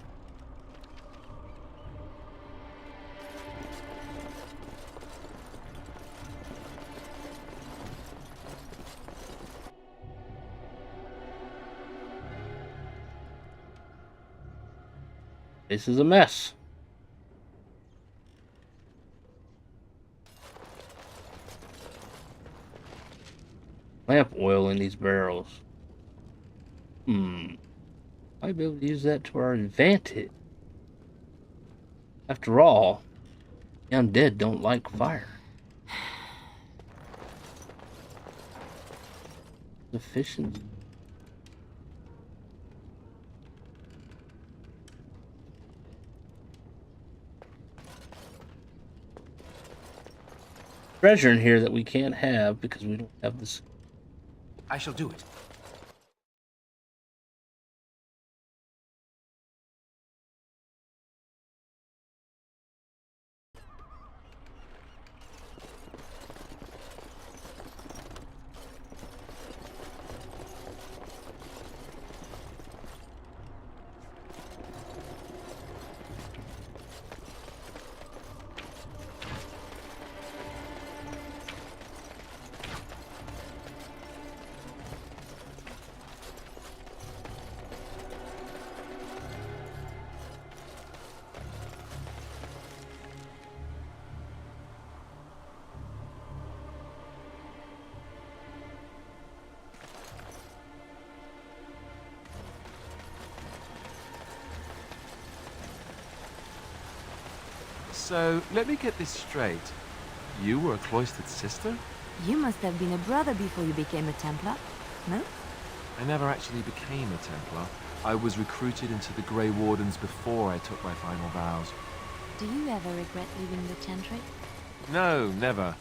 This is a mess. Lamp oil in these barrels. Might be able to use that to our advantage. After all, the undead don't like fire. Efficient. Treasure in here that we can't have because we don't have this. I shall do it. So, let me get this straight. You were a cloistered sister? You must have been a brother before you became a Templar, no? I never actually became a Templar. I was recruited into the Grey Wardens before I took my final vows. Do you ever regret leaving the Chantry? No, never.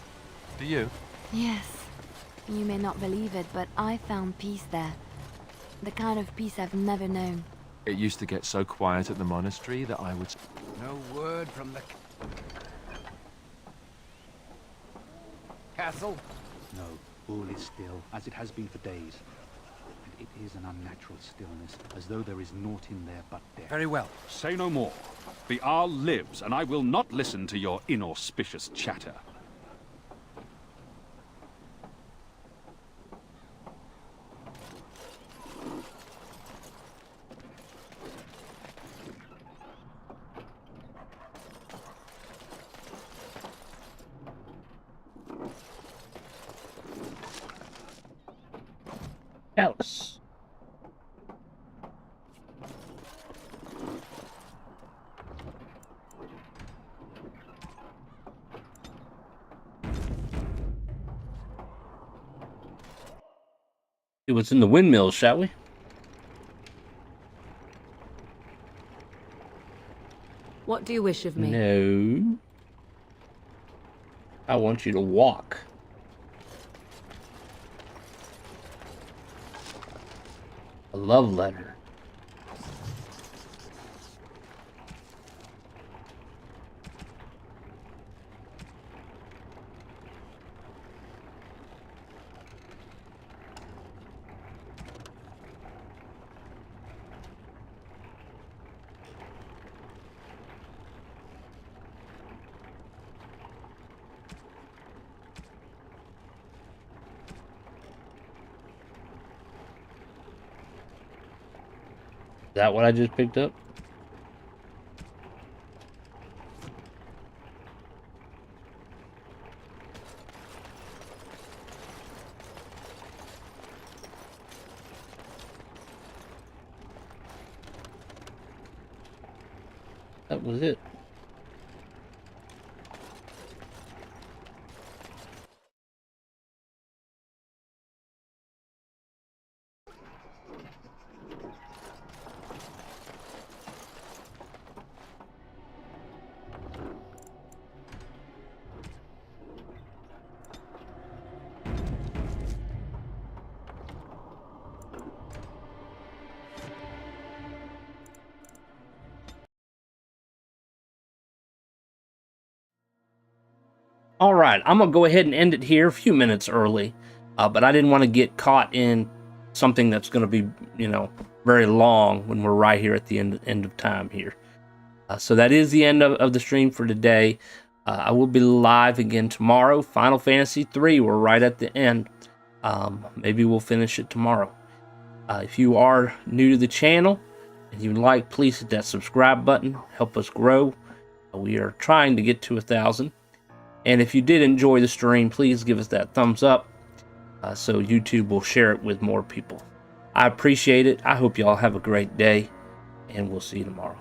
Do you? Yes. You may not believe it, but I found peace there. The kind of peace I've never known. It used to get so quiet at the monastery that I would... No word from the castle? No, all is still, as it has been for days. And it is an unnatural stillness, as though there is naught in there but death. Very well. Say no more. The Arl lives, and I will not listen to your inauspicious chatter. Alice. See what's in the windmills, shall we? What do you wish of me? No. I want you to walk. A love letter. Is that what I just picked up? That was it. All right, I'm going to go ahead and end it here a few minutes early, but I didn't want to get caught in something that's going to be, very long when we're right here at the end of time here. So that is the end of the stream for today. I will be live again tomorrow. Final Fantasy 3, we're right at the end. Maybe we'll finish it tomorrow. If you are new to the channel and you like, please hit that subscribe button. Help us grow. We are trying to get to 1,000. And if you did enjoy the stream, please give us that thumbs up so YouTube will share it with more people. I appreciate it. I hope y'all have a great day, and we'll see you tomorrow.